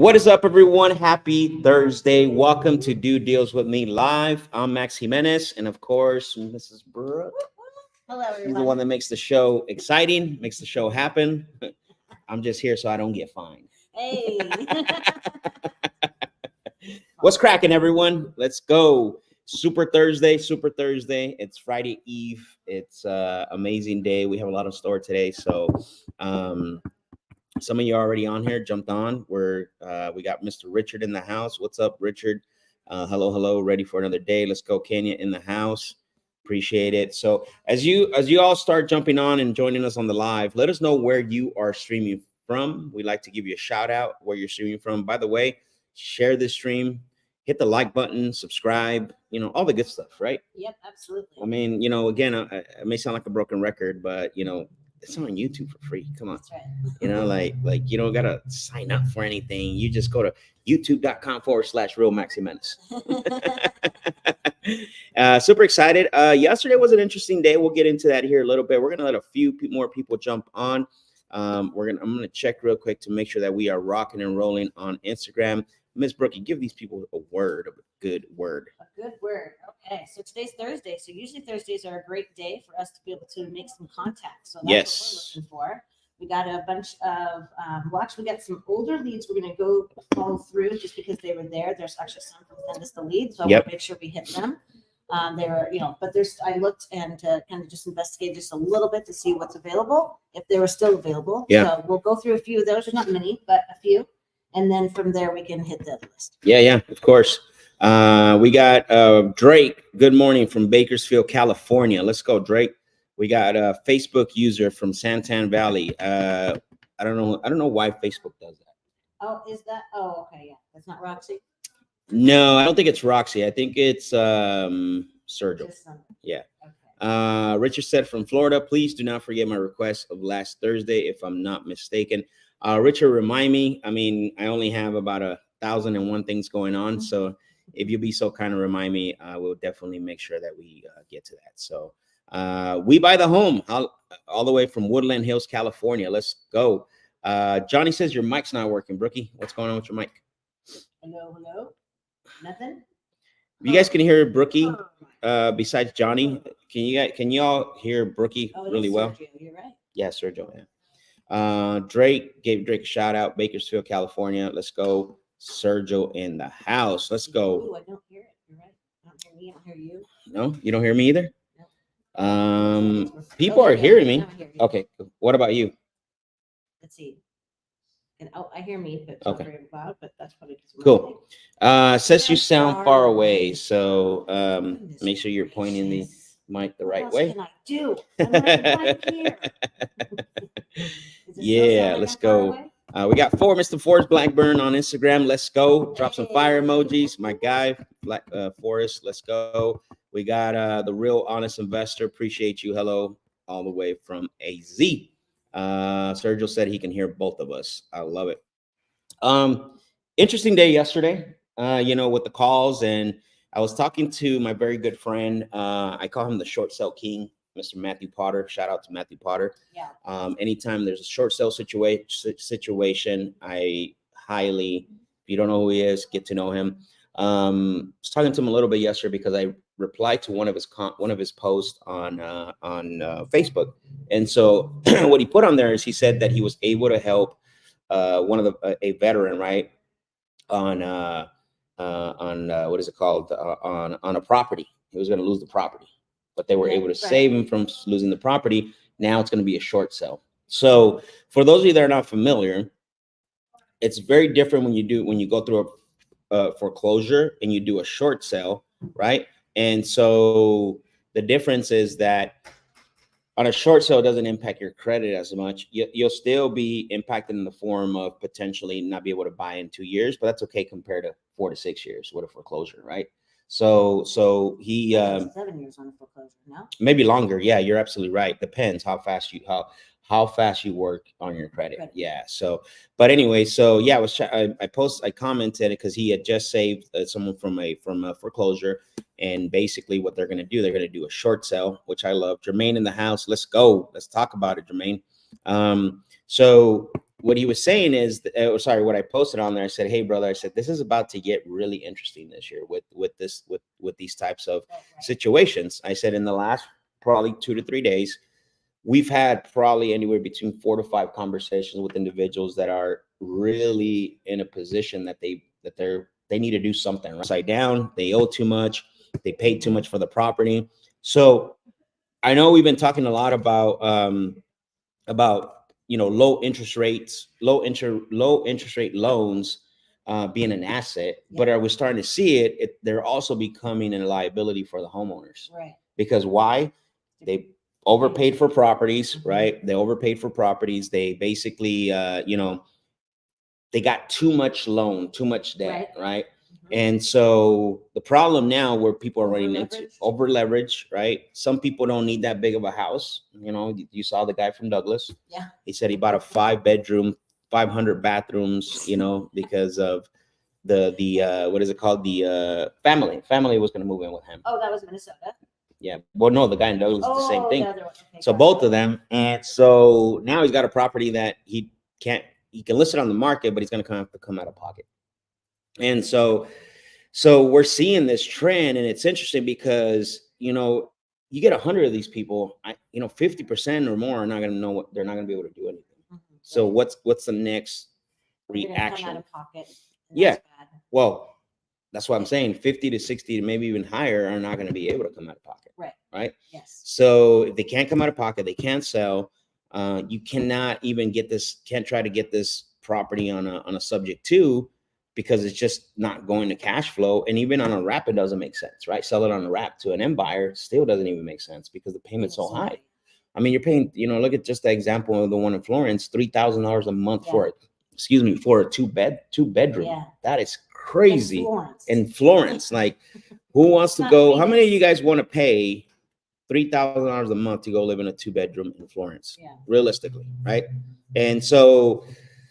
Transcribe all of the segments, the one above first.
What is up, everyone? Happy Thursday. Welcome to Do Deals with Me Live. I'm Max Jimenez, and of course, Mrs. Brooke. Hello, She's the everyone. one that makes the show exciting, makes the show happen. I'm just here so I don't get fined. Hey. What's cracking, everyone? Let's go. Super Thursday, Super Thursday. It's Friday Eve. It's amazing day. We have a lot of store today, so some of you are already on here, jumped on. We got Mr. Richard in the house. What's up, Richard? Hello. Ready for another day? Let's go, Kenya in the house. Appreciate it. So as you all start jumping on and joining us on the live, let us know where you are streaming from. We'd like to give you a shout out where you're streaming from. By the way, share this stream, hit the like button, subscribe, all the good stuff, right? Yep, absolutely. I mean, again, it may sound like a broken record, but it's on YouTube for free. Come on. That's right. Like you don't gotta sign up for anything. You just go to youtube.com/real Max Jimenez. Super excited. Yesterday was an interesting day. We'll get into that here a little bit. We're gonna let a few more people jump on. I'm gonna check real quick to make sure that we are rocking and rolling on Instagram. Miss Brookie, give these people a good word. A good word. Okay, so today's Thursday. So usually Thursdays are a great day for us to be able to make some contact. So that's what we're looking for. We got a bunch of we got some older leads. We're going to go follow through just because they were there. There's actually some from send us the leads, so I want to make sure we hit them. They were, but I looked and kind of just investigated just a little bit to see what's available, if they were still available. Yeah. So we'll go through a few of those. There's not many, but a few. And then from there, we can hit the list. Yeah, of course. We got Drake. Good morning from Bakersfield, California. Let's go, Drake. We got a Facebook user from Santan Valley. I don't know why Facebook does that. Oh, is that? Oh, okay, yeah. That's not Roxy. No, I don't think it's Roxy. I think it's Sergio. Yeah. Okay. Richard said from Florida, please do not forget my request of last Thursday, if I'm not mistaken. Richard, remind me. I mean, I only have about 1,001 things going on, so if you'll be so kind of remind me, we'll definitely make sure that we get to that. So we buy the home all the way from Woodland Hills, California. Let's go. Johnny says your mic's not working. Brookie, what's going on with your mic? Hello. Nothing. You guys can hear Brookie. Besides Johnny, can you all hear Brookie really well? Sergio, you're right. Yeah, Sergio. Yeah. Drake gave Drake a shout out, Bakersfield, California. Let's go. Sergio in the house. Let's go. Ooh, I don't hear it. You're right. I don't hear me. I don't hear you. No, you don't hear me either. No. People are hearing me. Okay. What about you? Let's see. And I hear me, but it's okay. Not very loud. But that's probably cool. Says you sound far away, so make sure you're pointing the mic the right way. What else can I do? I'm right here. Yeah, let's go. We got Mr. Forrest Blackburn on Instagram. Let's go. Drop some fire emojis. My guy, Forrest. Let's go. We got the Real Honest Investor. Appreciate you. Hello, all the way from AZ. Sergio said he can hear both of us. I love it. Interesting day yesterday. With the calls, and I was talking to my very good friend. I call him the short sale king, Mr. Matthew Potter. Shout out to Matthew Potter. Yeah. Anytime there's a short sale situation, I highly, if you don't know who he is, get to know him. I was talking to him a little bit yesterday because I replied to one of his posts on Facebook, and so what he put on there is he said that he was able to help a veteran, right, on what is it called, on a property. He was going to lose the property, but they were able to save him from losing the property. Now it's going to be a short sale. So for those of you that are not familiar, it's very different when you go through a foreclosure and you do a short sale, right? And so the difference is that on a short sale, it doesn't impact your credit as much. You'll still be impacted in the form of potentially not be able to buy in 2 years, but that's okay compared to 4 to 6 years with a foreclosure, right? So he 7 years on a foreclosure, no? Maybe longer. Yeah, you're absolutely right. Depends how fast you work on your credit. Yeah. So, but anyway, so yeah, I commented because he had just saved someone from a foreclosure, and basically what they're going to do a short sale, which I love. Jermaine in the house. Let's go. Let's talk about it, Jermaine. So what he was saying is, sorry, what I posted on there, I said, hey brother, I said, this is about to get really interesting this year with these types of situations. I said, in the last probably 2 to 3 days, we've had probably anywhere between 4 to 5 conversations with individuals that are really in a position that they need to do something right. Upside down, they owe too much, they paid too much for the property. So I know we've been talking a lot about low interest rate loans being an asset, but are we starting to see they're also becoming a liability for the homeowners, Right. because why? They overpaid for properties, right? They overpaid for properties. They basically they got too much loan, too much debt, right? And so the problem now, where people are running into over leverage, right? Some people don't need that big of a house. You saw the guy from Douglas. Yeah. He said he bought a 5-bedroom, 500 bathrooms, because of the what is it called? The family was going to move in with him. Oh, that was Minnesota. Yeah. Well, no, the guy in Douglas is the same thing. Okay, so both of them. And so now he's got a property that he can list it on the market, but he's going to have to come out of pocket. And so we're seeing this trend, and it's interesting because, you get 100 of these people, 50% or more are not going to know they're not going to be able to do anything. So what's the next reaction? Come out of pocket. Yeah. Well, that's what I'm saying. 50 to 60 to maybe even higher are not going to be able to come out of pocket. Right. Yes. So if they can't come out of pocket, they can't sell. You cannot even can't try to get this property on a subject to, because it's just not going to cash flow. And even on a wrap, it doesn't make sense, right? Sell it on a wrap to an end buyer still doesn't even make sense, because the payment's so high. I mean, you're paying, look at just the example of the one in Florence, $3,000 a month for a two bedroom. Yeah. That is crazy. In Florence. Like, who wants to go? How many of you guys want to pay $3,000 a month to go live in a 2-bedroom in Florence? Yeah. Realistically, right? And so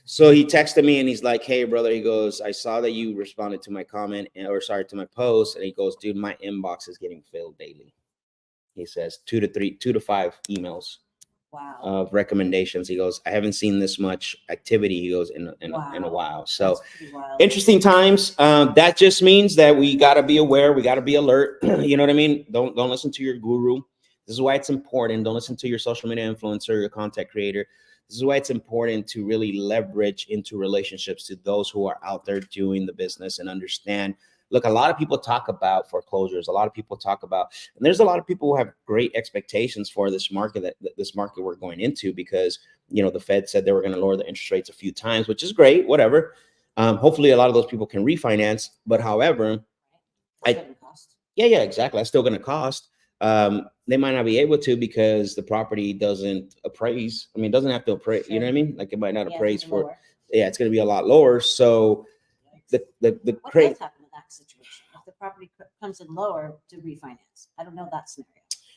he texted me and he's like, hey brother, he goes, I saw that you responded to my comment, to my post. And he goes, dude, my inbox is getting filled daily. He says 2 to 5 emails. Wow. Of recommendations. He goes, I haven't seen this much activity, he goes, in a while. So interesting times. That just means that we got to be aware, we got to be alert. You know what I mean? Don't listen to your guru. This is why it's important. Don't listen to your social media influencer, your content creator. This is why it's important to really leverage into relationships to those who are out there doing the business and understand. Look, a lot of people talk about foreclosures. A lot of people talk about, and there's a lot of people who have great expectations for this market, this market we're going into, because, the Fed said they were going to lower the interest rates a few times, which is great, whatever. Hopefully a lot of those people can refinance, but however, exactly. That's still going to cost. They might not be able to, because the property doesn't appraise. I mean, it doesn't have to appraise, you know what I mean? Like, it might not appraise for, it's going to be a lot lower. So the what does happen in that situation if the property comes in lower to refinance? I don't know that scenario.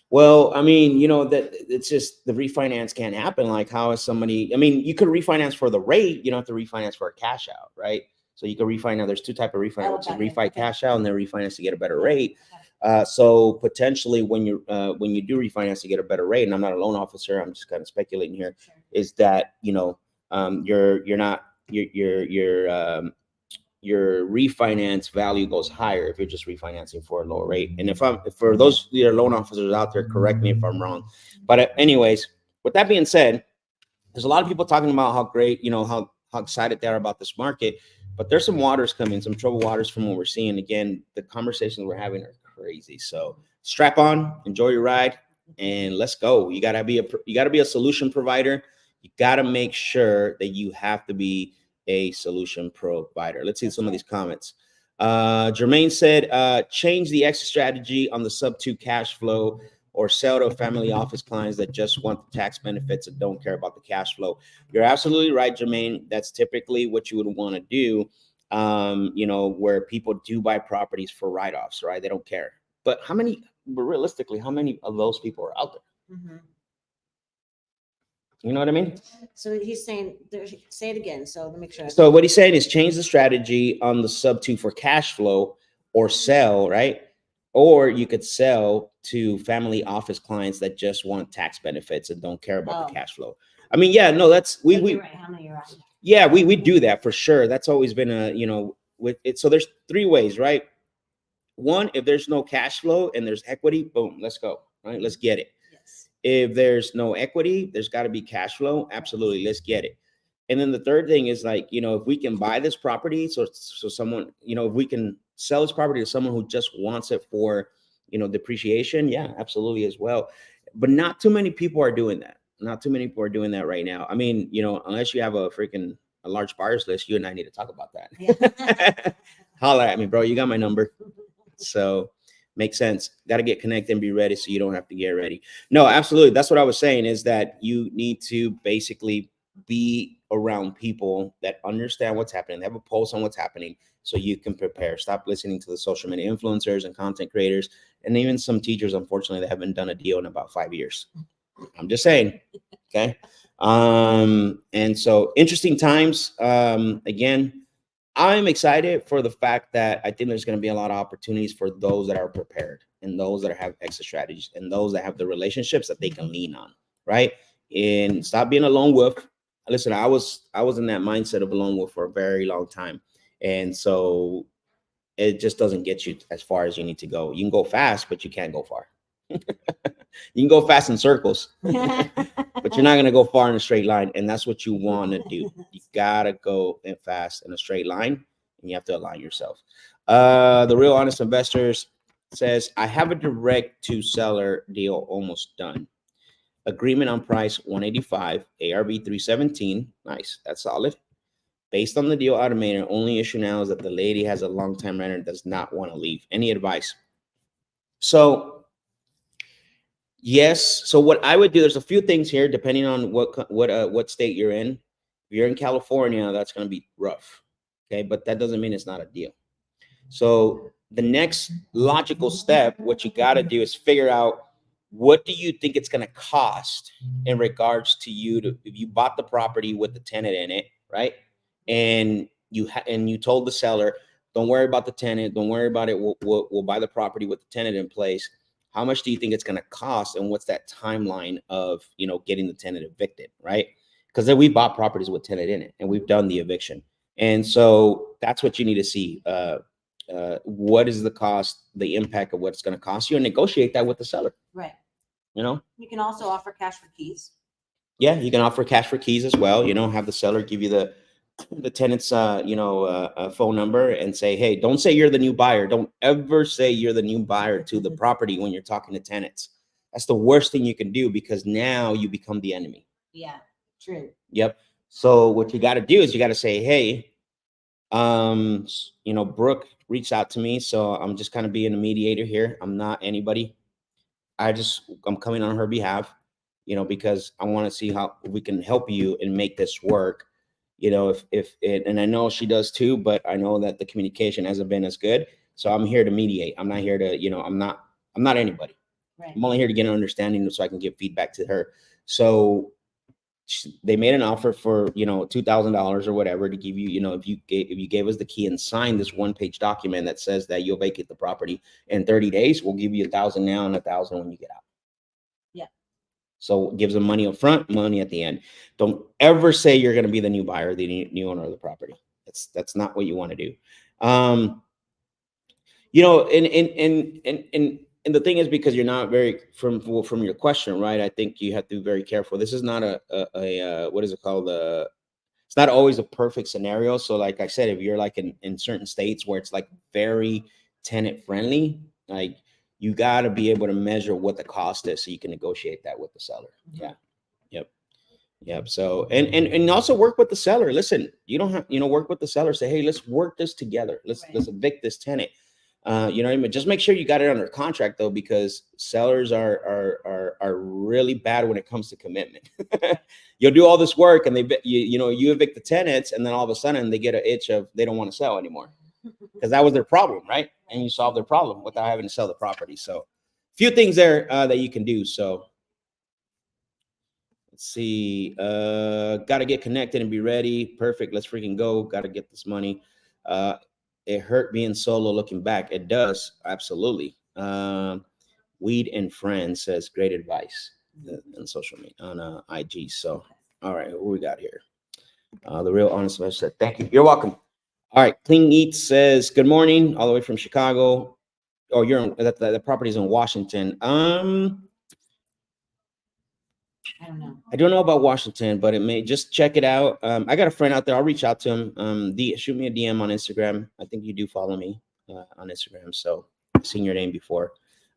Well, I mean, that it's just the refinance can't happen. Like, how is somebody? I mean, you could refinance for the rate. You don't have to refinance for a cash out, right? So you can refinance. There's 2 types of refinance: refi cash out, and then refinance to get a better rate. So potentially, when you do refinance to get a better rate, and I'm not a loan officer, I'm just kind of speculating here, is that your refinance value goes higher if you're just refinancing for a lower rate. And for those loan officers out there, correct me if I'm wrong. But anyways, with that being said, there's a lot of people talking about how great, how excited they are about this market, but there's some waters coming, some troubled waters from what we're seeing. Again, the conversations we're having are crazy. So strap on, enjoy your ride, and let's go. You gotta be a solution provider. You gotta make sure that you have to be a solution provider. Let's see some of these comments. Jermaine said, change the exit strategy on the sub-2 cash flow, or sell to family office clients that just want the tax benefits and don't care about the cash flow. You're absolutely right, Jermaine. That's typically what you would want to do, where people do buy properties for write-offs, right? They don't care. But realistically, how many of those people are out there? Mm-hmm. You know what I mean? So he's saying, say it again. So let me make sure. So what he's saying is change the strategy on the sub-2 for cash flow, or sell, right? Or you could sell to family office clients that just want tax benefits and don't care about the cash flow. I mean, yeah, no, that's you're right. How many are out there? Yeah, we do that for sure. That's always been a, with it. So there's three ways, right? One, if there's no cash flow and there's equity, boom, let's go. Right? Let's get it. Yes. If there's no equity, there's got to be cash flow. Absolutely. Let's get it. And then the third thing is like, if we can buy this property, so someone, if we can sell this property to someone who just wants it for, depreciation, yeah, absolutely as well. But not too many people are doing that. Not too many people are doing that right now. I mean, unless you have a large buyers list, you and I need to talk about that. Yeah. Holler at me, bro. You got my number. So makes sense. Got to get connected and be ready so you don't have to get ready. No, absolutely. That's what I was saying, is that you need to basically be around people that understand what's happening. They have a pulse on what's happening so you can prepare. Stop listening to the social media influencers and content creators, and even some teachers, unfortunately, that haven't done a deal in about 5 years. I'm just saying. Okay. And so interesting times. Again, I'm excited for the fact that I think there's going to be a lot of opportunities for those that are prepared, and those that have exit strategies, and those that have the relationships that they can lean on, right? And stop being a lone wolf. Listen, I was in that mindset of a lone wolf for a very long time. And so it just doesn't get you as far as you need to go. You can go fast, but you can't go far. You can go fast in circles, but you're not going to go far in a straight line. And that's what you want to do. You got to go fast in a straight line, and you have to align yourself. The Real Honest Investors says, I have a direct to seller deal almost done. Agreement on price 185, ARV 317. Nice. That's solid. Based on the deal automated, only issue now is that the lady has a long time renter and does not want to leave. Any advice? So yes. So what I would do, there's a few things here depending on what state you're in. If you're in California, that's going to be rough. Okay, but that doesn't mean it's not a deal. So the next logical step, what you got to do is figure out, what do you think it's going to cost in regards to if you bought the property with the tenant in it, right? And you told the seller, don't worry about the tenant, don't worry about it. We'll buy the property with the tenant in place. How much do you think it's going to cost, and what's that timeline of getting the tenant evicted, right? Because then we bought properties with tenant in it, and we've done the eviction, and so that's what you need to see. What is the cost, the impact of what it's going to cost you, and negotiate that with the seller. Right. You can also offer cash for keys. Yeah, you can offer cash for keys as well. Have the seller give you the tenant's phone number and say, hey, don't say you're the new buyer. Don't ever say you're the new buyer to the property when you're talking to tenants. That's the worst thing you can do, because now you become the enemy. Yeah, true. Yep. So what you got to do is you got to say, hey, Brooke reached out to me, so I'm just kind of being a mediator here. I'm not anybody. I'm coming on her behalf, because I want to see how we can help you and make this work. And I know she does too, but I know that the communication hasn't been as good. So I'm here to mediate. I'm not here to, I'm not anybody. Right. I'm only here to get an understanding so I can give feedback to her. So they made an offer for $2,000 or whatever to give you, if you gave us the key and signed this 1-page document that says that you'll vacate the property in 30 days, we'll give you $1,000 now and $1,000 when you get out. Yeah. So it gives them money up front, money at the end. Don't ever say you're going to be the new buyer, the new owner of the property. That's not what you want to do. And the thing is, because you're not very from your question, right? I think you have to be very careful. This is not a what is it called? It's not always a perfect scenario. So like I said, if you're like in certain states where it's like very tenant friendly, like you got to be able to measure what the cost is so you can negotiate that with the seller. Yeah. Yep. So, and also work with the seller. Listen, you don't have, work with the seller. Say, hey, let's work this together. Let's evict this tenant. You know what I mean? Just make sure you got it under contract though, because sellers are really bad when it comes to commitment. You'll do all this work and you evict the tenants, and then all of a sudden they get an itch of they don't want to sell anymore, because that was their problem, right? And you solve their problem without having to sell the property. So a few things there that you can do. So let's see. Got to get connected and be ready. Perfect. Let's freaking go. Got to get this money. It hurt being solo looking back. It does. Absolutely. Weed and Friends says great advice on social media, on IG. So, all right, what we got here? The real honest man said, thank you. You're welcome. All right. Clean Eats says, good morning, all the way from Chicago. Oh, you're in the property's in Washington. I don't know about Washington, but it may just check it out. I got a friend out there. I'll reach out to him. Shoot me a DM on Instagram. I think you do follow me on Instagram. So I've seen your name before.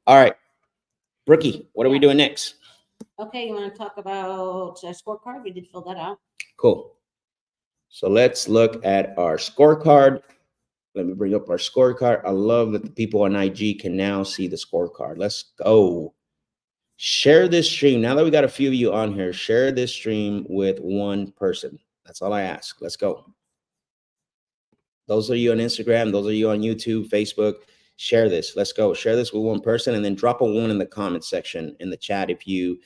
All right. Brookie, what are we doing next? Okay, you want to talk about a scorecard? We did fill that out. Cool. So let's look at our scorecard. Let me bring up our scorecard. I love that the people on IG can now see the scorecard. Let's go. Share this stream. Now that we got a few of you on here, share this stream with one person. That's all I ask. Let's go. Those are you on Instagram. Those are you on YouTube, Facebook. Share this. Let's go. Share this with one person, and then drop a 1 in the comment section in the chat if you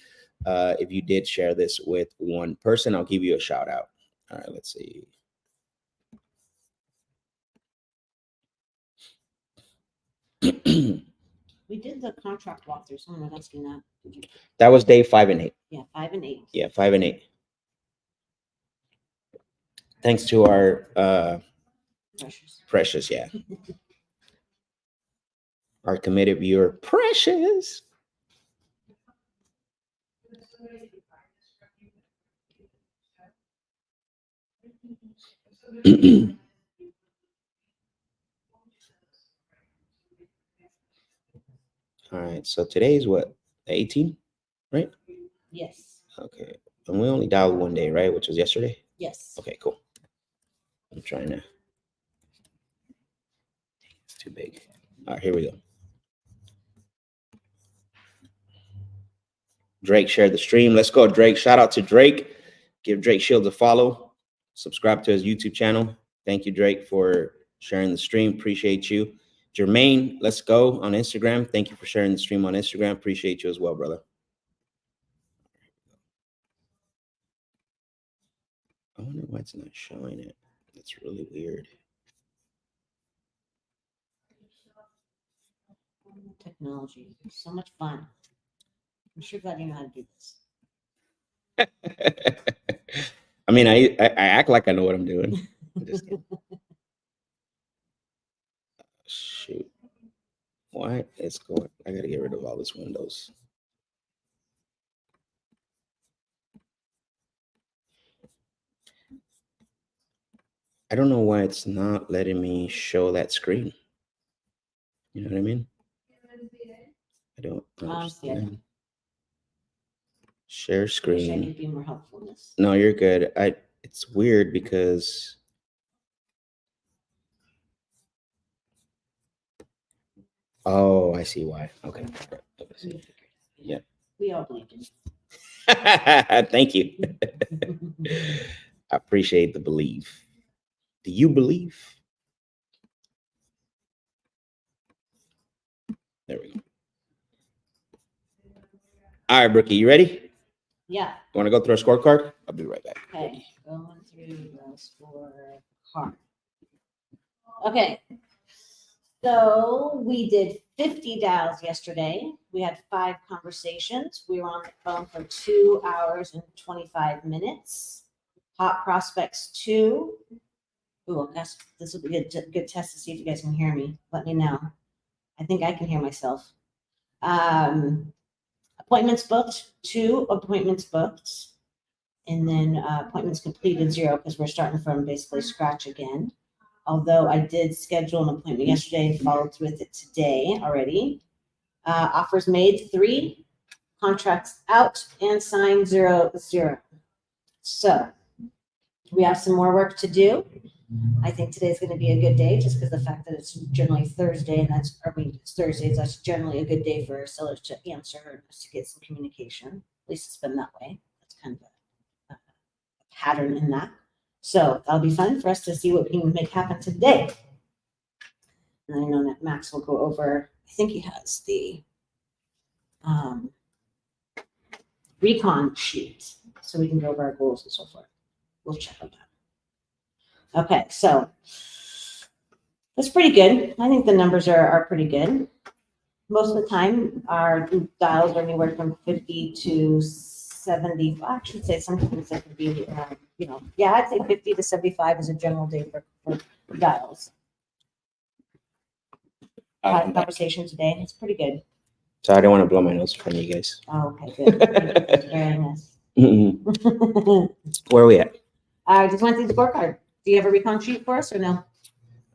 did share this with one person. I'll give you a shout out. All right, let's see. We did the contract walkthrough. Someone was asking that. Did you? That was day 5 and 8. Yeah, 5 and 8. Yeah, 5 and 8. Thanks to our Precious, yeah. Our committed viewer, Precious. All right, so today's what, 18, right? Yes. Okay, and we only dialed one day, right? Which was yesterday? Yes. Okay, cool. I'm trying to. It's too big. All right, here we go. Drake shared the stream. Let's go, Drake. Shout out to Drake. Give Drake Shields a follow. Subscribe to his YouTube channel. Thank you, Drake, for sharing the stream. Appreciate you. Jermaine, let's go on Instagram. Thank you for sharing the stream on Instagram. Appreciate you as well, brother. I wonder why it's not showing it. That's really weird. Technology. So much fun. I'm sure glad you know how to do this. I mean, I act like I know what I'm doing. Shoot. Why it's going? I gotta get rid of all this Windows. I don't know why it's not letting me show that screen. You know what I mean? I don't understand. Share screen. I wish I could be more helpful in this. No, you're good. It's weird because oh, I see why. Okay. Yeah. We all believe in you. Thank you. I appreciate the belief. Do you believe? There we go. All right, Brookie, you ready? Yeah. You want to go through a scorecard? I'll be right back. Okay, going through the scorecard. Okay. So we did 50 dials yesterday. We had 5 conversations. We were on the phone for 2 hours and 25 minutes. Hot prospects 2. Ooh, I guess this will be a good test to see if you guys can hear me. Let me know. I think I can hear myself. Appointments booked, 2 appointments booked. And then appointments completed 0 because we're starting from basically scratch again. Although I did schedule an appointment yesterday and followed with it today already. Offers made 3, contracts out and signed 0. So we have some more work to do. I think today's going to be a good day just because the fact that it's generally Thursday and it's Thursdays, that's generally a good day for sellers to answer and to get some communication. At least it's been that way. That's kind of a pattern in that. So that'll be fun for us to see what we can make happen today. And I know that Max will go over, I think he has the recon sheet so we can go over our goals and so forth. We'll check on that. Okay, so that's pretty good. I think the numbers are pretty good. Most of the time, our dials are anywhere from 50 to 70. I should say sometimes it could be, yeah, I'd say 50 to 75 is a general day for dials. Conversation today. It's pretty good. So I don't want to blow my nose in front of you guys. Oh, okay, good. Thank you for sharing this. Where are we at? I just went through the scorecard. Do you have a recon sheet for us or no?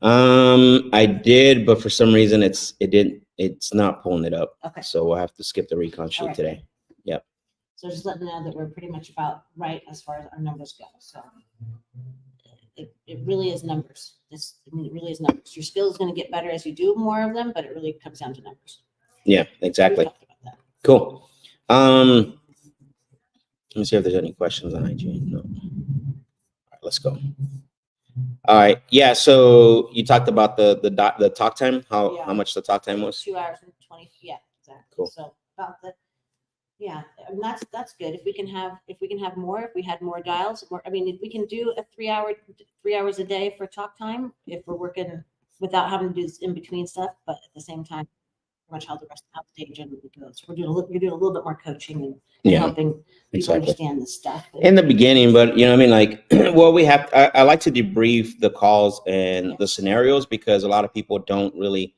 I did, but for some reason it's not pulling it up. Okay. So we'll have to skip the recon sheet right. today. Yep. So just letting know that we're pretty much about right as far as our numbers go. So it really is numbers. It really is numbers. Your skill is going to get better as you do more of them, but it really comes down to numbers. Yeah, exactly. Cool. Let me see if there's any questions on IG. No. All right, let's go. All right. Yeah. So you talked about the talk time. How much the talk time was? 2 hours and 20. Yeah, exactly. Cool. So about and that's good. If we can have more, if we had more dials, if we can do a 3 hours a day for talk time, if we're working without having to do this in between stuff, but at the same time, pretty much how the day generally goes. You're doing a little bit more coaching and helping people understand this stuff in the beginning. But like, well, we have. I like to debrief the calls and the scenarios because a lot of people don't really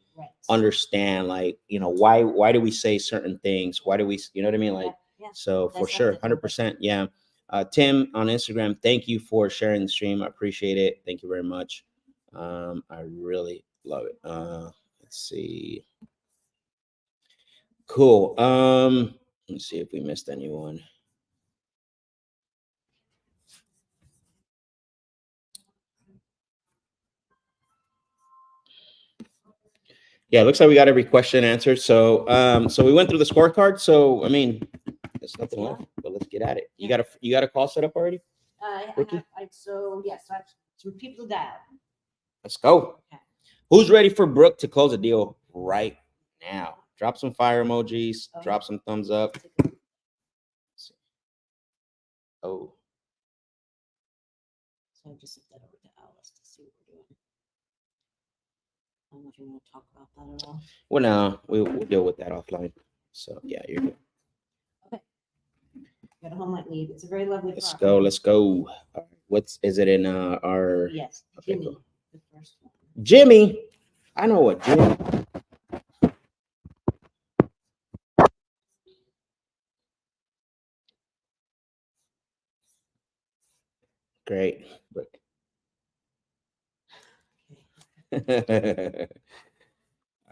understand, like, why do we say certain things? Why do we, So for sure, 100%. Yeah. Tim on Instagram, thank you for sharing the stream. I appreciate it. Thank you very much. I really love it. Let's see. Cool. Let's see if we missed anyone. Yeah, it looks like we got every question answered. So we went through the scorecard. So there's nothing left, but let's get at it. You got a call set up already? I have some people to dial. Let's go. Okay. Who's ready for Brooke to close a deal right now? Drop some fire emojis. Drop some thumbs up. Oh. So I just sent that over to Alice to see what we're doing. I don't know if you want to talk about that at all. Well, no, we'll deal with that offline. So yeah, you're good. Okay. Got a home light lead. It's a very lovely property. Let's go. Is it in our? Yes, Jimmy, cool. The first one. Jimmy, I know what Jimmy. Great. All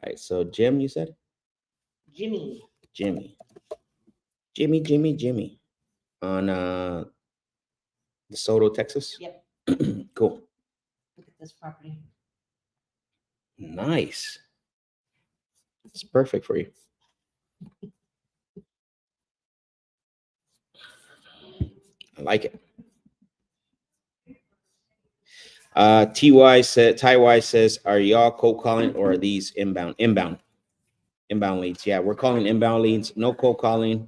right, so Jim, you said? Jimmy. On DeSoto, Texas? Yep. Cool. Look at this property. Nice. It's perfect for you. I like it. Ty says, are y'all cold calling or are these inbound leads? Yeah, we're calling inbound leads. No cold calling.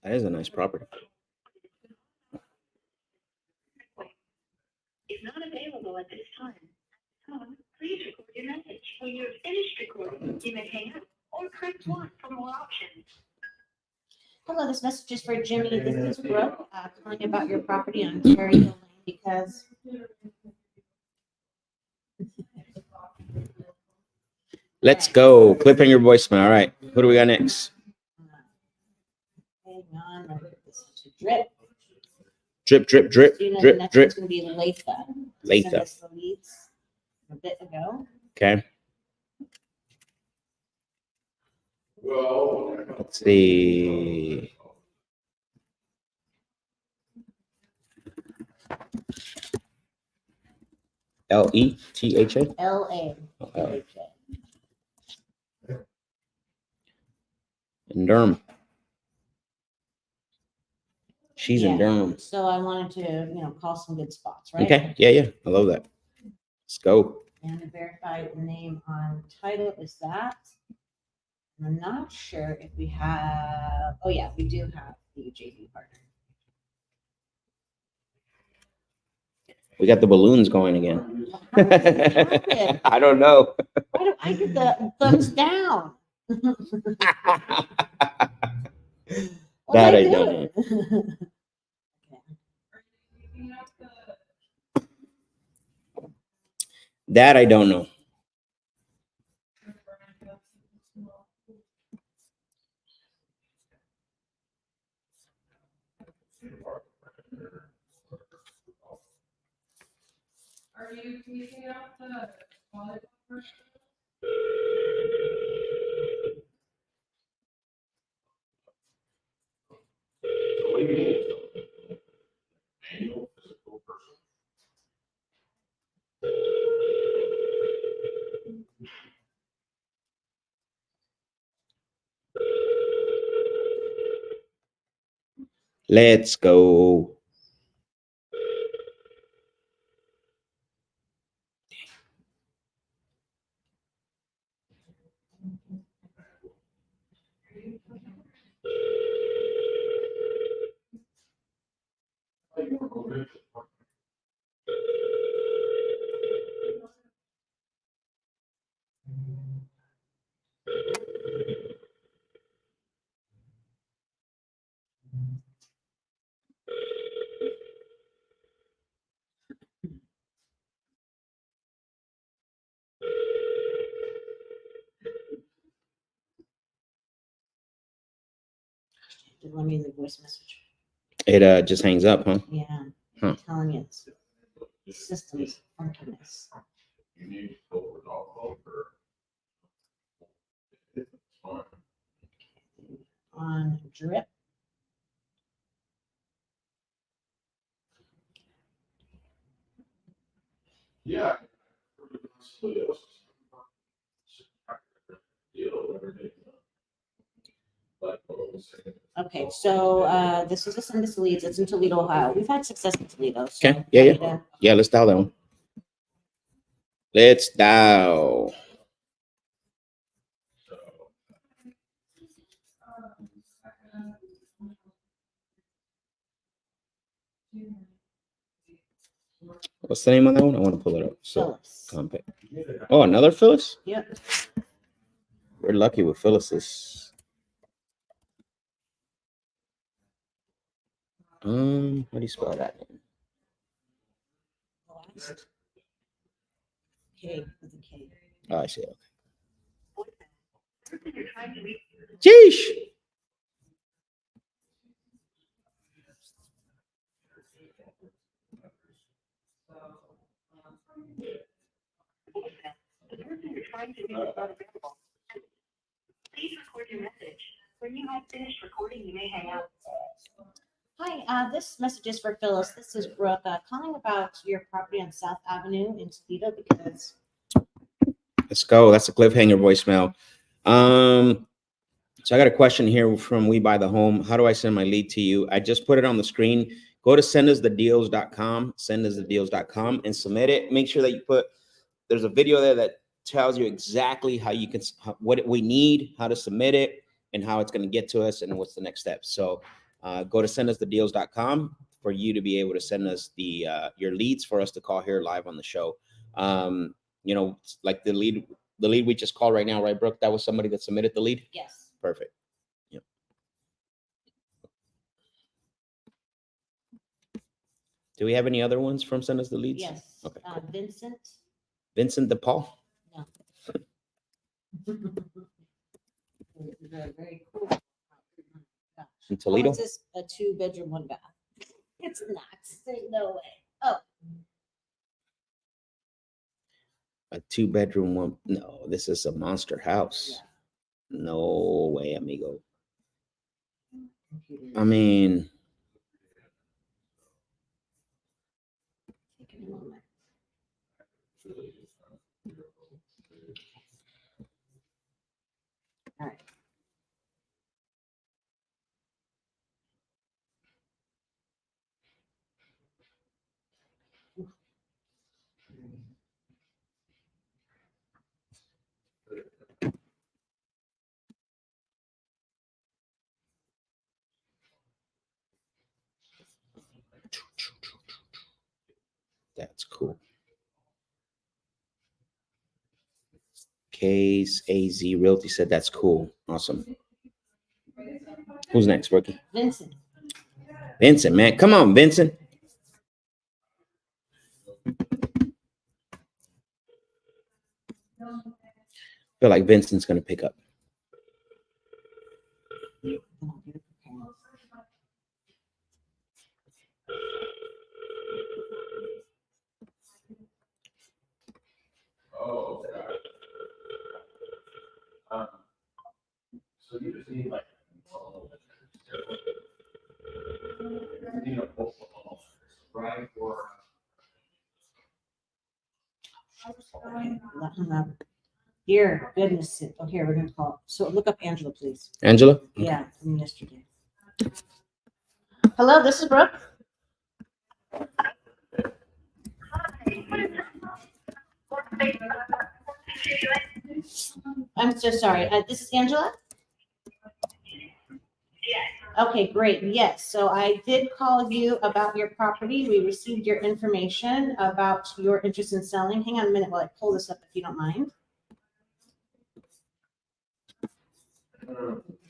That is a nice property. Is not available at this time. Please record your message. When you're finished recording, you may hang up or press 1 for more options. Hello, this message is for Jimmy. This is Brooke calling about your property on Terry Hill Lane because let's go. Cliffhanger voicemail. All right. Who do we got next? Hang on. This is a drip. Drip. The next one's going to be Latha. Latha. Sent us the leads a bit ago. Okay. Let's see. Letha? LA. In Durham. She's in Yeah. Durham. So I wanted to, call some good spots, right? Okay. Yeah. I love that. Let's go. And verify the name on title is that. And I'm not sure if we have, oh yeah, we do have the JV partner. We got the balloons going again. How does this happen? I don't know. Why do I get the thumbs down? What That am I don't know. doing? That I don't know. Are you teasing out the volleyball first? Let's go. Just let me the voice message. It just hangs up, huh? Yeah. Huh. I'm telling you, it's the system's funkiness. You need to go with alcohol or it's fine. On drip. Yeah. Okay, so this is a send us leads. It's in Toledo, Ohio. We've had success in Toledo. So Okay. Yeah. Toledo. Yeah. Let's dial that one. Let's dial. What's the name on that one? I want to pull it up. So, Phyllis. compact. Oh, another Phyllis? Yep. We're lucky with Phyllis's. How do you spell that name? Last. K with a K. Oh, I see. Person you're trying to reach. Jeesh. The person you're trying to reach is not available. Please record your message. When you have finished recording, you may hang up. Hi, this message is for Phyllis. This is Brooke calling about your property on South Avenue in Toledo because Let's go. That's a cliffhanger voicemail. So I got a question here from We Buy the Home. How do I send my lead to you? I just put it on the screen. Go to sendusthedeals.com, sendusthedeals.com, and submit it. Make sure that you put, there's a video there that tells you exactly how you can, what we need, how to submit it, and how it's going to get to us, and what's the next step. So go to sendusthedeals.com for you to be able to send us the your leads for us to call here live on the show. Like the lead we just called right now, right, Brooke? That was somebody that submitted the lead? yes. Perfect. Yep. Do we have any other ones from Send Us the Leads? Yes. Okay, cool. Vincent. DePaul? No. They're very cool. In Toledo? Oh, it's just a 2-bedroom, 1 bath. It's not. There's no way. Oh, A 2-bedroom one? No, this is a monster house. No way, amigo. I mean, take a moment. All right. That's cool. Case AZ Realty said that's cool. Awesome. Who's next, Rookie? Vincent. Vincent, man. Come on, Vincent. I feel like Vincent's going to pick up. Oh, okay. So you just need like. You know, right, or. Let him up. Here, goodness. Oh, here, we're gonna call. So look up Angela, please. Angela? Yeah, from yesterday. Hello, this is Brooke. I'm so sorry. This is Angela? Yes. Okay, great. Yes. So I did call you about your property. We received your information about your interest in selling. Hang on a minute while I pull this up if you don't mind.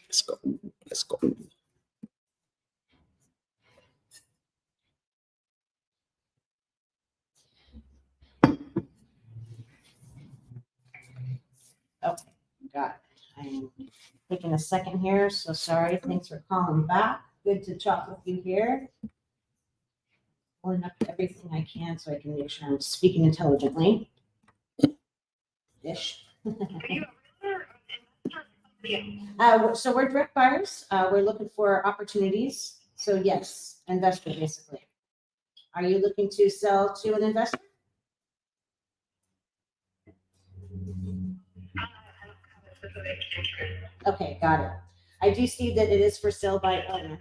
Let's go. Let's go. Okay, got it. I'm taking a second here, so sorry. Thanks for calling back. Good to talk with you here. Pulling up everything I can so I can make sure I'm speaking intelligently. Ish. So we're direct buyers. We're looking for opportunities. So yes, investor basically. Are you looking to sell to an investor? Okay, got it. I do see that it is for sale by owner.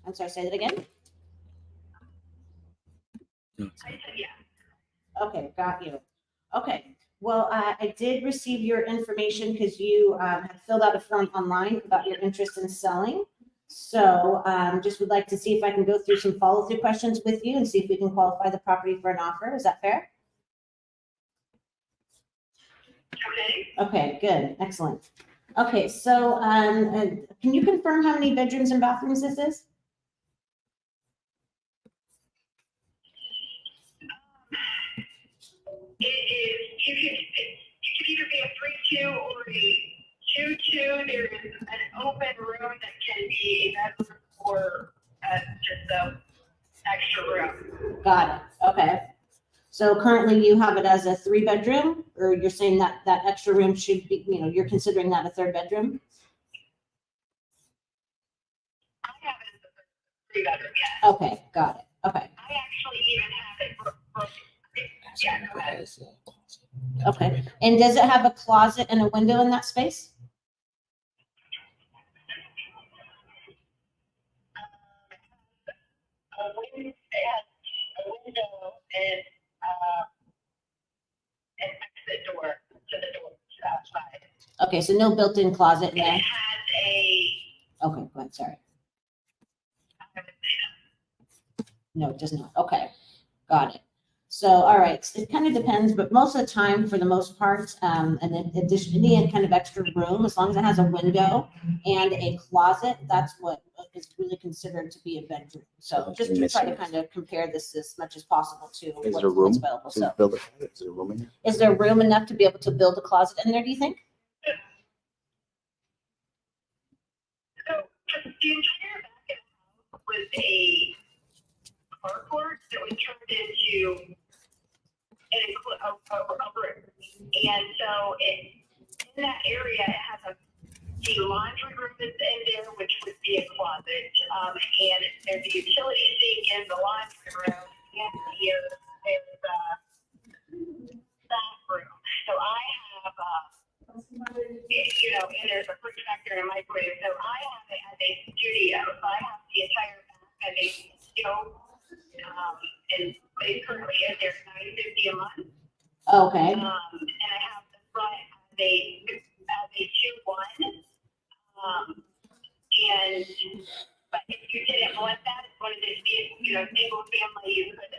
I'm sorry, say that again? I said yes. Okay, got you. Okay, well, I did receive your information because you had filled out a form online about your interest in selling. So just would like to see if I can go through some follow-through questions with you and see if we can qualify the property for an offer. Is that fair? Okay. Okay, good, excellent. Okay, so can you confirm how many bedrooms and bathrooms this is? It is, you can either be a 3-2 or a 2-2. There is an open room that can be a bedroom or just a extra room. Got it, okay. So currently you have it as a 3-bedroom, or you're saying that that extra room should be, you're considering that a 3rd bedroom? I have it as a 3-bedroom, yes. Okay, got it, okay. I actually even have it for yeah, go ahead. Okay, and does it have a closet and a window in that space? It has a window and an exit door to the door outside. Okay, so no built-in closet in It there? has a, Okay, go ahead, sorry. No, it does not, okay, got it. So, all right, it kind of depends, but most of the time, for the most part, and then additionally, any kind of extra room, as long as it has a window and a closet, that's what is really considered to be a bedroom. So just to try to kind of compare this as much as possible to Is what's there room? available. Is So there room in here? is there room enough to be able to build a closet in there, do you think? so the entire back of the house was a carport that was turned into a room. And so in that area, it has the laundry room is in there, which would be a closet. And there's a utility sink in the laundry room. And here, there's a bathroom. So I have, and there's a fridge factor and a microwave. So I have it as a studio. So I have the entire back as a studio. And it currently is there $9.50 a month. Okay, And I have the front as a 2-1. But if you didn't want that, wanted it to be, single family, you could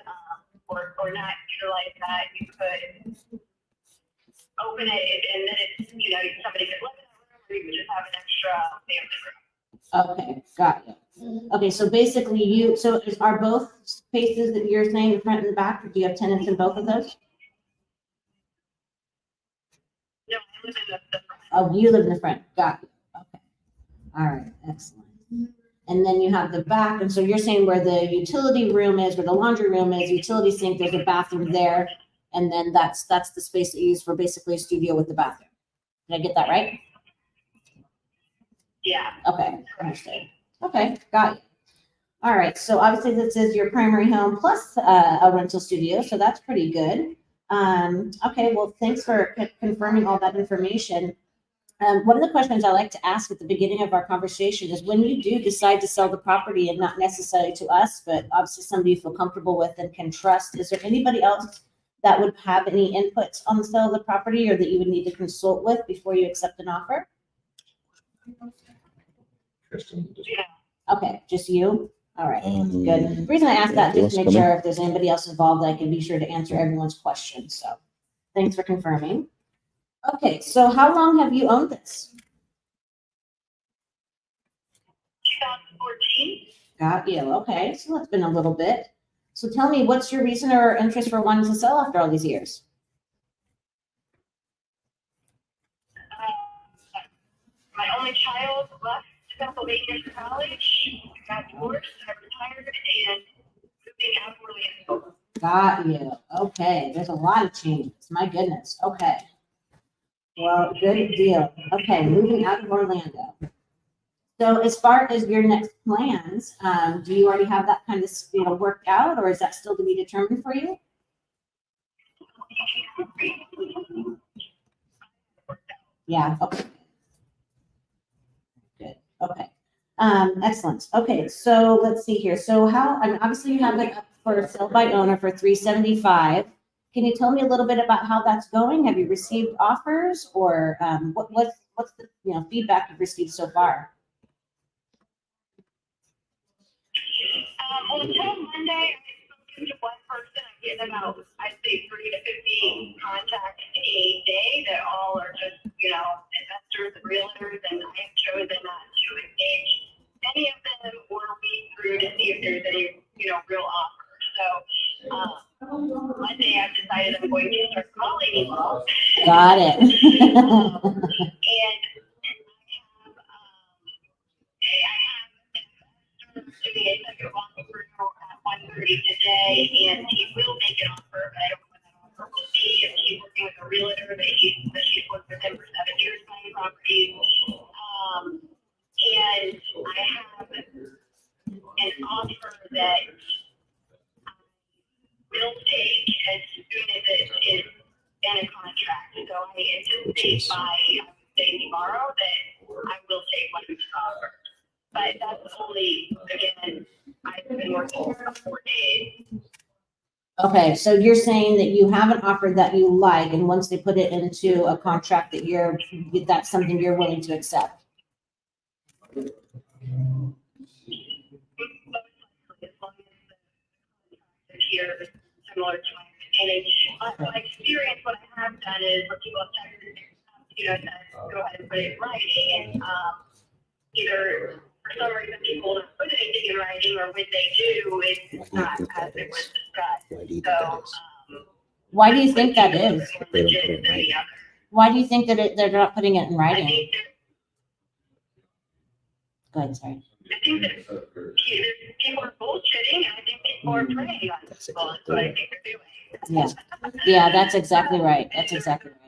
that you could open it and then it's, somebody could live in the room or you could just have an extra family room. Okay, got you. Okay, so basically are both spaces that you're saying the front and the back, or do you have tenants in both of those? No, I live in the front. Oh, you live in the front, got you. Okay, all right, excellent. And then you have the back, and so you're saying where the utility room is, where the laundry room is, utility sink, there's a bathroom there, and then that's the space that you use for basically a studio with the bathroom. Did I get that right? Yeah. Okay, understood. Okay, got you. All right, so obviously this is your primary home plus a rental studio, so that's pretty good. Okay, well, thanks for confirming all that information. One of the questions I like to ask at the beginning of our conversation is when you do decide to sell the property, and not necessarily to us, but obviously somebody you feel comfortable with and can trust, is there anybody else that would have any inputs on the sale of the property or that you would need to consult with before you accept an offer? Okay, just you? All right, good. The reason I asked that, just to make sure if there's anybody else involved, I can be sure to answer everyone's questions. So thanks for confirming. Okay, so how long have you owned this? 2014. Got you. Okay, so that's been a little bit. So tell me, what's your reason or interest for wanting to sell after all these years? My only child left Pennsylvania college, got divorced, I retired, and moving out of Orlando. Got you. Okay, there's a lot of changes. My goodness. Okay. Well, good deal. Okay, moving out of Orlando. So as far as your next plans, do you already have that kind of worked out, or is that still to be determined for you? Yeah. Okay. Good. Okay. Excellent. Okay, so let's see here. So obviously you have it up for sale by owner for $375. Can you tell me a little bit about how that's going? Have you received offers, or what's the feedback you've received so far? Well, until Monday, I've spoken to one person. I'm getting about, I'd say, 30 to 50 contacts a day that all are just, investors and realtors, and I have chosen not to engage any of them or weed through to see if there's any, real offers. So, Monday, I've decided I'm going to start calling people. Got it. And doing a second walkthrough at 1:30 today, and he will make an offer, but I don't know what that offer will be. If he's working with a realtor that she's worked with him for 7 years buying properties. And I have an offer that I will take as soon as it is in a contract. So I anticipate by, I would say, tomorrow that I will take one of his offers. But that's only, again, I've been working for 4 days. Okay, so you're saying that you have an offer that you like, and once they put it into a contract that's something you're willing to accept. As long as the contract here is similar to my understanding. My experience, what I have done is when people have texted, said, go ahead and put it in writing, and either for some reason people don't put anything in writing, or when they do, it's not as it was discussed. So, Why do you think that is? legit than the other. Why do you think that they're not putting it in I writing? think Go ahead, sorry. that people are bullshitting, and I think people are preying on people. That's what I think they're doing. Yeah, that's exactly right. That's exactly right.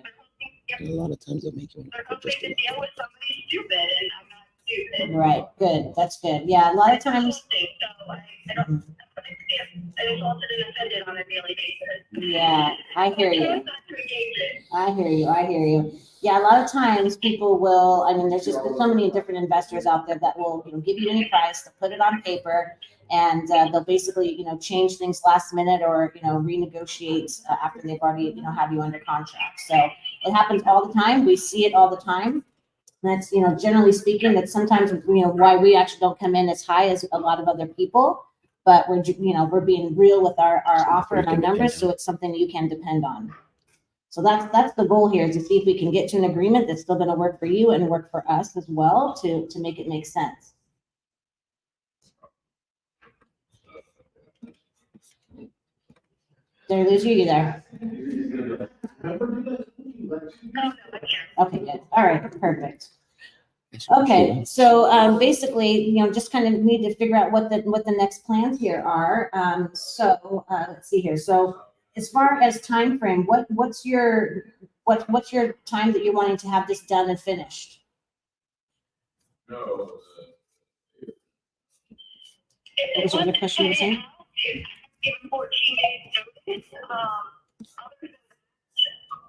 And a lot of times they'll make you want They're to hoping just to deal with somebody stupid, and I'm not stupid. Right, good. That's good. Yeah, a lot of times. So I don't get insulted and offended on a daily basis. Yeah, I hear you. Not to engage it. I hear you. I hear you. Yeah, a lot of times people will, there's just so many different investors out there that will, give you any price, to put it on paper, and they'll basically, change things last minute, or, renegotiate after they've already, have you under contract. So it happens all the time. We see it all the time. That's, generally speaking, that's sometimes, why we actually don't come in as high as a lot of other people. but we're being real with our offer and our You can numbers, depend so it's something you can depend on. So that's the goal here, is to see if we can get to an agreement that's still gonna work for you and work for us as well, to make it make sense. Did I lose you? You there? Okay, good. All right, perfect. Okay, so basically, just kind of need to figure out what the next plans here are. Let's see here. So as far as time frame, what's your time that you're wanting to have this done and finished? No. What was your other question you were saying? Give 14 days notice. Other than that,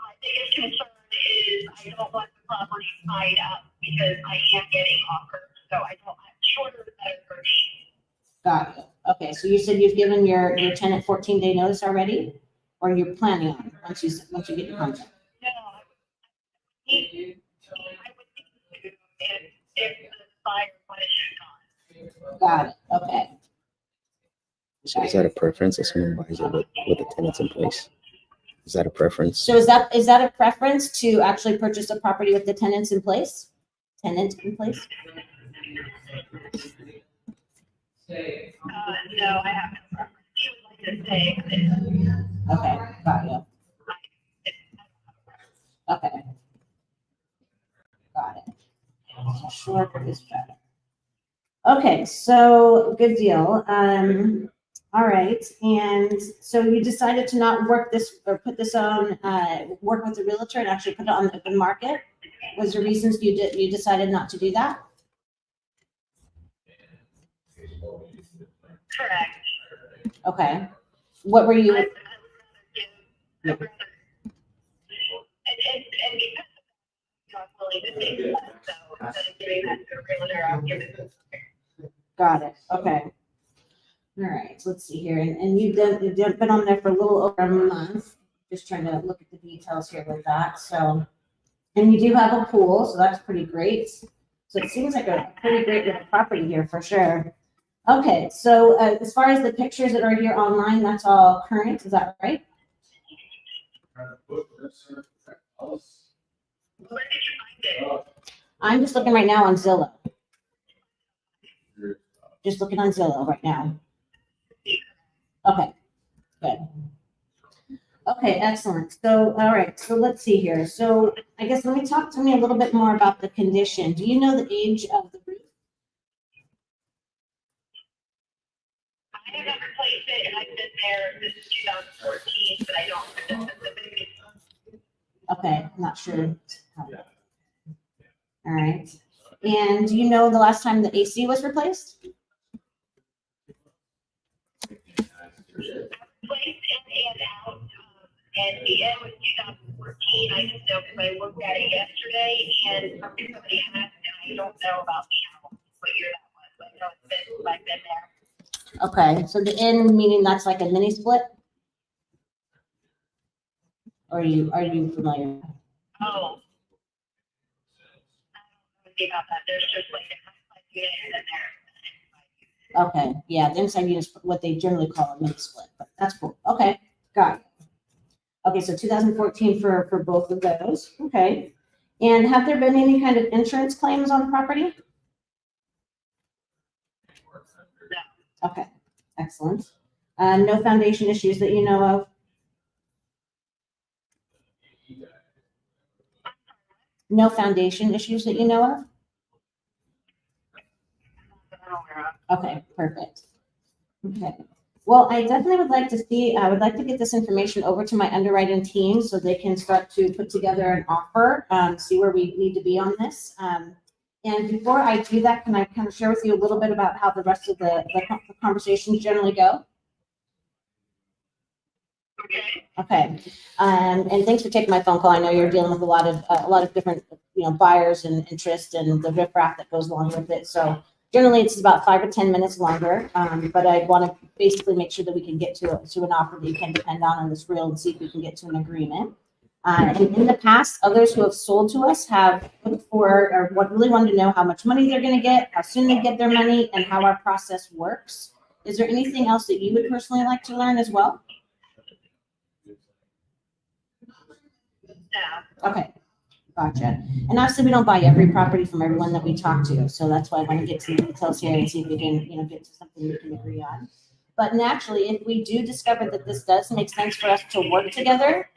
my biggest concern is I don't want the property tied up because I am getting offers. So I don't, shorter the better for me. Got it. Okay, so you said you've given your tenant 14-day notice already, or you're planning on once you get your contract? No, I would need to if the buyer wanted it gone. Got it. Okay. So is that a preference if someone buys it with the tenants in place? Is that a preference? So is that a preference to actually purchase a property with the tenants in place? Tenants in place? No, I haven't. He would like to stay. Okay, got you. Okay. Got it. Shorter is better. Okay, so good deal. All right, and so you decided to not work this or put this on, work with the realtor and actually put it on the open market. Was there reasons you decided not to do that? Correct. Okay. What were you? And because I'm willing to take that, so instead of giving that to a realtor, I'll give it to Got it. Okay. All right. So let's see here, and you've been on there for a little over a month. Just trying to look at the details here with that. So, and you do have a pool, so that's pretty great. So it seems like a pretty great little property here for sure. Okay. So as far as the pictures that are here online, that's all current. Is that right? Where did you find it? I'm just looking right now on Zillow. Just looking on Zillow right now. Okay, good. Okay, excellent. So, all right, so let's see here. So I guess talk to me a little bit more about the condition. Do you know the age of the roof? I haven't replaced it, and I've been there since 2014, but I don't know the specific. Okay, I'm not sure. All right. And do you know the last time the AC was replaced? Placed in and out, and the end was 2014. I just know because I looked at it yesterday, and somebody has, and I don't know about what year that was, but I know it's been since I've been there. Okay, so the in meaning that's like a mini split? Or are you familiar? Oh. I don't know about that. There's just like a unit in there. Okay, yeah, the inside unit is what they generally call a mini split, but that's cool. Okay, got it. Okay, so 2014 for both of those. Okay. And have there been any kind of insurance claims on the property? Okay, excellent. No foundation issues that you know of? No foundation issues that you know of? Okay, perfect. Okay. Well, I definitely would like to see, I would like to get this information over to my underwriting team so they can start to put together an offer, see where we need to be on this. And before I do that, can I kind of share with you a little bit about how the rest of the conversations generally go? Okay. And thanks for taking my phone call. I know you're dealing with a lot of different, buyers and interest and the riffraff that goes along with it. So generally it's about 5 or 10 minutes longer. But I want to basically make sure that we can get to an offer that you can depend on this real and see if we can get to an agreement. And in the past, others who have sold to us have looked for or really wanted to know how much money they're going to get, how soon they get their money, and how our process works. Is there anything else that you would personally like to learn as well? No. Okay, gotcha. And obviously, we don't buy every property from everyone that we talk to, so that's why I want to get some details here and see if we can, get to something we can agree on. But naturally, if we do discover that this does make sense for us to work together,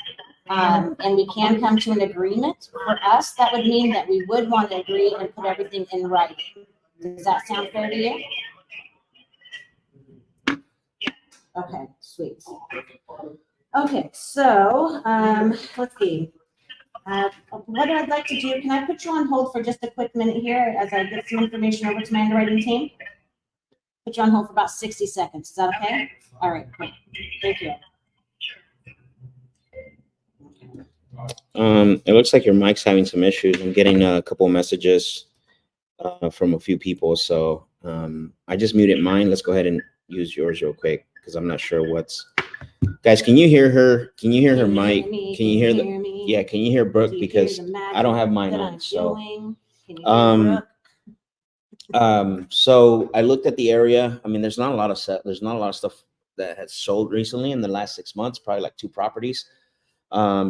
and we can come to an agreement, for us, that would mean that we would want to agree and put everything in writing. Does that sound fair to you? Okay, sweet. Okay, so, let's see. What I'd like to do, can I put you on hold for just a quick minute here as I get some information over to my underwriting team? Put you on hold for about 60 seconds. Is that okay? All right, great. Thank you. It looks like your mic's having some issues. I'm getting a couple of messages from a few people. So I just muted mine. Let's go ahead and use yours real quick because I'm not sure what's. Guys, can you hear her? Can you hear her mic? Can you hear the? Yeah, can you hear Brooke? Because I don't have mine on. So so I looked at the area. I mean, there's not a lot of stuff that has sold recently in the last 6 months. Probably like 2 properties.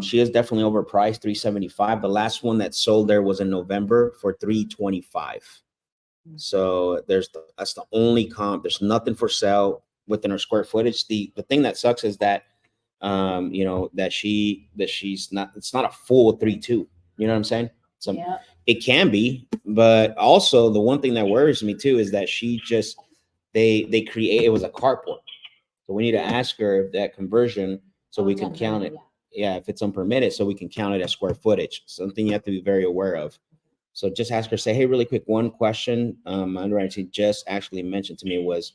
She is definitely overpriced, $375. The last one that sold there was in November for $325. So that's the only comp. There's nothing for sale within her square footage. The thing that sucks is that that she's not. It's not a full 3.2. You know what I'm saying? So yeah. It can be, but also the one thing that worries me too is that they create it was a carport. So we need to ask her if that conversion so we can count it. Yeah, if it's unpermitted, so we can count it as square footage. Something you have to be very aware of. So just ask her, say, hey, really quick, one question my underwriting just actually mentioned to me was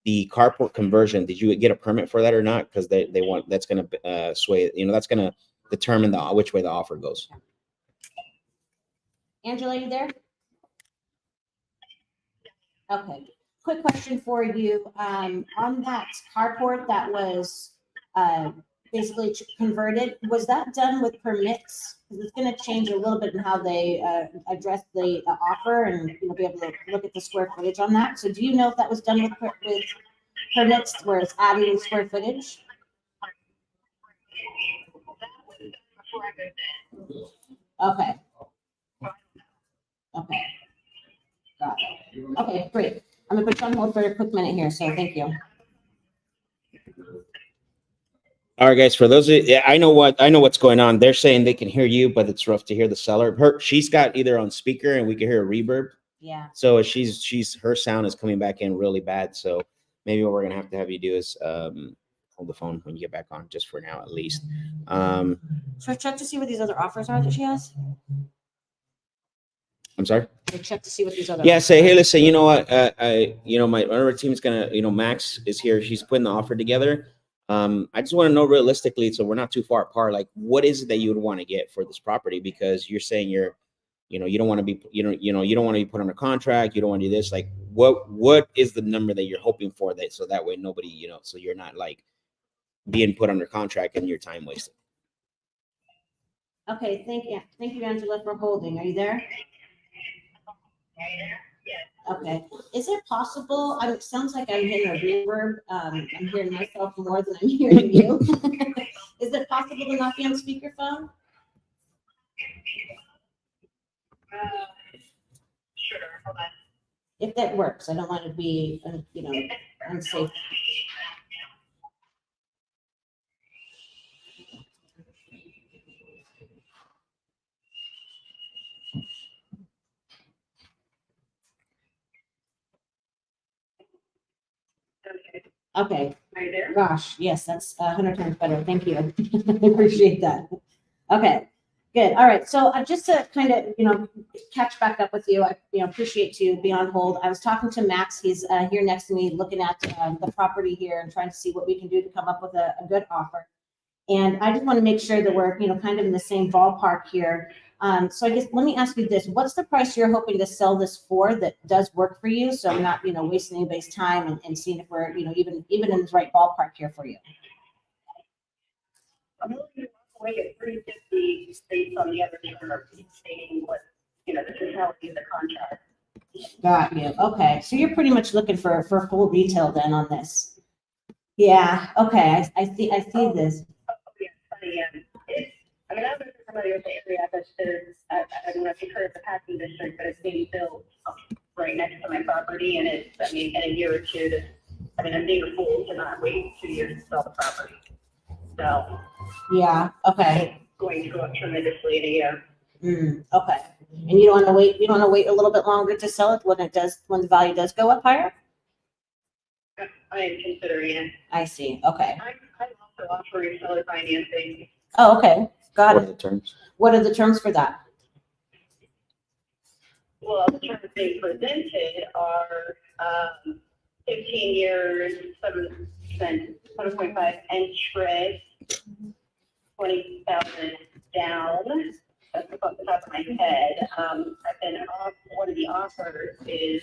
the carport conversion. Did you get a permit for that or not? Because they want, that's going to sway, that's going to determine which way the offer goes. Angela, you there? Okay. Quick question for you. On that carport that was basically converted, was that done with permits? Because it's going to change a little bit in how they address the offer and be able to look at the square footage on that. So do you know if that was done with permits where it's adding square footage? Okay. Okay. Got it. Okay, great. I'm gonna put you on hold for a quick minute here, so thank you. All right, guys. For those, I know what's going on. They're saying they can hear you, but it's rough to hear the seller. She's got either on speaker and we can hear a reverb. Yeah. So her sound is coming back in really bad. So maybe what we're gonna have you do is hold the phone when you get back on, just for now at least. So check to see what these other offers are that she has. I'm sorry. Check to see what these other. Yeah, say, hey, listen, you know what? My other team's gonna, Max is here. She's putting the offer together. I just want to know realistically, so we're not too far apart. Like, what is it that you would want to get for this property? Because you're saying you don't want to be, you don't want to be put under contract. You don't want to do this. Like, what is the number that you're hoping for that so that way nobody, so you're not like being put under contract and your time wasted. Okay, thank you, Angela, for holding. Are you there? Okay. Is it possible? It sounds like I'm hearing a reverb. I'm hearing myself more than I'm hearing you. Is it possible to not be on speakerphone? Sure, hold on. If that works, I don't want to be, unsafe. Okay. Are you there? Gosh, yes, that's 100 times better. Thank you. I appreciate that. Okay, good. All right. So just to kind of, catch back up with you, I appreciate you being on hold. I was talking to Max. He's here next to me looking at the property here and trying to see what we can do to come up with a good offer. And I just want to make sure that we're, kind of in the same ballpark here. So I guess let me ask you this. What's the price you're hoping to sell this for that does work for you? So I'm not, wasting anybody's time and seeing if we're, even in the right ballpark here for you. I'm looking away at 350 based on the other terms, stating what, this is how we do the contract. Got you. Okay. So you're pretty much looking for full retail then on this. Yeah. Okay. I see this. I mean, I don't know if you're familiar with the area, but I don't know if you've heard of the packing district, but it's being built right next to my property, and it's, I mean, in a year or two, I'm being a fool to not wait 2 years to sell the property. So Yeah. Okay. it's going to go up tremendously in a year. Okay. And you don't want to wait. You don't want to wait a little bit longer to sell it when the value does go up higher. I am considering it. I see. Okay. I'm also offering seller financing. Oh, okay. Got What are it. the terms? What are the terms for that? Well, the terms being presented are 15 years, 7.5 interest, 20,000 down. That's off the top of my head. I've been off, one of the offers is,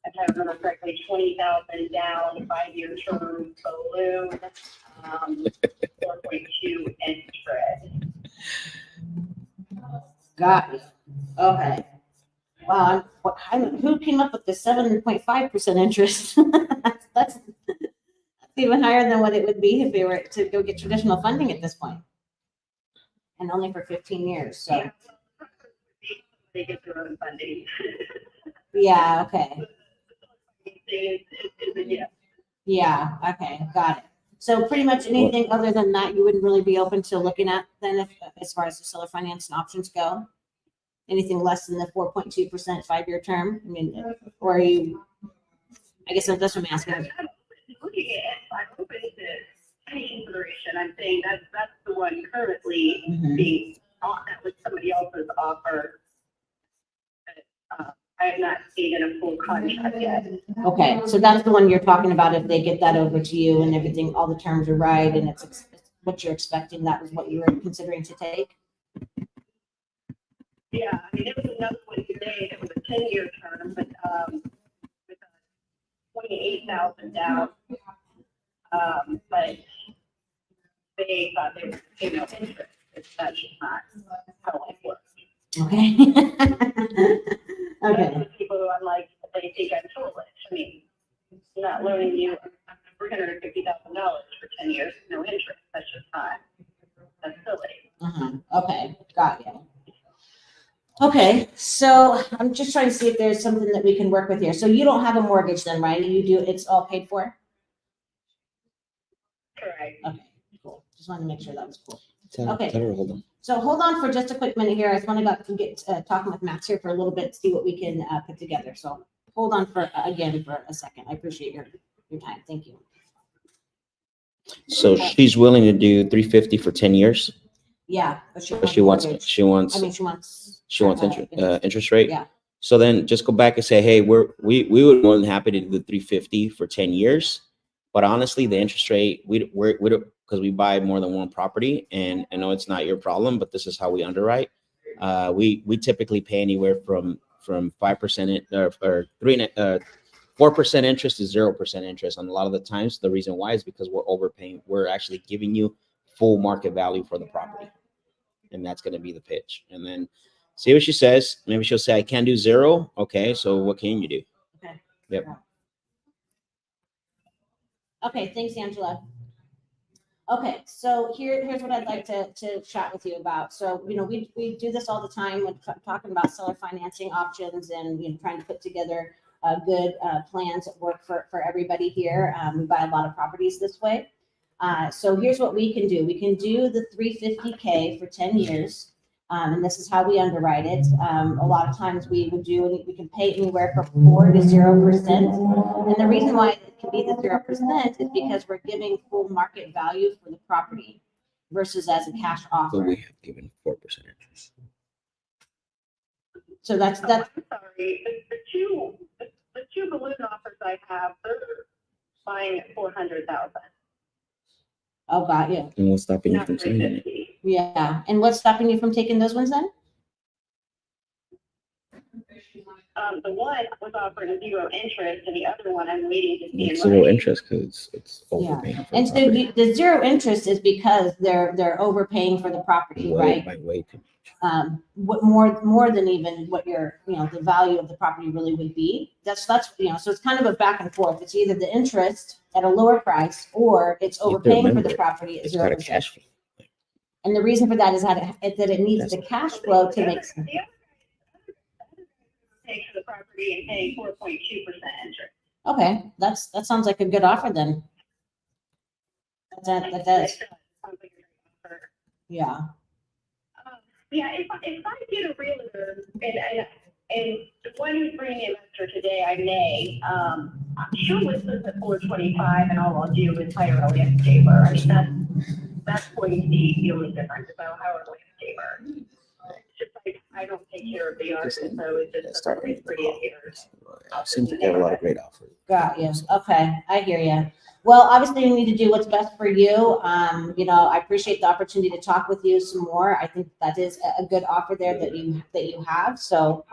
if I remember correctly, 20,000 down, 5-year term balloon, 4.2 interest. Got you. Okay. Wow. Who came up with the 7.5% interest? That's even higher than what it would be if they were to go get traditional funding at this point. And only for 15 years. So They get their own funding. yeah. Okay. Yeah. Yeah. Okay. Got it. So pretty much anything other than that, you wouldn't really be open to looking at then, as far as the seller financing options go. Anything less than the 4.2% 5-year term. I mean, or are you? I guess that's what I'm asking. I'm looking at it, I'm open to any consideration. I'm saying that's the one currently being that was somebody else's offer. I have not seen in a full contract yet. Okay, so that's the one you're talking about. If they get that over to you and everything, all the terms are right, and it's what you're expecting, that was what you were considering to take. Yeah, I mean, there was another one today that was a 10-year term, but with 28,000 down. But they thought they were paying no interest. That's just not how life works. Okay. Okay. Those people who I'm like, they think I'm foolish. I mean, I'm not loaning you $350,000 for 10 years, no interest. That's just not, that's silly. Okay, got you. Okay, so I'm just trying to see if there's something that we can work with here. So you don't have a mortgage then, right? You do, it's all paid for? Correct. Okay, cool. Just wanted to make sure that was cool. Tell Okay. her, hold on. So hold on for just a quick minute here. I just want to get talking with Max here for a little bit, see what we can put together. So hold on for a second. I appreciate your time. Thank you. So she's willing to do 350 for 10 years. Yeah, but But she wants mortgage. she wants I mean, she wants interest rate. Yeah. So then just go back and say, hey, we would be more than happy to do the 350 for 10 years. But honestly, the interest rate, we're because we buy more than one property, and I know it's not your problem, but this is how we underwrite. We typically pay anywhere from 5% or 4% interest to 0% interest. And a lot of the times, the reason why is because we're overpaying. We're actually giving you full market value for the property, and that's going to be the pitch. And then see what she says. Maybe she'll say, I can't do 0. Okay, so what can you do? Okay. Yep. Okay, thanks, Angela. Okay, so here's what I'd like to chat with you about. So, we do this all the time when talking about seller financing options and, trying to put together good plans that work for everybody here. We buy a lot of properties this way. So here's what we can do. We can do the 350K for 10 years. And this is how we underwrite it. A lot of times we can pay anywhere from 4 to 0%. And the reason why it can be the 0% is because we're giving full market value for the property versus as a cash But offer. we have given 4% interest. So that's I'm sorry, the two balloon offers I have, they're buying at 400,000. oh, got you. And what's stopping you Not from saying that? 350. Yeah. And what's stopping you from taking those ones then? The one was offered a 0 interest, and the other one I'm waiting to see. It's zero interest because it's overpaying. For And the so property. the zero interest is because they're overpaying for the property, right? By way too much. What more than even what your, the value of the property really would be. That's, so it's kind of a back and forth. It's either the interest at a lower price or it's You have to overpaying for remember, the property at It's got a 0%. cash flow. And the reason for that is that it needs the cash flow to make sense. Paying for the property and paying 4.2% interest. Okay, that sounds like a good offer then. That does, Sounds like a great offer. yeah. Yeah, if I get a realtor and the one who's bringing the investor today, I may, she'll list this at 425, and all I'll do is hire a landscaper. I mean, that's going to be the only difference, if I hire a landscaper. It's just like, I don't take care of the yard, so it's just something pretty in here. Seems like you have a lot of great offers. Got you. Okay, I hear you. Well, obviously you need to do what's best for you. I appreciate the opportunity to talk with you some more. I think that is a good offer there that you have. So,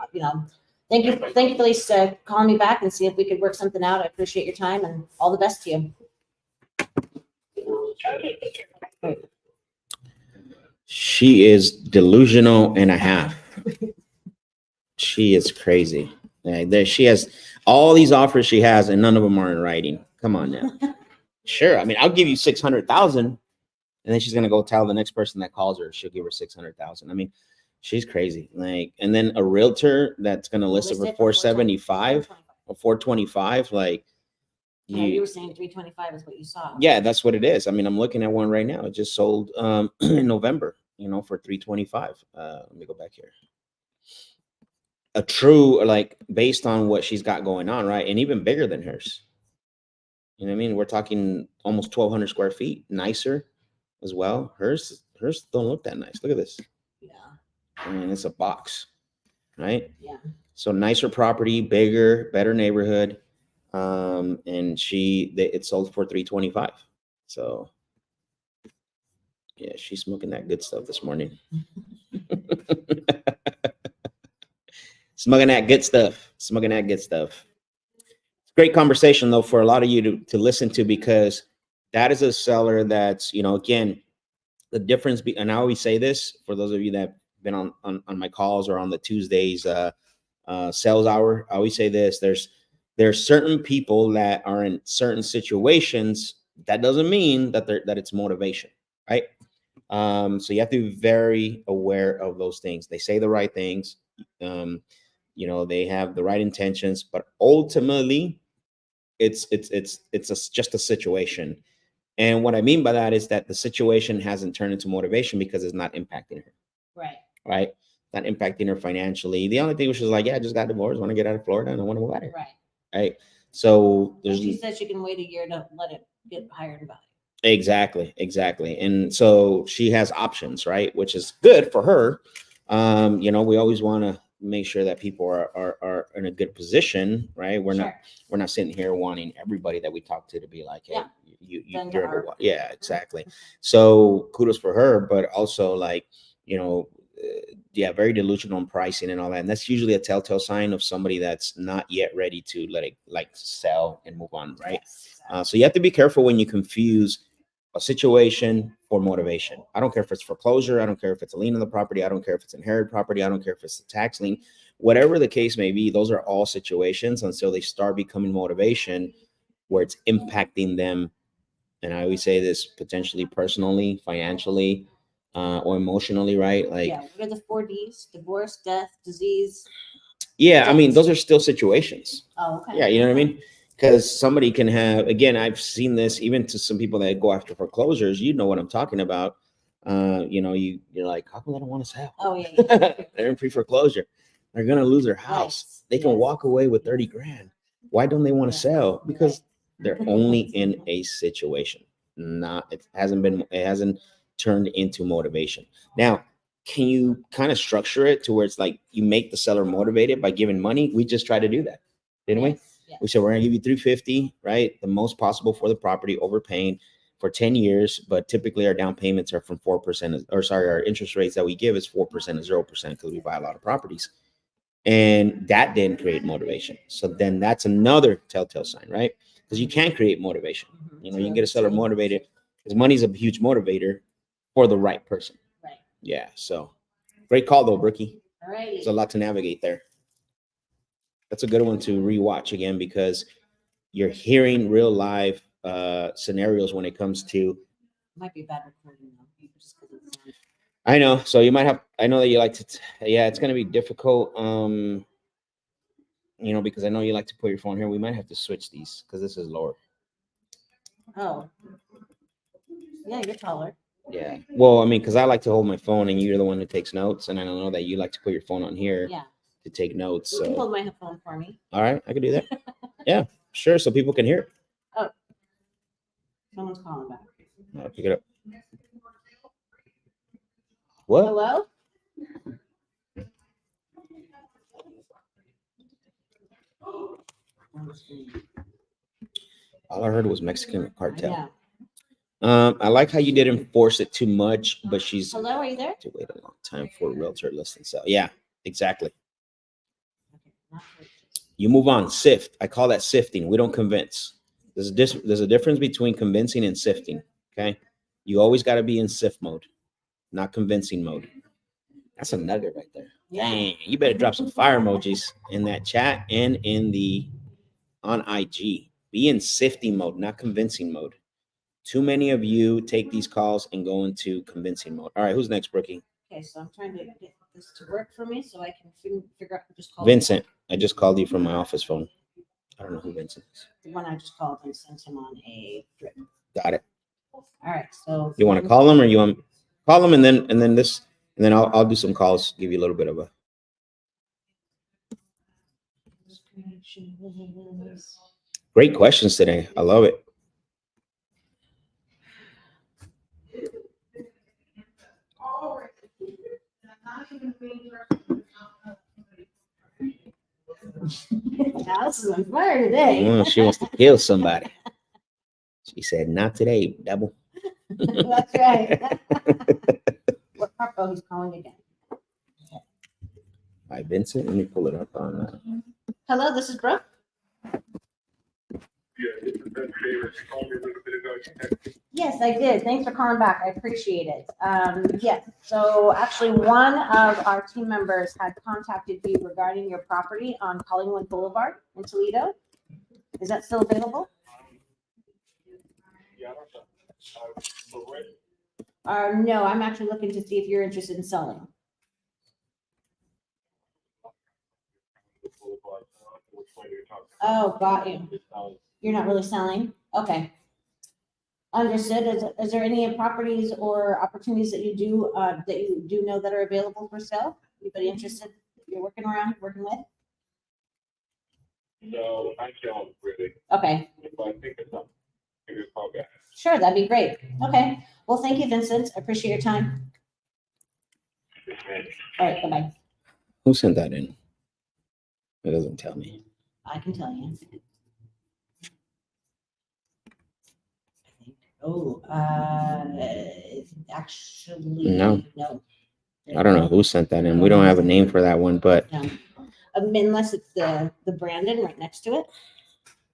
thank you, Felice, for calling me back and see if we could work something out. I appreciate your time and all the best to you. Okay, take care. She is delusional and a half. She is crazy. She has all these offers she has, and none of them are in writing. Come on now. Sure. I mean, I'll give you 600,000, and then she's gonna go tell the next person that calls her she'll give her 600,000. I mean, she's crazy. And then a realtor that's gonna list it for 475 or 425. You were saying 325 is what you saw. Yeah, that's what it is. I mean, I'm looking at one right now. It just sold in November, for 325. Let me go back here. A true, based on what she's got going on, right? And even bigger than hers. You know what I mean? We're talking almost 1,200 square feet, nicer as well. Hers don't look that nice. Look at this. Yeah. I mean, it's a box, right? Yeah. So nicer property, bigger, better neighborhood. And it sold for 325. So yeah, she's smoking that good stuff this morning. Smoking that good stuff. Great conversation though for a lot of you to listen to, because that is a seller that's, again, the difference. And I always say this for those of you that have been on my calls or on the Tuesdays sales hour. I always say this: there's certain people that are in certain situations. That doesn't mean that it's motivation, right? So you have to be very aware of those things. They say the right things. They have the right intentions, but ultimately it's just a situation. And what I mean by that is that the situation hasn't turned into motivation because it's not impacting her. Right. Not impacting her financially. The only thing was, she's like, yeah, I just got divorced, want to get out of Florida, and I want to move out here. Right. So she said she can wait a year to let it get higher in value. Exactly. And so she has options, right? Which is good for her. We always want to make sure that people are in a good position, right? We're not sitting here wanting everybody that we talk to be like, hey, you're ever what? Yeah, exactly. So kudos for her, but also very delusional on pricing and all that. And that's usually a telltale sign of somebody that's not yet ready to let it sell and move on, right? Yes, exactly. So you have to be careful when you confuse a situation for motivation. I don't care if it's foreclosure. I don't care if it's a lien on the property. I don't care if it's inherited property. I don't care if it's a tax lien. Whatever the case may be, those are all situations until they start becoming motivation where it's impacting them. And I always say this, potentially personally, financially, or emotionally, right? What are the 4 Ds? Divorce, death, disease. Yeah, I mean, those are still situations. Oh, okay. Yeah, you know what I mean? Because somebody can have, again, I've seen this even to some people that go after foreclosures. You know what I'm talking about. You're like, how come they don't want to sell? Oh, yeah. They're in pre-foreclosure. They're going to lose their house. Yes. They can walk away with 30 grand. Why don't they want to sell? Because they're only in a situation. It hasn't turned into motivation. Now, can you kind of structure it to where it's like you make the seller motivated by giving money? We just try to do that, didn't we? Yes. We said we're gonna give you 350, right? The most possible for the property, overpaying for 10 years, but typically our down payments are from 4%, our interest rates that we give is 4% and 0% because we buy a lot of properties. And that didn't create motivation. So then that's another telltale sign, right? Because you can create motivation. You know, you can get a seller motivated because money's a huge motivator for the right person. Right. Yeah. So great call though, Brookie. All right. There's a lot to navigate there. That's a good one to rewatch again because you're hearing real live scenarios when it comes to. Might be a bad recording though. Just 'cause it's on. I know. So you might have. I know that you like to. Yeah, it's gonna be difficult. You know, because I know you like to put your phone here. We might have to switch these because this is lower. Oh. Yeah, you're taller. Yeah. Well, I mean, because I like to hold my phone and you're the one who takes notes, and I don't know that you like to put your phone on here Yeah. to take notes. You can So hold my phone for me. all right, I can do that. Yeah, sure. So people can hear it. Someone's calling back. I'll pick it up. What? Hello? All I heard was Mexican cartel. Yeah. I like how you didn't force it too much, but she's Hello, are you there? to wait a long time for a realtor listing sale. Yeah, exactly. Okay, not sure. You move on, sift. I call that sifting. We don't convince. There's a difference between convincing and sifting. Okay, you always got to be in sift mode, not convincing mode. That's a nugget right there. Yeah. Dang, you better drop some fire emojis in that chat and on IG. Be in sifting mode, not convincing mode. Too many of you take these calls and go into convincing mode. All right, who's next, Brookie? Okay, so I'm trying to get this to work for me so I can figure out who just called. Vincent. I just called you from my office phone. I don't know who Vincent is. The one I just called and sent him on a drip. Got it. All right, so You want to call him or you want call him and then I'll do some calls, give you a little bit of a great questions today. I love it. Alice is on fire today. She wants to kill somebody. She said, "Not today, double." That's right. What? Oh, he's calling again. Hi, Vincent. Let me pull it up on. Hello, this is Brooke. Yes, I did. Thanks for calling back. I appreciate it. Yeah, so actually one of our team members had contacted you regarding your property on Collingwood Boulevard in Toledo. Is that still available? No, I'm actually looking to see if you're interested in selling. Oh, got you. You're not really selling? Okay. Understood. Is there any properties or opportunities that you do know that are available for sale? Anybody interested that you're working with? No, I don't really. Okay, If I think of something, give you a call back. sure, that'd be great. Okay. Well, thank you, Vincent. I appreciate your time. All right, bye-bye. Who sent that in? It doesn't tell me. I can tell you. Oh, actually, No. no. I don't know who sent that in. We don't have a name for that one, but No. Unless it's the Brandon right next to it.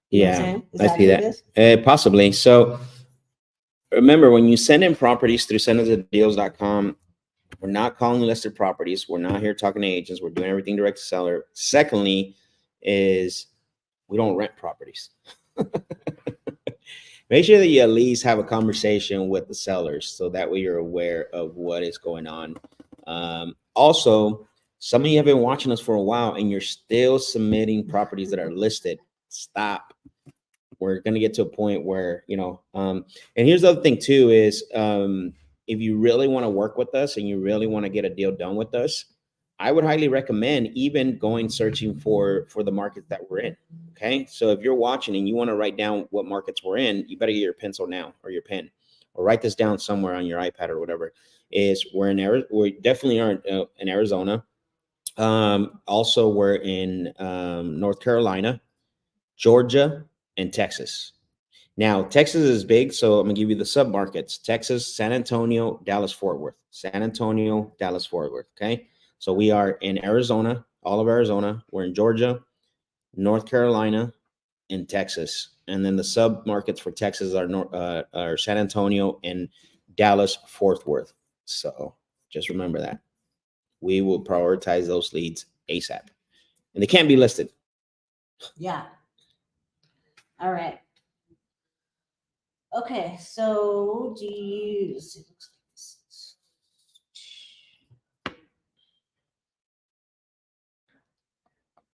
You know what I'm yeah, saying? Is I see who it that. is? Possibly. So remember, when you send in properties through sendindeals.com, we're not calling listed properties. We're not here talking to agents. We're doing everything direct to seller. Secondly, is we don't rent properties. Make sure that you at least have a conversation with the sellers so that way you're aware of what is going on. Also, some of you have been watching us for a while and you're still submitting properties that are listed. Stop. We're going to get to a point where, and here's the other thing too is if you really want to work with us and you really want to get a deal done with us, I would highly recommend even going searching for the market that we're in. Okay. So if you're watching and you want to write down what markets we're in, you better get your pencil now or your pen or write this down somewhere on your iPad or whatever. We definitely are in Arizona. Also, we're in North Carolina, Georgia, and Texas. Now, Texas is big, so I'm gonna give you the submarkets: Texas, San Antonio, Dallas, Fort Worth. San Antonio, Dallas, Fort Worth. Okay, so we are in Arizona, all of Arizona. We're in Georgia, North Carolina, and Texas. And then the sub markets for Texas are San Antonio and Dallas Fort Worth. So just remember that. We will prioritize those leads ASAP. And they can't be listed. Yeah. All right. Okay, so do you, let's see, it looks like this.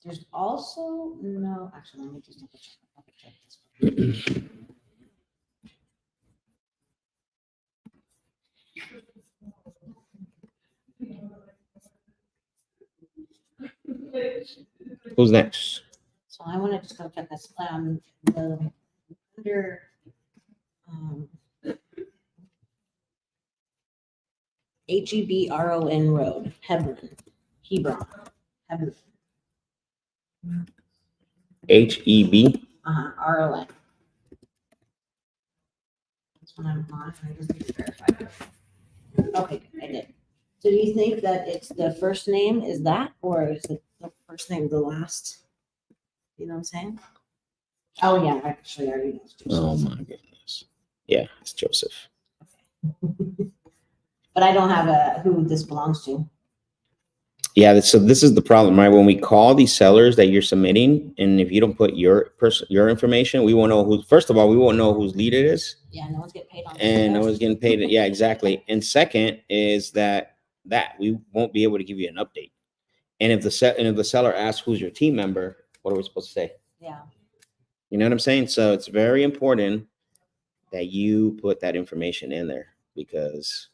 There's also, no, actually, let me just double check this. Who's next? So I want to just go check this, the, under, Hebron Road, Hebron, Hebron, HEB. RON. That's what I'm on, I just need to verify. Okay, I did. So do you think that it's the first name is that, or is it the first name, the last? You know what I'm saying? Oh, yeah, actually, I already know. It's Joseph. Oh my goodness. Yeah, it's Joseph. But I don't have who this belongs to. Yeah, so this is the problem, right? When we call these sellers that you're submitting, and if you don't put your information, we won't know who. First of all, we won't know whose lead it is, Yeah, no one's getting paid on this. and no one's getting paid. Yeah, exactly. And second is that we won't be able to give you an update. And if the seller asks who's your team member, what are we supposed to say? Yeah. You know what I'm saying? So it's very important that you put that information in there, because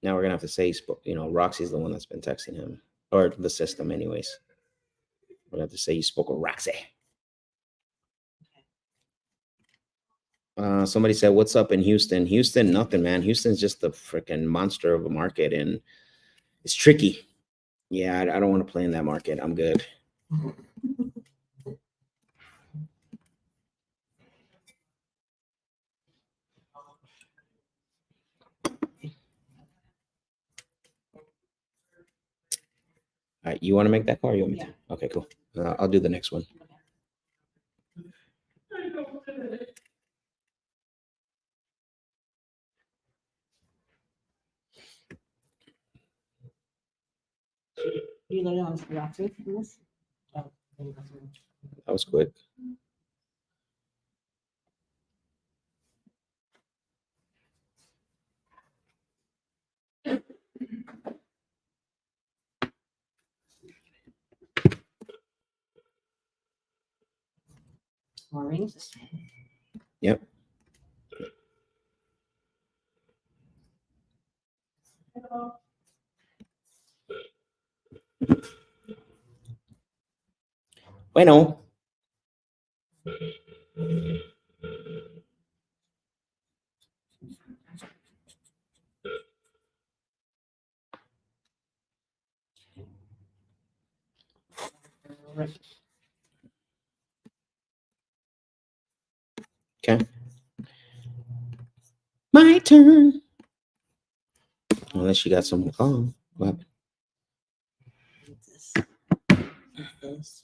now we're gonna have to say, Roxy's the one that's been texting him, or the system, anyways. We're gonna have to say you spoke with Roxy. Somebody said, "What's up in Houston?" Houston, nothing, man. Houston's just a freaking monster of a market, and it's tricky. Yeah, I don't want to play in that market. I'm good. All right, you want to make that call? Or you want me to? Okay, cool. I'll do the next one. You literally want to walk through this? Oh, That was quick. more rings. Yep. Bueno. Okay. My turn. Unless you got someone calling. What happened? This.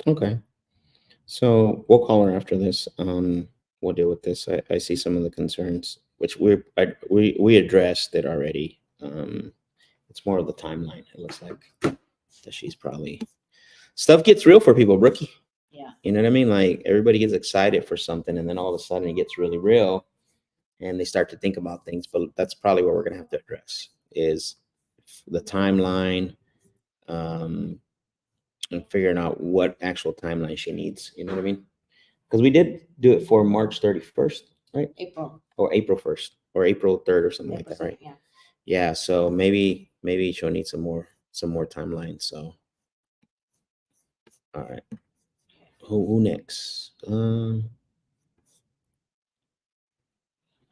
Okay. So we'll call her after this. We'll deal with this. I see some of the concerns, which we addressed it already. It's more of the timeline. It looks like that she's probably, stuff gets real for people, Brookie. Yeah. You know what I mean? Like, everybody gets excited for something, and then all of a sudden it gets really real, and they start to think about things. But that's probably what we're gonna have to address, is the timeline, and figuring out what actual timeline she needs. You know what I mean? Because we did do it for March 31st, right? April. Or April 1st, or April 3rd, or something like that, right? Yeah. Yeah. So maybe she'll need some more timeline. So, all right. Who next?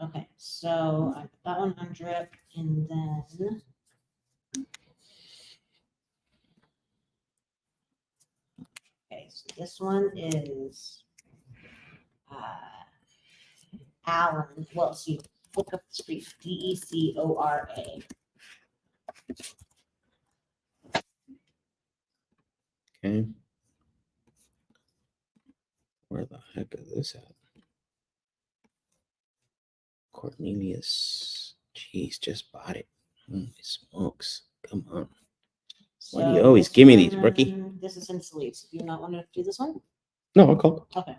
Okay, so I put that one on drip, and then okay, so this one is Allen. Well, see, look up the street, Decora. Okay. Where the heck is this at? Cornelius. Jeez, just bought it. Holy smokes. Come on. Why do you always give me these, rookie? This is in Sleeves. Do you not want to do this one? No, I'll call. Okay.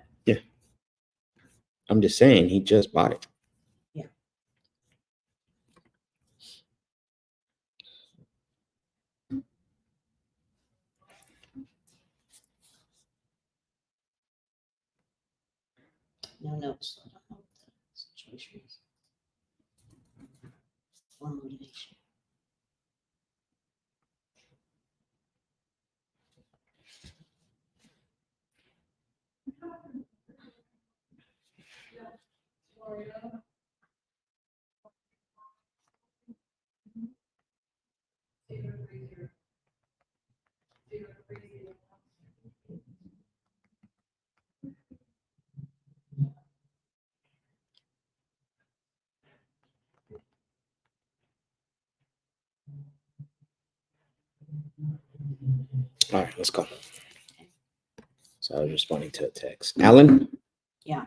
I'm just saying he just bought it. Yeah. No notes. I don't know what the situation is. Or motivation. All right, let's go. So I was responding to a text. Alan? Yeah.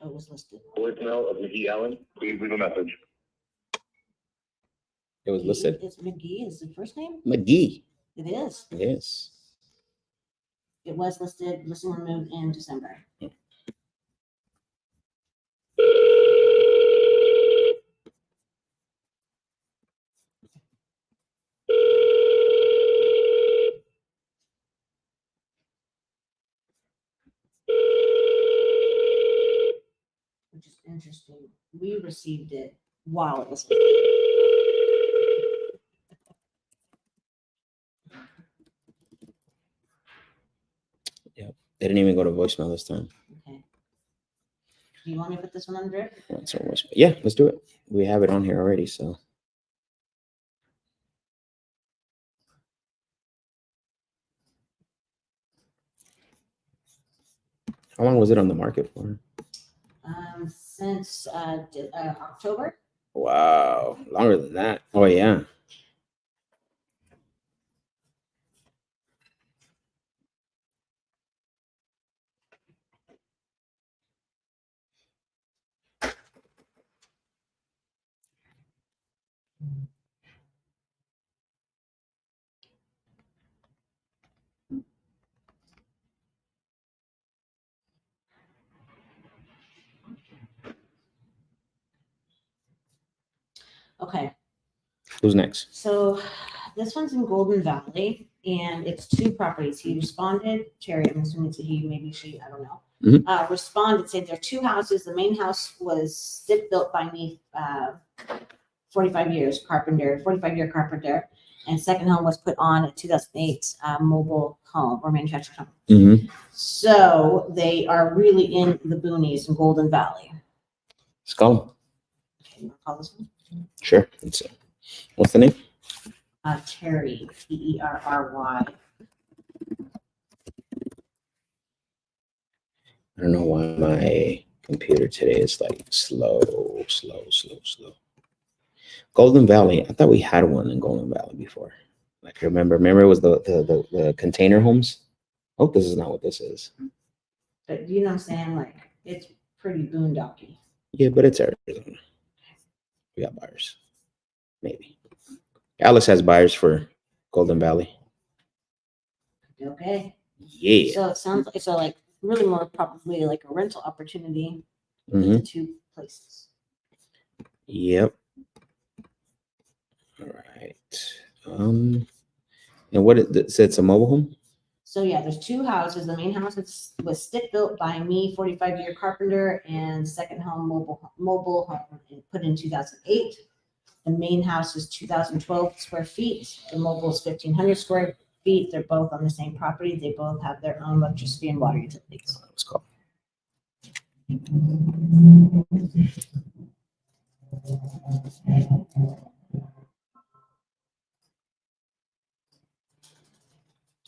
Oh, it was listed. Voicemail of McGee Allen. Please leave a message. It was listed. It's McGee is the first name? McGee. It is. Yes. It was listed, listing removed in December. Which is interesting. We received it while it was listed. They didn't even go to voicemail this time. Okay. Do you want me to put this one on drip? That's our voicemail. Yeah, let's do it. We have it on here already, so. How long was it on the market for? Since October. Wow, longer than that. Oh yeah. Okay. Who's next? So this one's in Golden Valley, and it's two properties. He responded, Terry, I'm assuming it's a he, maybe she, I don't know. Mhm. Responded, said there are two houses. The main house was stick built by me, 45 years, 45-year carpenter. And second home was put on a 2008 mobile home or manufactured home. Mm-hmm. So they are really in the boonies in Golden Valley. Let's call him. Okay, you want to call this one? Sure. Let's see. What's the name? Terry, Terry. I don't know why my computer today is like slow. Golden Valley. I thought we had one in Golden Valley before. Like remember it was the container homes. Oh, this is not what this is. But you know what I'm saying? Like, it's pretty boondocky. Yeah, but it's Arizona. We got buyers. Maybe. Alice has buyers for Golden Valley. Okay. Yeah. So it sounds like, so like really more probably like a rental opportunity with Mm-hmm. the two places. Yep. All right. And what it said, it's a mobile home? So yeah, there's two houses. The main house was stick built by me, 45-year carpenter, and second home mobile home put in 2008. The main house is 2,012 square feet. The mobile is 1,500 square feet. They're both on the same property. They both have their own electricity and water utilities. Let's call.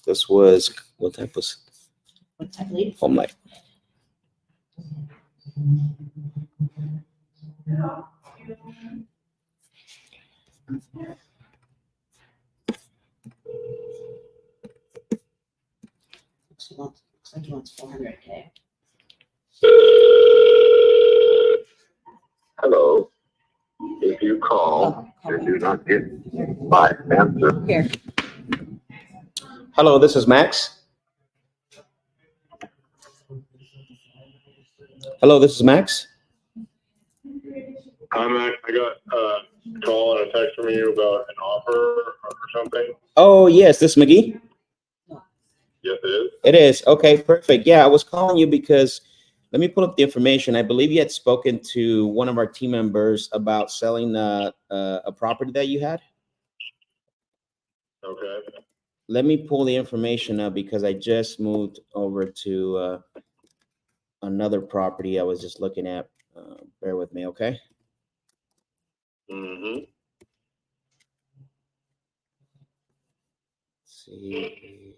This was what type was What type of lead? home light? Looks like he wants 400K. Hello. If you call and do not get my answer. Here. Hello, this is Max. Hello, this is Max. Hi, Max. I got a call and a text from you about an offer or something. Oh, yes, this is McGee. Yes, it is. It is. Okay, perfect. Yeah, I was calling you because let me pull up the information. I believe you had spoken to one of our team members about selling a property that you had. Okay. Let me pull the information up because I just moved over to another property I was just looking at. Bear with me, okay? Mm-hmm. Let's see.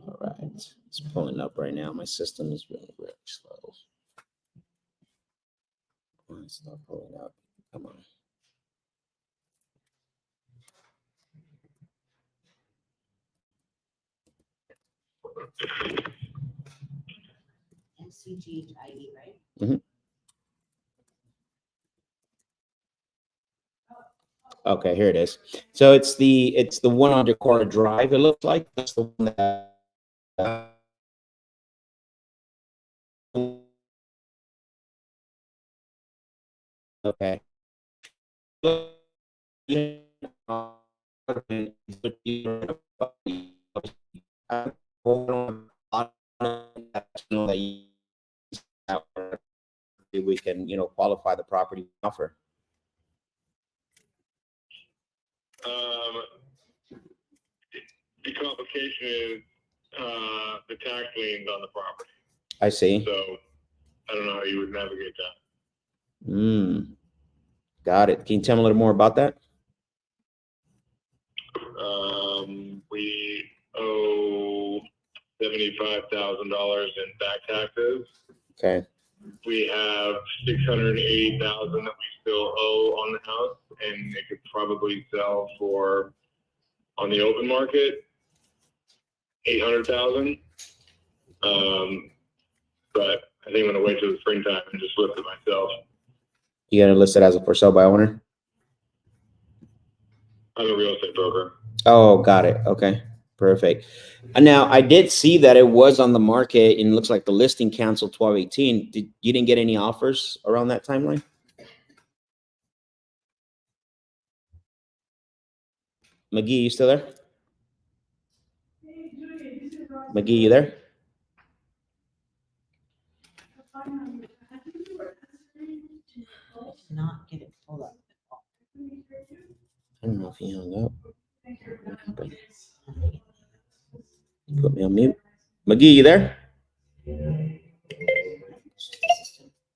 All right, it's pulling up right now. My system is really, really slow. Why is it not pulling up? Come on. MCGIE, right? Okay, here it is. So it's the one on Decorah Drive. It looks like that's the one that. Okay. We can, qualify the property offer. The complication is the tax liens on the property. I see. So I don't know how you would navigate that. Got it. Can you tell me a little more about that? We owe $75,000 in back taxes. Okay. We have $680,000 that we still owe on the house, and it could probably sell for, on the open market, $800,000. But I think I'm gonna wait till the springtime and just list it myself. You gonna list it as a for sale by owner? I'm a real estate broker. Oh, got it. Okay, perfect. Now I did see that it was on the market, and it looks like the listing canceled 12/18. You didn't get any offers around that timeline? McGee, you still there? McGee, you there? Not get it pulled up. I don't know if he hung up. Put me on mute. McGee, you there?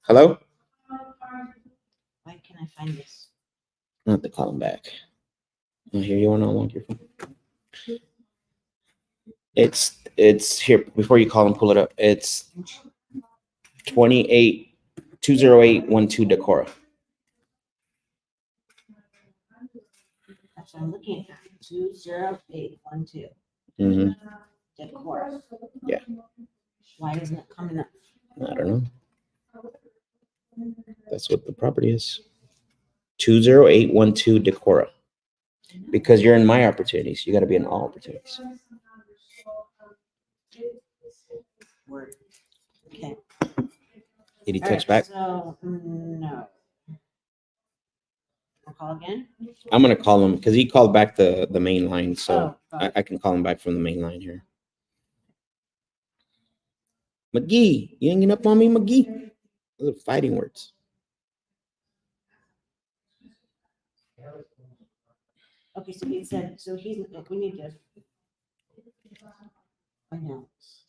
Hello? Why can't I find this? I have to call him back. I hear you on your phone. It's here. Before you call him, pull it up. It's 20812 Decorah. so I'm looking at 20812 Mm-hmm. Decor. Yeah. Why isn't it coming up? I don't know. That's what the property is. 20812 Decorah. Because you're in my opportunities. You got to be in all opportunities. Word. Okay. Did he All text right, back? so no. I'll call again. I'm going to call him because he called back the main line. So Oh. I can call him back from the main line here. McGee, you hanging up on me, McGee? Those are fighting words. Okay, so he said, so he's, we need to announce.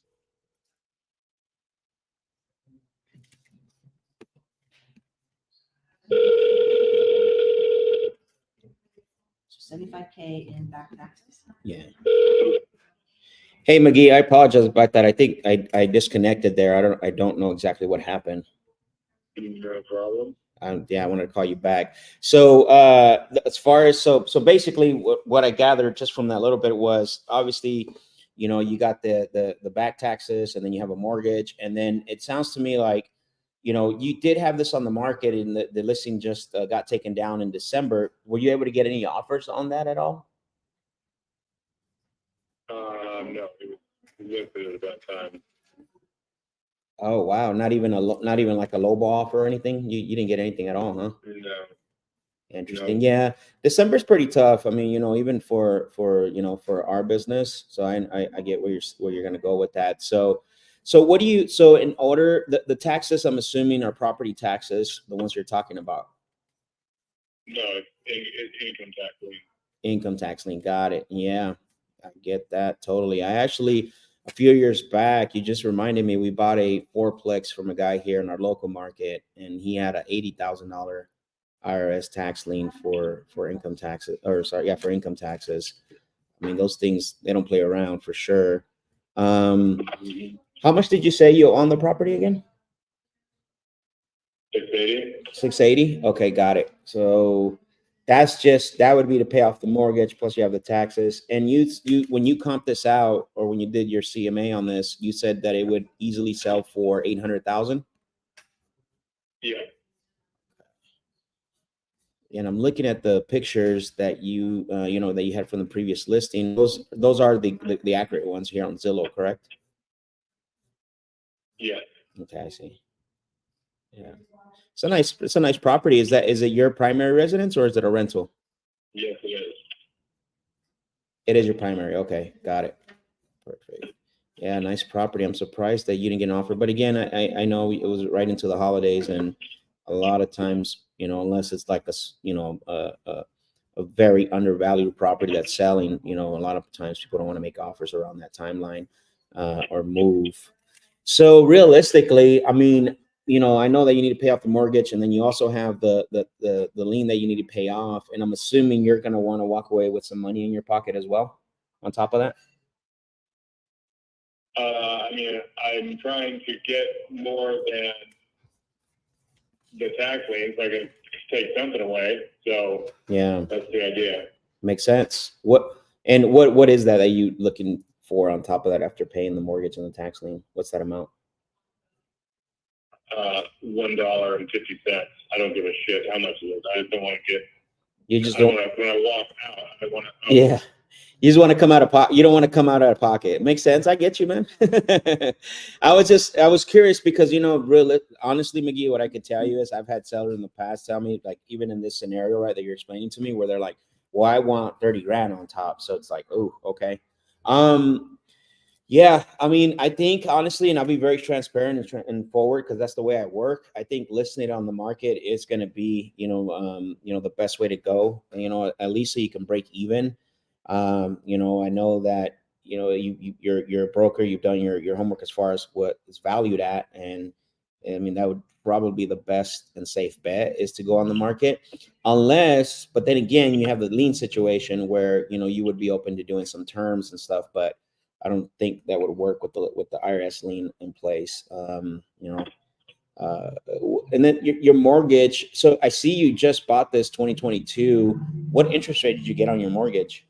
So 75K in back taxes. Yeah. Hey, McGee, I apologize about that. I think I disconnected there. I don't know exactly what happened. No problem. Yeah, I wanted to call you back. So as far as so basically what I gathered just from that little bit was obviously, you know, you got the back taxes and then you have a mortgage. And then it sounds to me like, you know, you did have this on the market and the listing just got taken down in December. Were you able to get any offers on that at all? No, it was listed at that time. Oh, wow. Not even like a lowball offer or anything. You didn't get anything at all, huh? No. Interesting. No. Yeah. December's pretty tough. I mean, you know, even for you know, for our business. So I get where you're going to go with that. So what do you, so in order, the taxes, I'm assuming are property taxes, the ones you're talking about. No, it's income tax lien. Income tax lien. Got it. Yeah. I get that totally. I actually, a few years back, you just reminded me, we bought a fourplex from a guy here in our local market, and he had a $80,000 IRS tax lien for income taxes, or sorry, yeah, for income taxes. I mean, those things, they don't play around for sure. How much did you say you own the property again? 680. 680. Okay, got it. So that would be to pay off the mortgage, plus you have the taxes. And you when you comp this out, or when you did your CMA on this, you said that it would easily sell for 800,000. Yeah. And I'm looking at the pictures that you you know, that you had from the previous listing. Those are the accurate ones here on Zillow, correct? Yeah. Okay, I see. Yeah, it's a nice property. Is it your primary residence or is it a rental? Yes, it is. It is your primary. Okay, got it. Perfect. Yeah, nice property. I'm surprised that you didn't get an offer, but again, I know it was right into the holidays, and a lot of times, you know, unless it's like a very undervalued property that's selling, you know, a lot of times people don't want to make offers around that timeline or move. So realistically, I mean, you know, I know that you need to pay off the mortgage, and then you also have the lien that you need to pay off, and I'm assuming you're going to want to walk away with some money in your pocket as well on top of that. I mean, I'm trying to get more than the tax liens. I can take something away. So Yeah, that's the idea. makes sense. What is that you looking for on top of that after paying the mortgage and the tax lien? What's that amount? $1.50. I don't give a shit how much it is. I just don't want to get. You just don't. When I walk out, I want to. Yeah. You just want to come out of pocket. You don't want to come out of pocket. It makes sense. I get you, man. I was curious because, you know, really, honestly, McGee, what I could tell you is I've had sellers in the past tell me, like, even in this scenario, right, that you're explaining to me, where they're like, well, I want 30 grand on top. So it's like, oh, okay. Yeah, I mean, I think honestly, and I'll be very transparent and forward because that's the way I work. I think listing it on the market is going to be, you know, the best way to go. You know, at least so you can break even. You know, I know that you know you're a broker. You've done your homework as far as what is valued at, and I mean that would probably be the best and safe bet is to go on the market, unless. But then again, you have the lien situation where you know you would be open to doing some terms and stuff, but I don't think that would work with the IRS lien in place. You know, And then your mortgage. So I see you just bought this 2022. What interest rate did you get on your mortgage?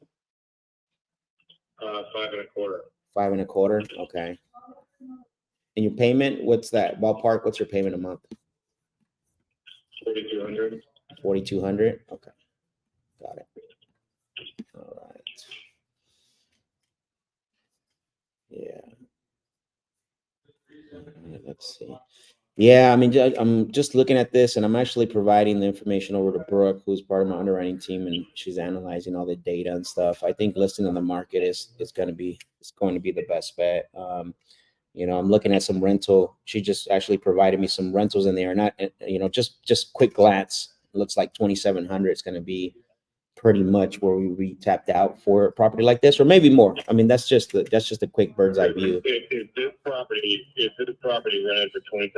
5.25. 5.25. Okay. And your payment, what's that ballpark? What's your payment a month? 4,200. 4,200. Okay. Got it. All right. Yeah. Let's see. Yeah, I mean, I'm just looking at this, and I'm actually providing the information over to Brooke, who's part of my underwriting team, and she's analyzing all the data and stuff. I think listing on the market is going to be the best bet. I'm looking at some rental. She just actually provided me some rentals in there, not just quick glance. It looks like 2,700 is going to be pretty much where we tapped out for a property like this, or maybe more. I mean, that's just a quick bird's eye view. If this property rented for $2,700,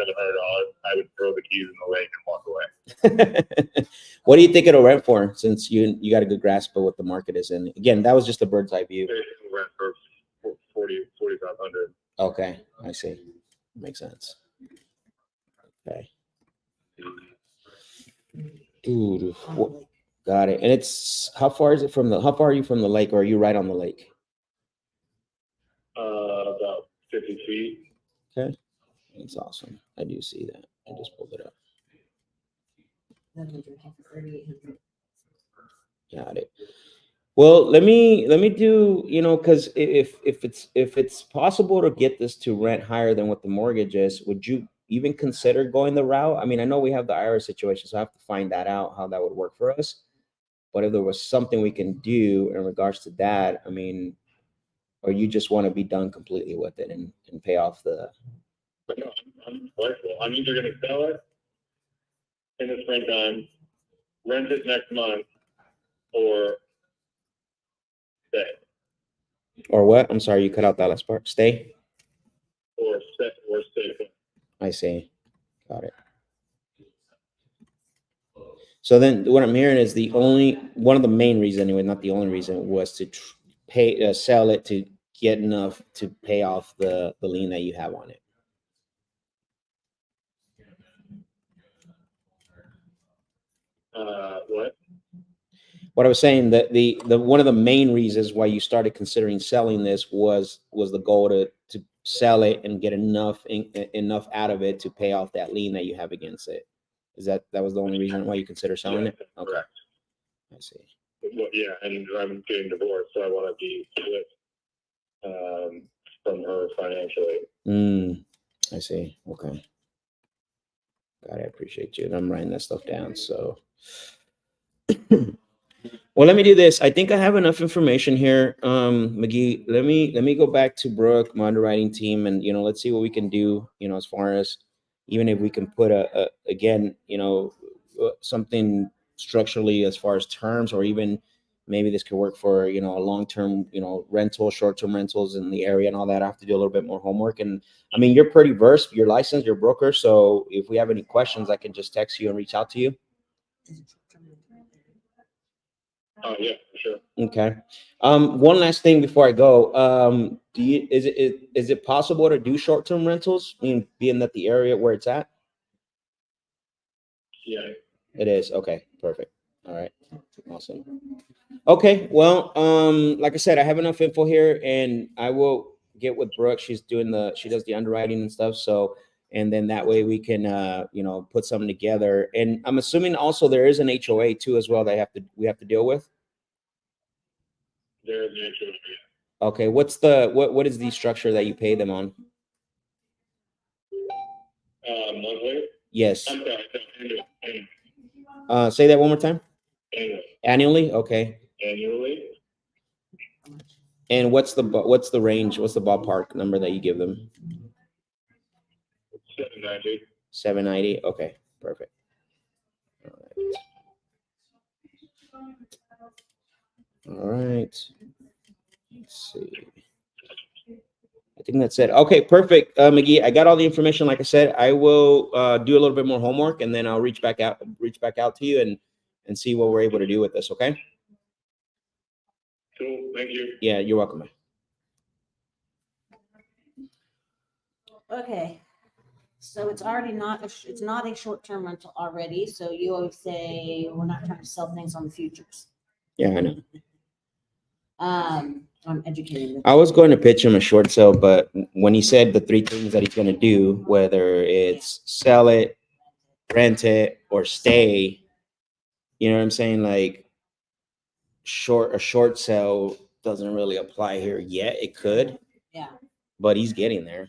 I would throw the keys in the lake and walk away. What do you think it'll rent for? Since you got a good grasp of what the market is in. Again, that was just a bird's eye view. It'll rent for 4,500. Okay, I see. Makes sense. Okay. Dude, got it. And it's how far are you from the lake, or are you right on the lake? About 50 feet. Okay. That's awesome. I do see that. I just pulled it up. Got it. Well, let me do, because if it's possible to get this to rent higher than what the mortgage is, would you even consider going the route? I mean, I know we have the IRA situation, so I have to find that out, how that would work for us. But if there was something we can do in regards to that, I mean, or you just want to be done completely with it and pay off the. But no, I'm flexible. I'm either going to sell it in the springtime, rent it next month, or stay. Or what? I'm sorry, you cut out that last part. Stay? Or stay. I see. Got it. So then what I'm hearing is one of the main reasons, anyway, not the only reason, was to sell it to get enough to pay off the lien that you have on it. What? What I was saying, that the one of the main reasons why you started considering selling this was the goal to sell it and get enough out of it to pay off that lien that you have against it. Is that was the only reason why you consider selling it? Okay. Correct. I see. Well, yeah, and I'm getting divorced, so I want to be split from her financially. I see. Okay. God, I appreciate you. And I'm writing that stuff down. So, well, let me do this. I think I have enough information here, McGee. Let me go back to Brooke, my underwriting team, and let's see what we can do. As far as even if we can put again, something structurally as far as terms, or even maybe this could work for a long-term rental, short-term rentals in the area and all that. I have to do a little bit more homework. And I mean, you're pretty versed, you're licensed, you're a broker, so if we have any questions, I can just text you and reach out to you. Oh yeah, sure. Okay. One last thing before I go. Is it possible to do short-term rentals? I mean, being that the area where it's at? Yeah. It is. Okay, perfect. All right. Awesome. Okay, well, like I said, I have enough info here, and I will get with Brooke. She does the underwriting and stuff. So, and then that way we can, put something together. And I'm assuming also there is an HOA too as well that we have to deal with. There is an HOA. Okay, what is the structure that you pay them on? Monthly. Yes. I'm sorry. Annually. Say that one more time. Annually. Annually. Okay. Annually. And what's the range? What's the ballpark number that you give them? $790. $790. Okay, perfect. All right. Let's see. I think that's it. Okay, perfect. McGee, I got all the information. Like I said, I will do a little bit more homework, and then I'll reach back out to you and see what we're able to do with this. Okay. Cool. Thank you. Yeah, you're welcome. Okay. So it's already not, it's not a short-term rental already, so you always say, we're not trying to sell things on the futures. Yeah, I know. I'm educating them. I was going to pitch him a short sale, but when he said the three things that he's going to do, whether it's sell it, rent it, or stay, you know what I'm saying? Like a short sale doesn't really apply here yet. It could, Yeah, but he's getting there.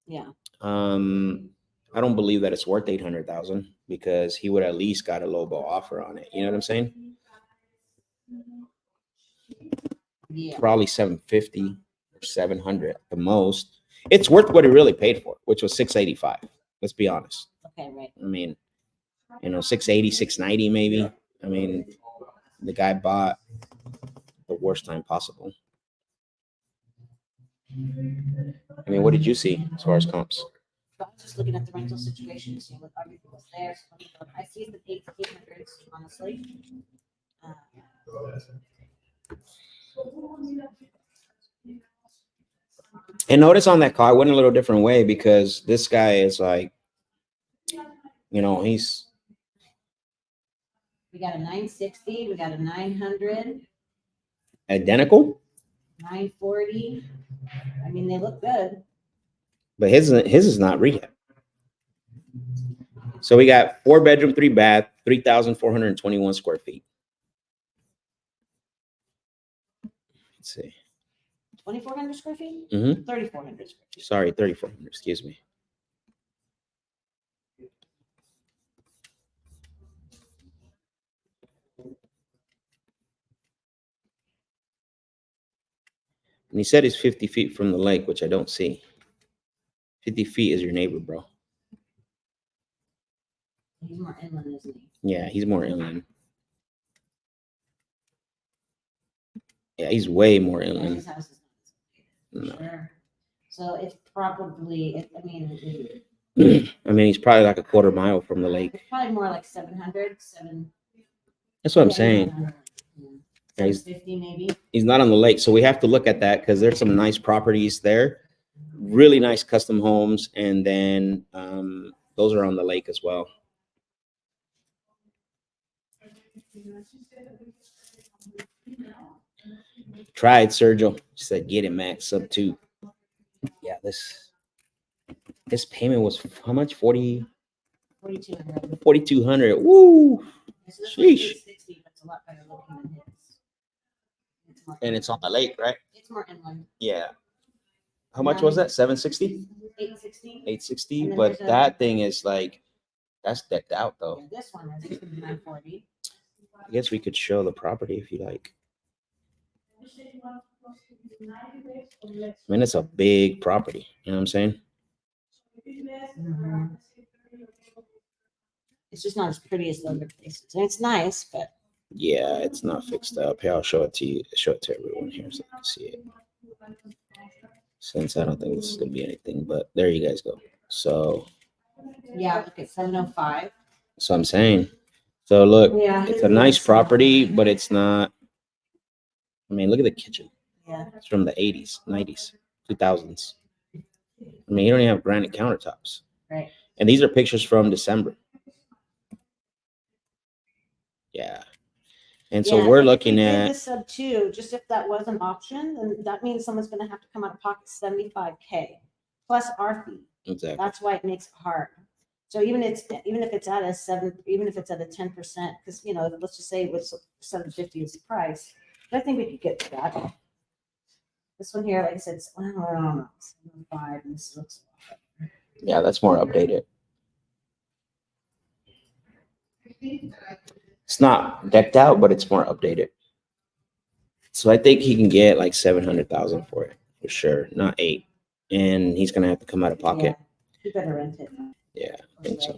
yeah, I don't believe that it's worth 800,000 because he would at least got a low ball offer on it. You know what I'm saying? yeah. Probably 750 or 700 at the most. It's worth what he really paid for, which was 685. Let's be honest. Okay, right. I mean, 680, 690 maybe. I mean, the guy bought the worst time possible. I mean, what did you see as far as comps? I was just looking at the rental situation to see what everything was there. So let me look. I see the 1800s, honestly. And notice on that car, I went a little different way because this guy is like, he's We got a 960, we got a 900, identical, 940. I mean, they look good. but his is not rehab. So we got 4-bedroom, 3-bath, 3,421 square feet. Let's see. 2,400 square feet? Mm-hmm. 3,400 square feet. Sorry, 3,400. Excuse me. And he said he's 50 feet from the lake, which I don't see. 50 feet is your neighbor, bro. He's more inland, isn't he? Yeah, he's more inland. Yeah, he's way more Yeah, inland. his house is No. not. Sure. So it's probably, I mean, he's probably like a quarter mile from the lake. it's probably more like 700, That's what I'm saying. Yeah, he's 750 maybe. He's not on the lake, so we have to look at that because there's some nice properties there, really nice custom homes, and then those are on the lake as well. Tried Sergio. She said, "Get it, Max, sub 2." Yeah, this payment was how much? 4,200. 4,200. Woo! So this one's Sheesh. 860, but it's a lot better looking than his. And it's on the lake, right? It's more inland. Yeah. How much was that? 760? 860. 860. And then But there's a- that thing is like, that's decked out though. Yeah, this one is 940. I guess we could show the property if you like. I mean, it's a big property. You know what I'm saying? Mhm. It's just not as pretty as the other places. And it's nice, but Yeah, it's not fixed up. Here, I'll show it to you. Show it to everyone here so you can see it. Since I don't think this is gonna be anything, but there you guys go. So yeah, look at 705. So I'm saying. So look, Yeah, it's a nice property, but it's not. I mean, look at the kitchen. Yeah. It's from the 80s, 90s, 2000s. I mean, you don't even have granite countertops. Right. And these are pictures from December. Yeah. And so Yeah, we're and if looking we did at, the sub 2, just if that was an option, then that means someone's going to have to come out of pocket 75K plus our fee. exactly. That's why it makes it hard. So even if it's at a 7, even if it's at a 10%, because let's just say it was 750 is the price, but I think we could get to that. This one here, like I said, it's, I don't know, 75, and this looks. Yeah, that's more updated. It's not decked out, but it's more updated. So I think he can get like 700,000 for it for sure, not 8. And he's gonna have to come out of pocket. Yeah, you better rent it. Yeah, I think so.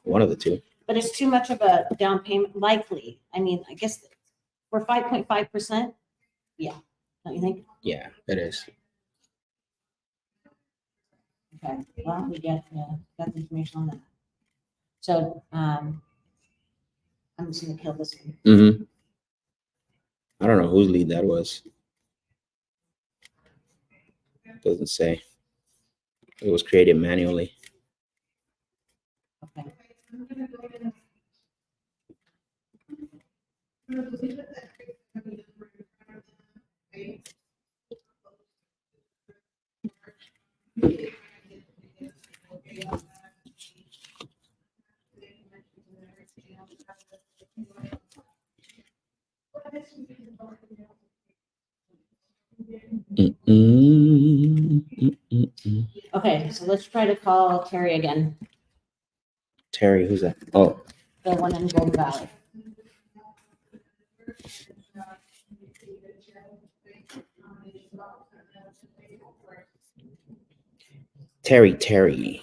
One of the two. But it's too much of a down payment, likely. I mean, I guess for 5.5%, yeah, don't you think? Yeah, it is. Okay, well, we got the information on that. So, I'm just gonna kill this one. Mm-hmm. I don't know whose lead that was. Doesn't say. It was created manually. Okay, so let's try to call Terry again, Terry, who's that? Oh, the one in Golden Valley. Terry.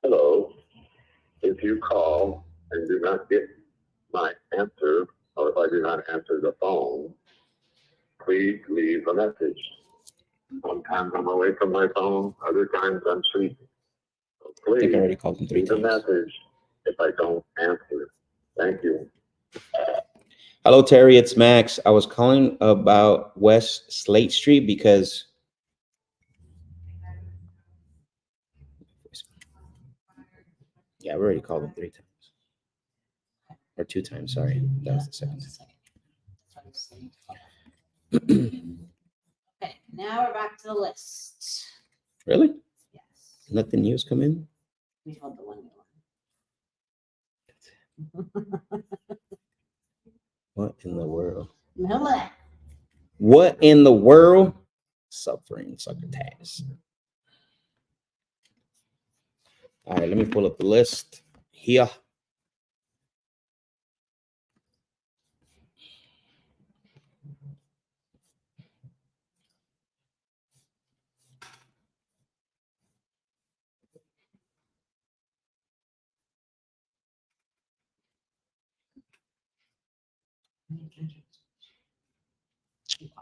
Hello. If you call and do not get my answer, or if I do not answer the phone, please leave a message. Sometimes I'm away from my phone, other times I'm sleeping. So I think I please already called him 3 leave a times. message if I don't answer. Thank you. Hello, Terry. It's Max. I was calling about West Slate Street because we already called him 3 times. Or 2 times, sorry. That was the second time. Okay, now we're back to the list. Really? Yes. Nothing new's come in? We told the one new one. What in the world? Miller. What in the world? Suffering succotash. All right, let me pull up the list here.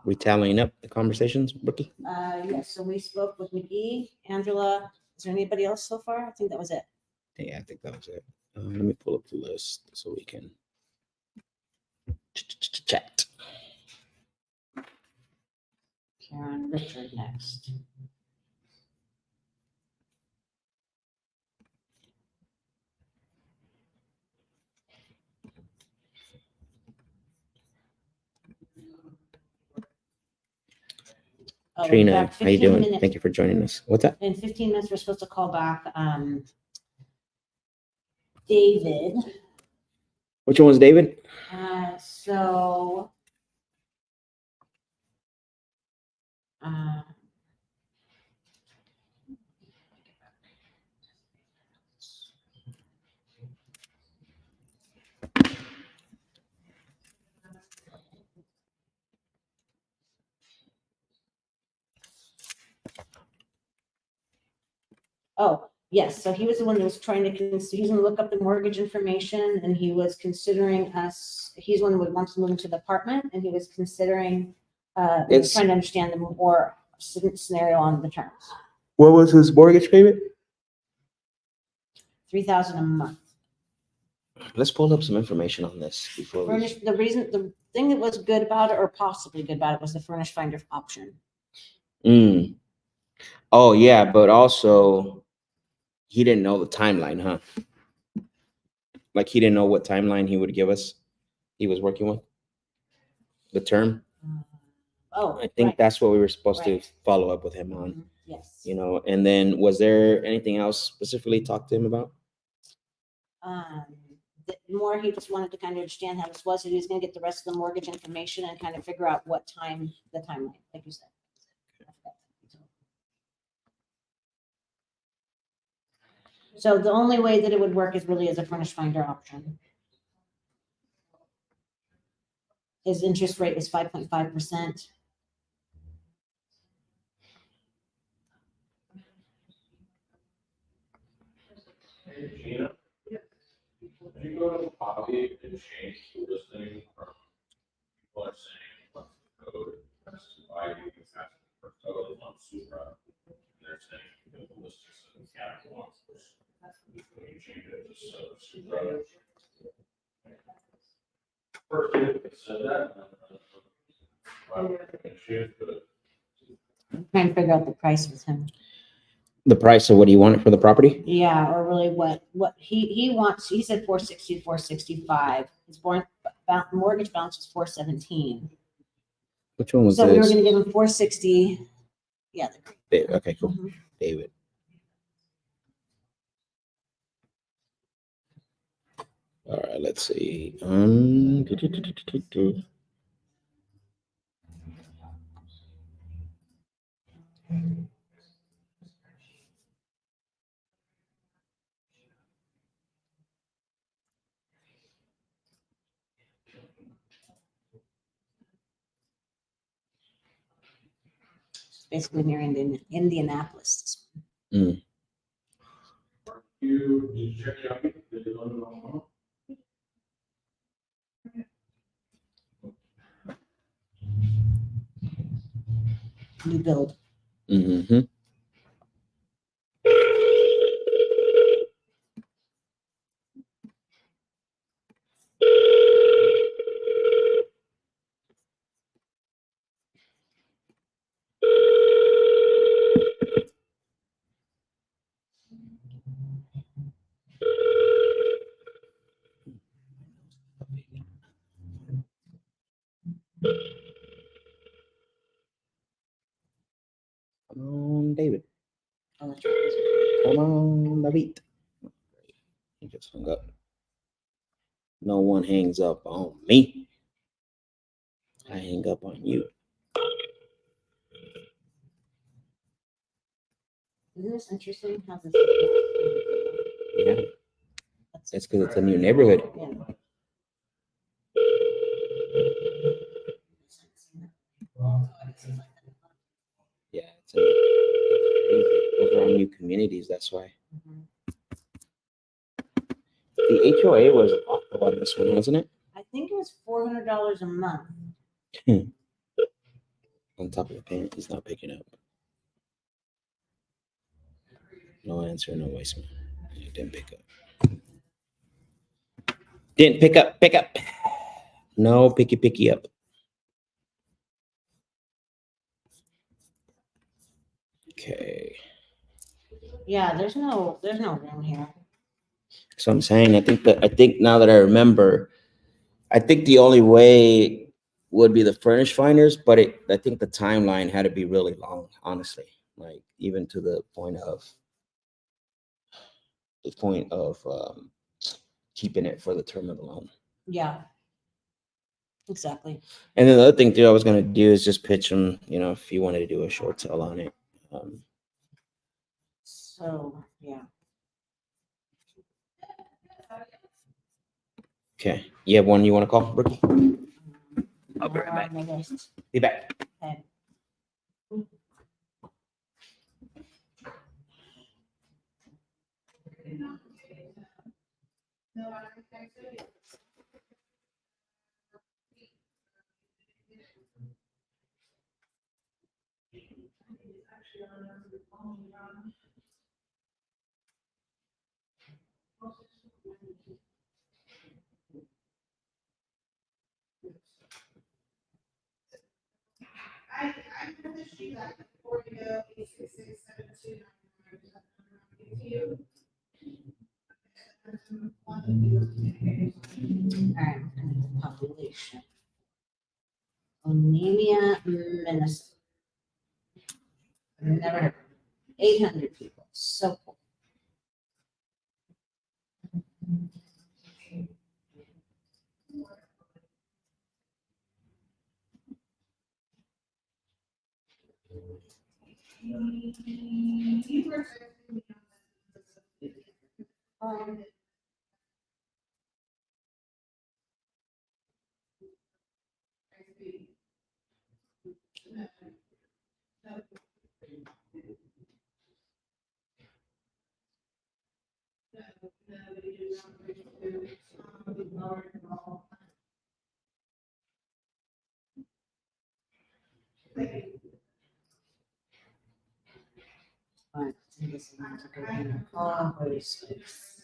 We tallying up the conversations, Brookie? Yes, so we spoke with McGee, Angela. Is there anybody else so far? I think that was it. Yeah, I think that was it. Let me pull up the list so we can chat. Karen, Richard next. Oh, in Trina, fact, how you 15 doing? minutes- Thank you for joining us. What's that? In 15 minutes, we're supposed to call back David. Which one was David? So oh, yes, so he was the one that was trying to, he was gonna look up the mortgage information, and he was considering us, he's one who would want to move into the apartment, and he was considering, It's- trying to understand the more scenario on the terms. What was his mortgage payment? $3,000 a month. Let's pull up some information on this before we. Furnished, the thing that was good about it, or possibly good about it, was the furnished finder option. Oh yeah, but also he didn't know the timeline, huh? Like he didn't know what timeline he would give us. He was working with the term. Oh, I think right. that's what we were supposed Right. to follow up with him on. Mhm, yes. You know, and then was there anything else specifically talked to him about? The more he just wanted to kind of understand how this was, he was gonna get the rest of the mortgage information and kind of figure out what time, the timeline, like you said. So the only way that it would work is really as a furnished finder option. His interest rate was 5.5%. Hey, Gina, can you go to copy and change the listing from people are saying what's the code, that's why you can ask for code on Supra. And they're saying that the listing says capital. When you change it to Supra. First, it said that. Well, change the I'm trying to figure out the price with him. The price of what do you want it for the property? Yeah, or really what he wants. He said 460, 465. His mortgage balance was 417. Which one was So we were this? going to give him 460. Yeah. Okay, cool. Mhm. David. All right, let's see. Basically near Indianapolis. did you check it out? Did you let it all New build. Mm-hmm. Come on, David. Oh, that's right. Come on, David. He just hung up. No one hangs up on me. I hang up on you. Isn't this interesting how this Yeah, that's because it's a new neighborhood. Yeah. Yeah, it's those are all new communities. That's why Mhm. the HOA was awful on this one, wasn't it? I think it was $400 a month. On top of the payment, he's not picking up. No answer, no voicemail. He didn't pick up. Didn't pick up. Pick up. No picky up. Okay. Yeah, there's no room here. So I'm saying, I think now that I remember, I think the only way would be the furnished finders, but I think the timeline had to be really long, honestly. Like even to the point of keeping it for the term of the loan. Yeah. Exactly. And then the other thing too, I was gonna do is just pitch him, if you wanted to do a short sale on it. So yeah. Okay. You have one you want to call, Ricky? I'll be right back. On the list. Be back. Okay. I'm gonna shoot that before you go, 866-729-999. All right. And the population. Anemia, Minnesota. Never heard of it. 800 people. So cool. But this is not a good one. Oh, very space.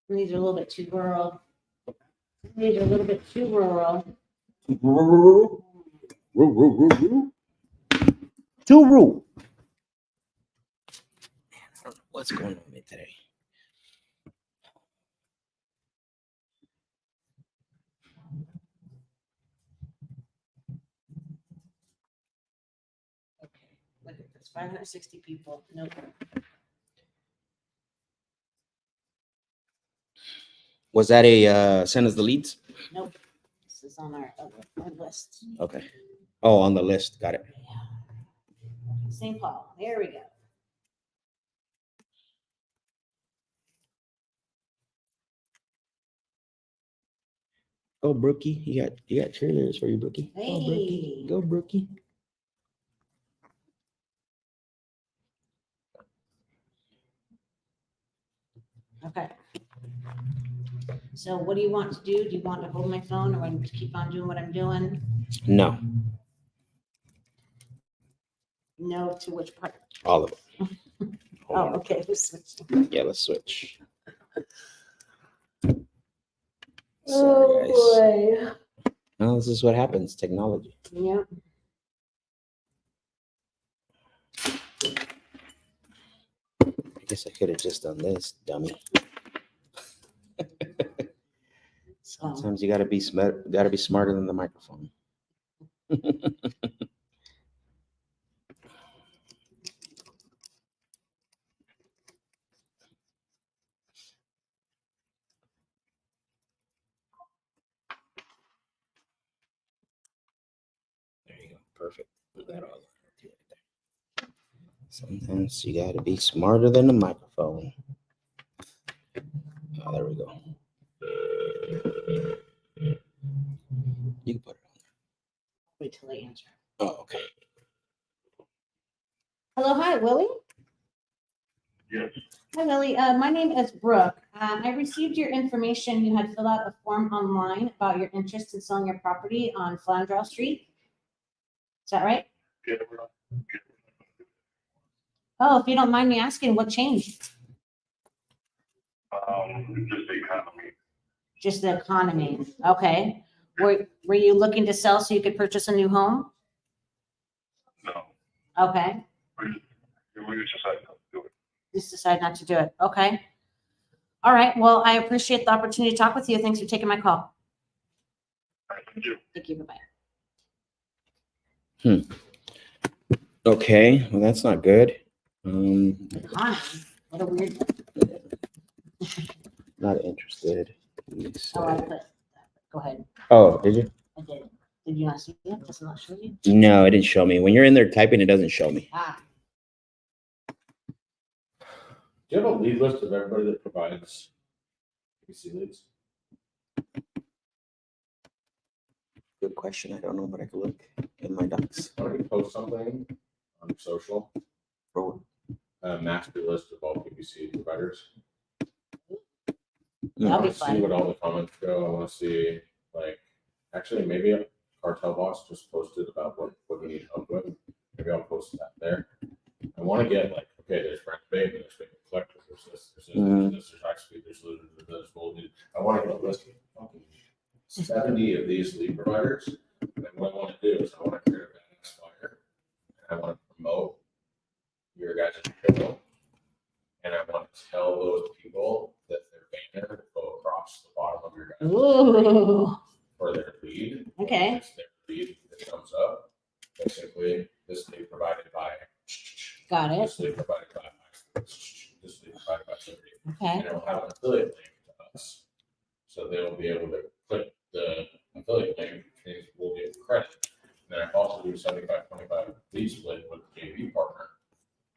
These are a little bit too rural. These are a little bit too rural. Too rude. I don't know what's going on with me today. Okay, look at this, 560 people, no. Was that a send us the leads? Nope. This is on our list. Okay. Oh, on the list. Got it. St. Paul, there we go. Go Brookie. You got cheerleaders for you, Brookie. Go Brookie. Hey. Go Brookie. Okay. So what do you want to do? Do you want to hold my phone or want to keep on doing what I'm doing? No, No to which part? all of it. Hold Oh, on. okay. We're switching. Yeah, let's switch. Oh, Sorry, guys. boy. No, this is what happens. Technology. Yep. I guess I could have just done this, dummy. Sometimes you gotta be smart. Gotta be smarter than the microphone. There you go. Perfect. Put that all right there. Sometimes you gotta be smarter than the microphone. Oh, there we go. You can put it on. Wait till they answer. Oh, okay. Hello, hi, Willie. Yes. Hi, Willie. My name is Brooke. I received your information. You had filled out a form online about your interest in selling your property on Flandreau Street. Is that right? Yeah, Oh, if you don't mind me asking, what changed? just the economy. Just the economy. Okay. Were you looking to sell so you could purchase a new home? No, Okay. we just decided not to do it. Just decide not to do it. Okay. All right. Well, I appreciate the opportunity to talk with you. Thanks for taking my call. All right, thank you. Thank you. Bye-bye. Okay. Well, that's not good. Economy. What a weird. Not interested. Please. Oh, I put that. Go ahead. Oh, did you? I did. Did you not see it? Does it not show you? No, it didn't show me. When you're in there typing, it doesn't show me. Ah, Do you have a lead list of everybody that provides PPC leads? Good question. I don't know, but I can look in my docs. Why don't you post something on social, For a master list of all PPC providers? I that'll be want to see what fun. all the comments go. I want to see, like, actually, maybe a cartel boss just posted about what we need help with. Maybe I'll post that there. I want to get like, okay, there's Brent Bay, there's Bay Collector, there's this, there's Axby, there's Gold. I want to get a list of 70 of these lead providers what I want to do is I want to create a badass flyer, and I want to promote your guys' show, and I want to tell those people that their banner will go across the bottom of your guys' Ooh. for their lead. Okay. It's their lead that comes up. Basically, this lead provided by. Got it. This lead provided by. This lead provided by somebody. Okay. And it'll have an affiliate link to us. So they'll be able to click the affiliate link, which means we'll get credit. And then I also do 75-25 lead split with the JV partner,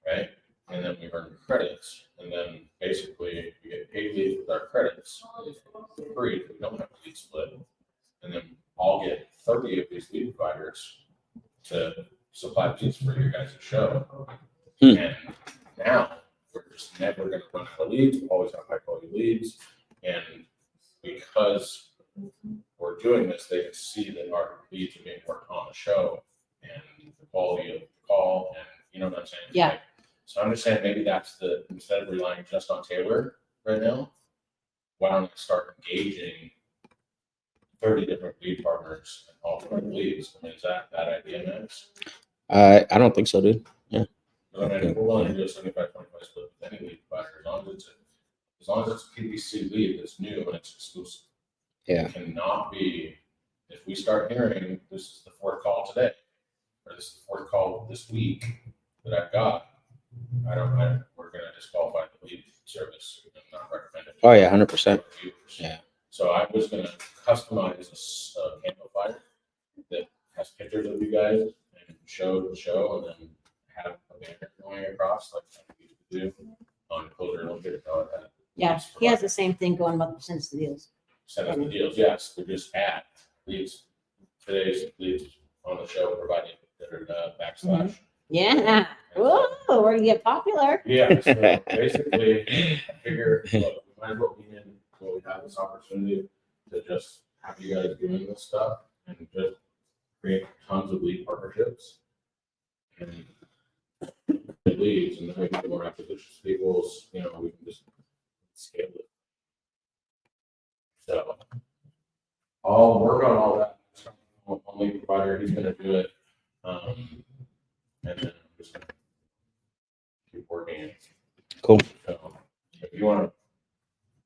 right? And then we earn credits. And then basically we get paid leads with our credits for free if we don't have a lead split. And then I'll get 30 of these lead providers to supply leads for your guys' show. And now we're just never going to run out of leads. We always have high quality leads. And because we're doing this, they can see that our leads are being worked on the show and the quality of the call. And you know what I'm saying? Yeah. Like, so I'm just saying maybe that's instead of relying just on Taylor right now, why don't I start engaging 30 different lead partners and all 30 leads? I mean, is that idea, Max? I don't think so, dude. Yeah. But I mean, we're willing to do a 75-25 split with any lead provider as long as it's a PPC lead that's new and it's exclusive. Yeah. It cannot be, if we start hearing this is the fourth call today, or this is the fourth call this week that I've got, we're going to disqualify the lead service and not recommend it. Oh yeah, 100%. Yeah. So I was going to customize a Canva flyer that has pictures of you guys and show the show, and then have a banner going across like we used to do on Closer Illustrated. Yeah. He has the same thing going up since the deals. Set up the deals, yes. We just add leads. Today's leads on the show provided backslash. Yeah. Whoa, we're gonna get popular. Yeah, so basically, I figure, look, we might as well lean in while we have this opportunity to just have you guys doing this stuff and just create tons of lead partnerships and leads, and then we get more acquisitions people's, we can just scale it. So I'll work on all that. Only provider, he's gonna do it. And then I'm just gonna keep working it. Cool. So if you want to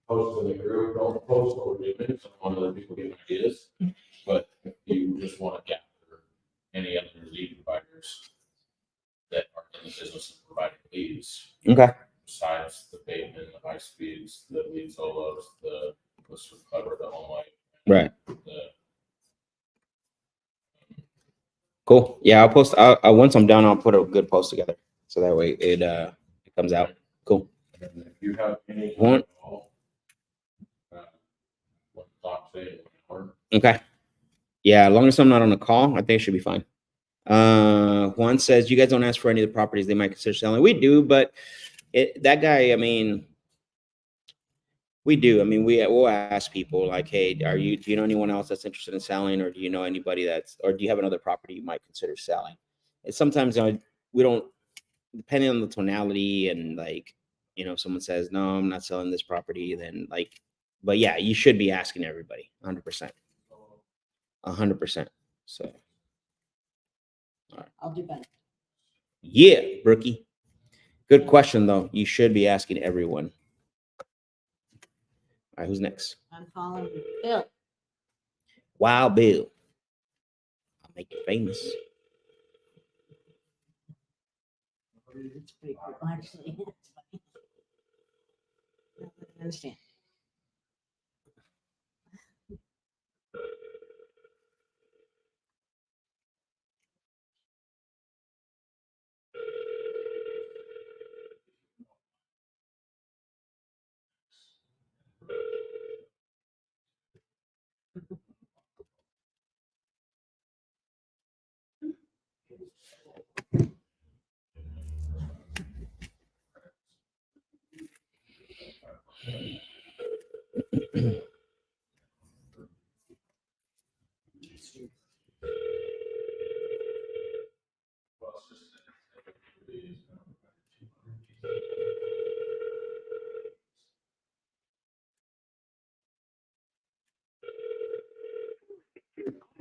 post in the group, don't post what we're doing, so I want other people get ideas. But if you just want to gather any other lead providers that are in the business of providing leads, Okay. besides the Bateman, the high speeds, the lead solos, the Clever, the home light, Right. the Cool. Yeah, I'll post. Once I'm done, I'll put a good post together, so that way it comes out. Cool. and if you have any One. what thought today, or Okay. Yeah, as long as I'm not on a call, I think it should be fine. Juan says you guys don't ask for any of the properties they might consider selling. We do, but that guy, I mean, we do. I mean, we'll ask people like, hey, do you know anyone else that's interested in selling, or do you know anybody or do you have another property you might consider selling? And sometimes we don't, depending on the tonality and like, if someone says, no, I'm not selling this property, then like, but yeah, you should be asking everybody 100%. 100%. So. I'll do better. Yeah, Brookie. Good question, though. You should be asking everyone. All right, who's next? I'm calling Bill. Wow, Bill. I'll make you famous. It's pretty cool, actually. It's funny. I understand.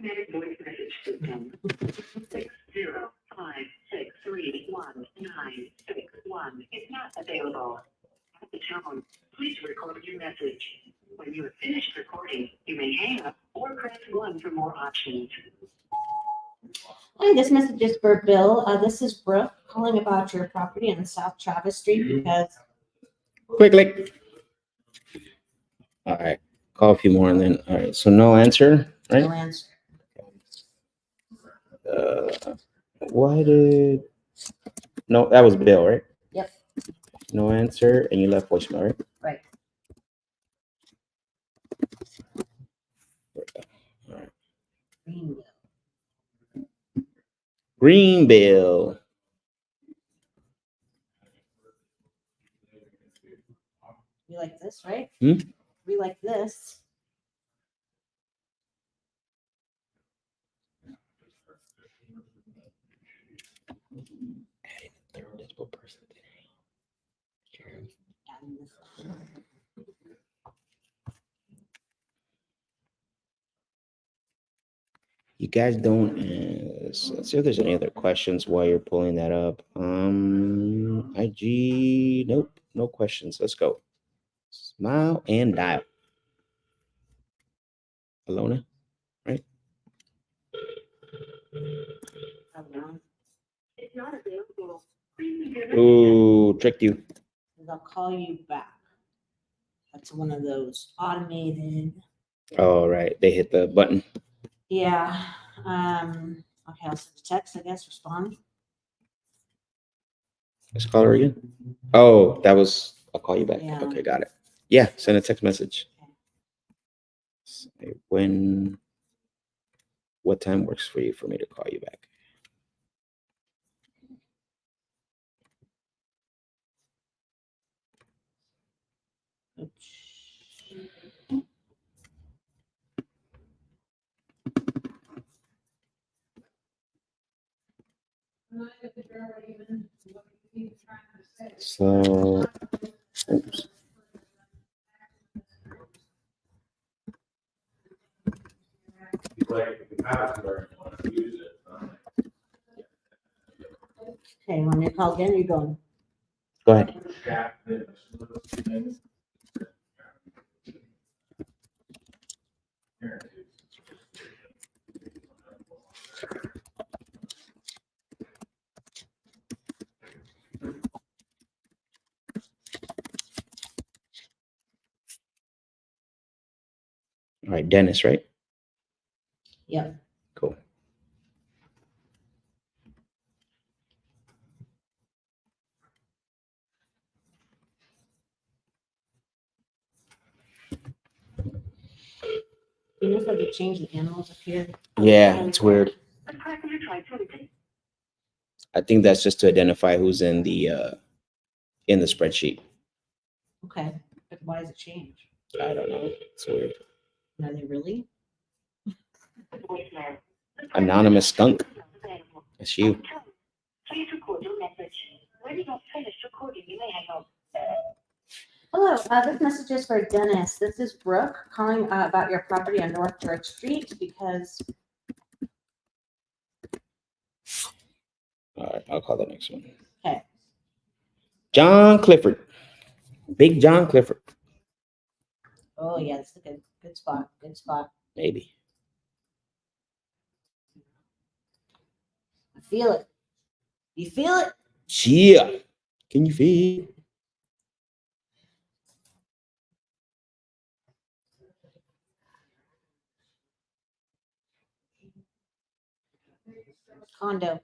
automatic voice message system. 605631961 is not available. At the tone, please record your message. When you have finished recording, you may hang up or press 1 for more options. Hi, this message is for Bill. This is Brooke calling about your property on South Travis Street because Quick. All right. Call a few more and then, all right. So no answer, right? no answer. Why did, no, that was Bill, right? Yep. No answer, and you left voicemail, right? Right. All right. Greenville. Greenville. We like this, right? Hmm? We like this. Adding this. You guys don't, let's see if there's any other questions while you're pulling that up. IG, nope, no questions. Let's go. Smile and dial. Alona, right? It's not available. Please leave your Ooh, tricked you. They'll call you back. That's one of those automated. All right, they hit the button. Yeah. Okay, I'll send a text, I guess, respond. Let's call her again. Oh, that was, I'll call you back. Yeah. Okay, got it. Yeah, send a text message. Say what time works for you for me to call you back? So, oops. Like, the password, you want to use it. Okay, when you call again, you're going. Go ahead. Chat this. Here it is. All right, Dennis, right? Yep. Cool. You notice how they changed the animals up here? Yeah, it's weird. The person you tried to I think that's just to identify who's in the spreadsheet. Okay, but why does it change? I don't know. It's weird. Are they really? voicemail. Anonymous skunk. That's you. Please record your message. When you have finished recording, you may hang up. Hello, this message is for Dennis. This is Brooke calling about your property on North Church Street because All right, I'll call the next one. Okay. John Clifford. Big John Clifford. Oh yeah, that's a good spot. Good spot. Maybe. I feel it. You feel it? Yeah. Can you feel? Condo.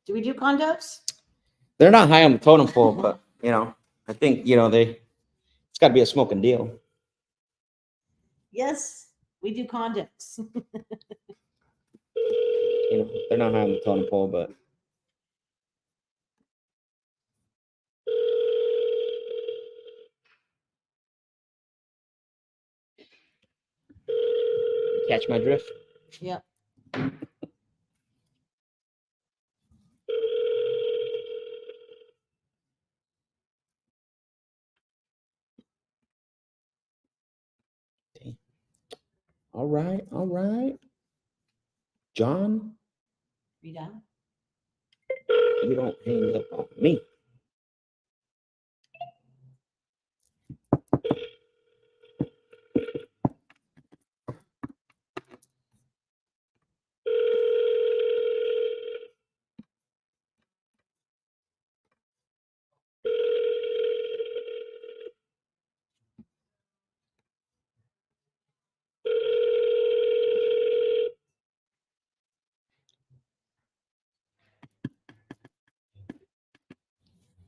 Do we do condos? They're not high on the totem pole, but I think it's got to be a smoking deal. Yes, we do condos. They're not high on the totem pole, but catch my drift. Yep. All right. John, Read out. you don't hang up on me.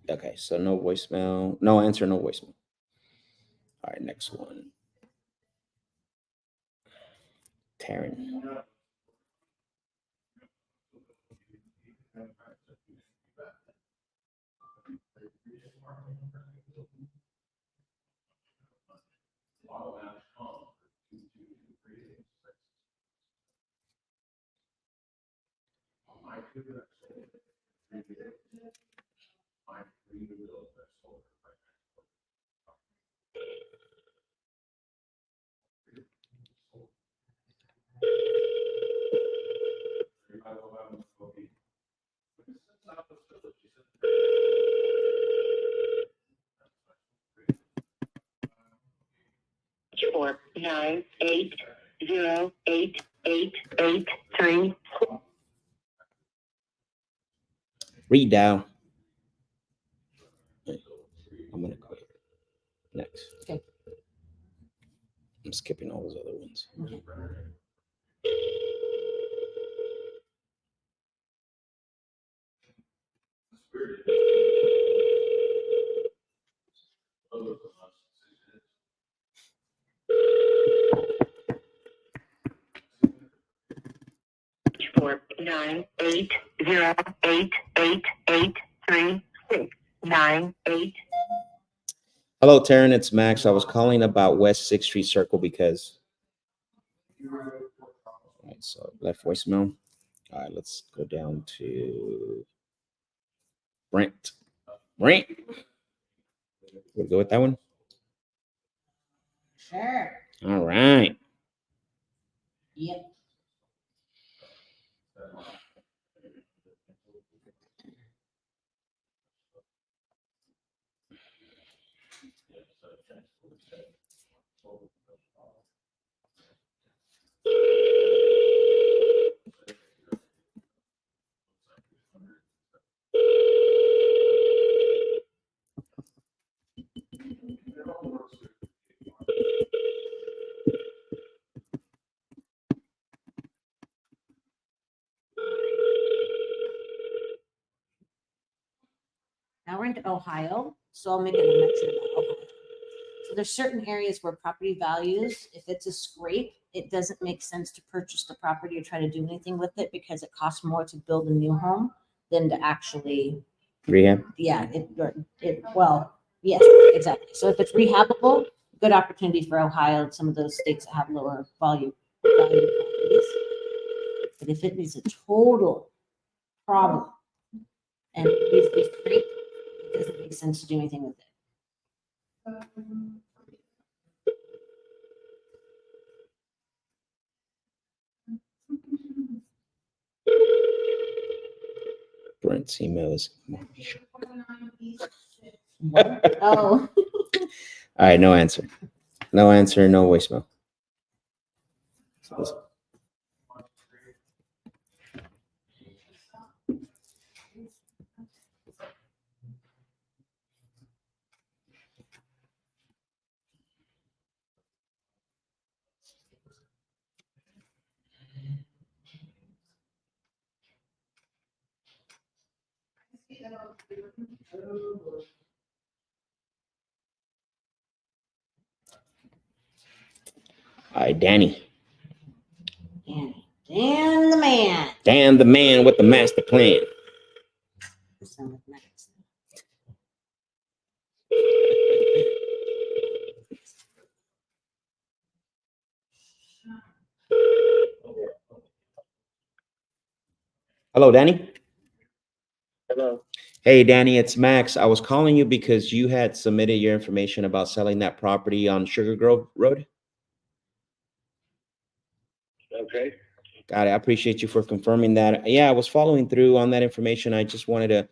Okay, so no voicemail, no answer, no voicemail. All right, next one. Taryn. Four nine 8 0 8 8 8 3. Read down. I'm gonna go next. Okay. I'm skipping all those other ones. Okay. Four nine 8 0 8 8 8 3 6 9 8. Hello, Taryn. It's Max. I was calling about West 6th Street Circle because. All right, so left voicemail. All right, let's go down to Brent. Brent. We'll go with that one. Sure. All right. Yep. Now we're into Ohio, so I'll make a mention about Ohio. So there's certain areas where property values, if it's a scrape, it doesn't make sense to purchase the property or try to do anything with it because it costs more to build a new home than to actually, Rehab. yeah, well, yes, exactly. So if it's rehabable, good opportunity for Ohio and some of those states that have lower value properties. But if it is a total problem and it needs to be scraped, it doesn't make sense to do anything with it. Brent's email is. Oh, All right, no answer. No answer, no voicemail. All right, Danny. Dan the man. Dan the man with the master plan. Sound like Max. Hello, Danny. Hello. Hey, Danny, it's Max. I was calling you because you had submitted your information about selling that property on Sugar Grove Road. Okay. Got it. I appreciate you for confirming that. Yeah, I was following through on that information. I just wanted to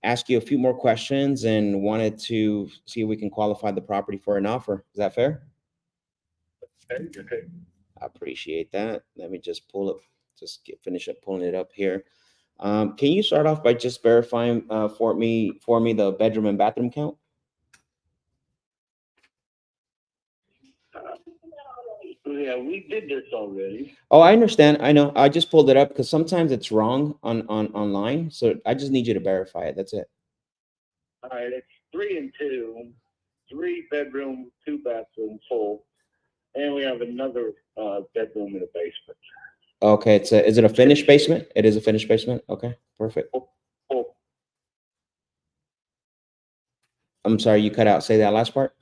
ask you a few more questions and wanted to see if we can qualify the property for an offer. Is that fair? Okay. I appreciate that. Let me just finish up pulling it up here. Can you start off by just verifying for me the bedroom and bathroom count? Yeah, we did this already. Oh, I understand. I know. I just pulled it up because sometimes it's wrong on online. So I just need you to verify it. That's it. All right, it's 3 and 2, 3 bedroom, 2 bathroom full, and we have another bedroom in the basement. Okay. Is it a finished basement? It is a finished basement. Okay. Perfect. Full, I'm sorry, you cut out. Say that last part.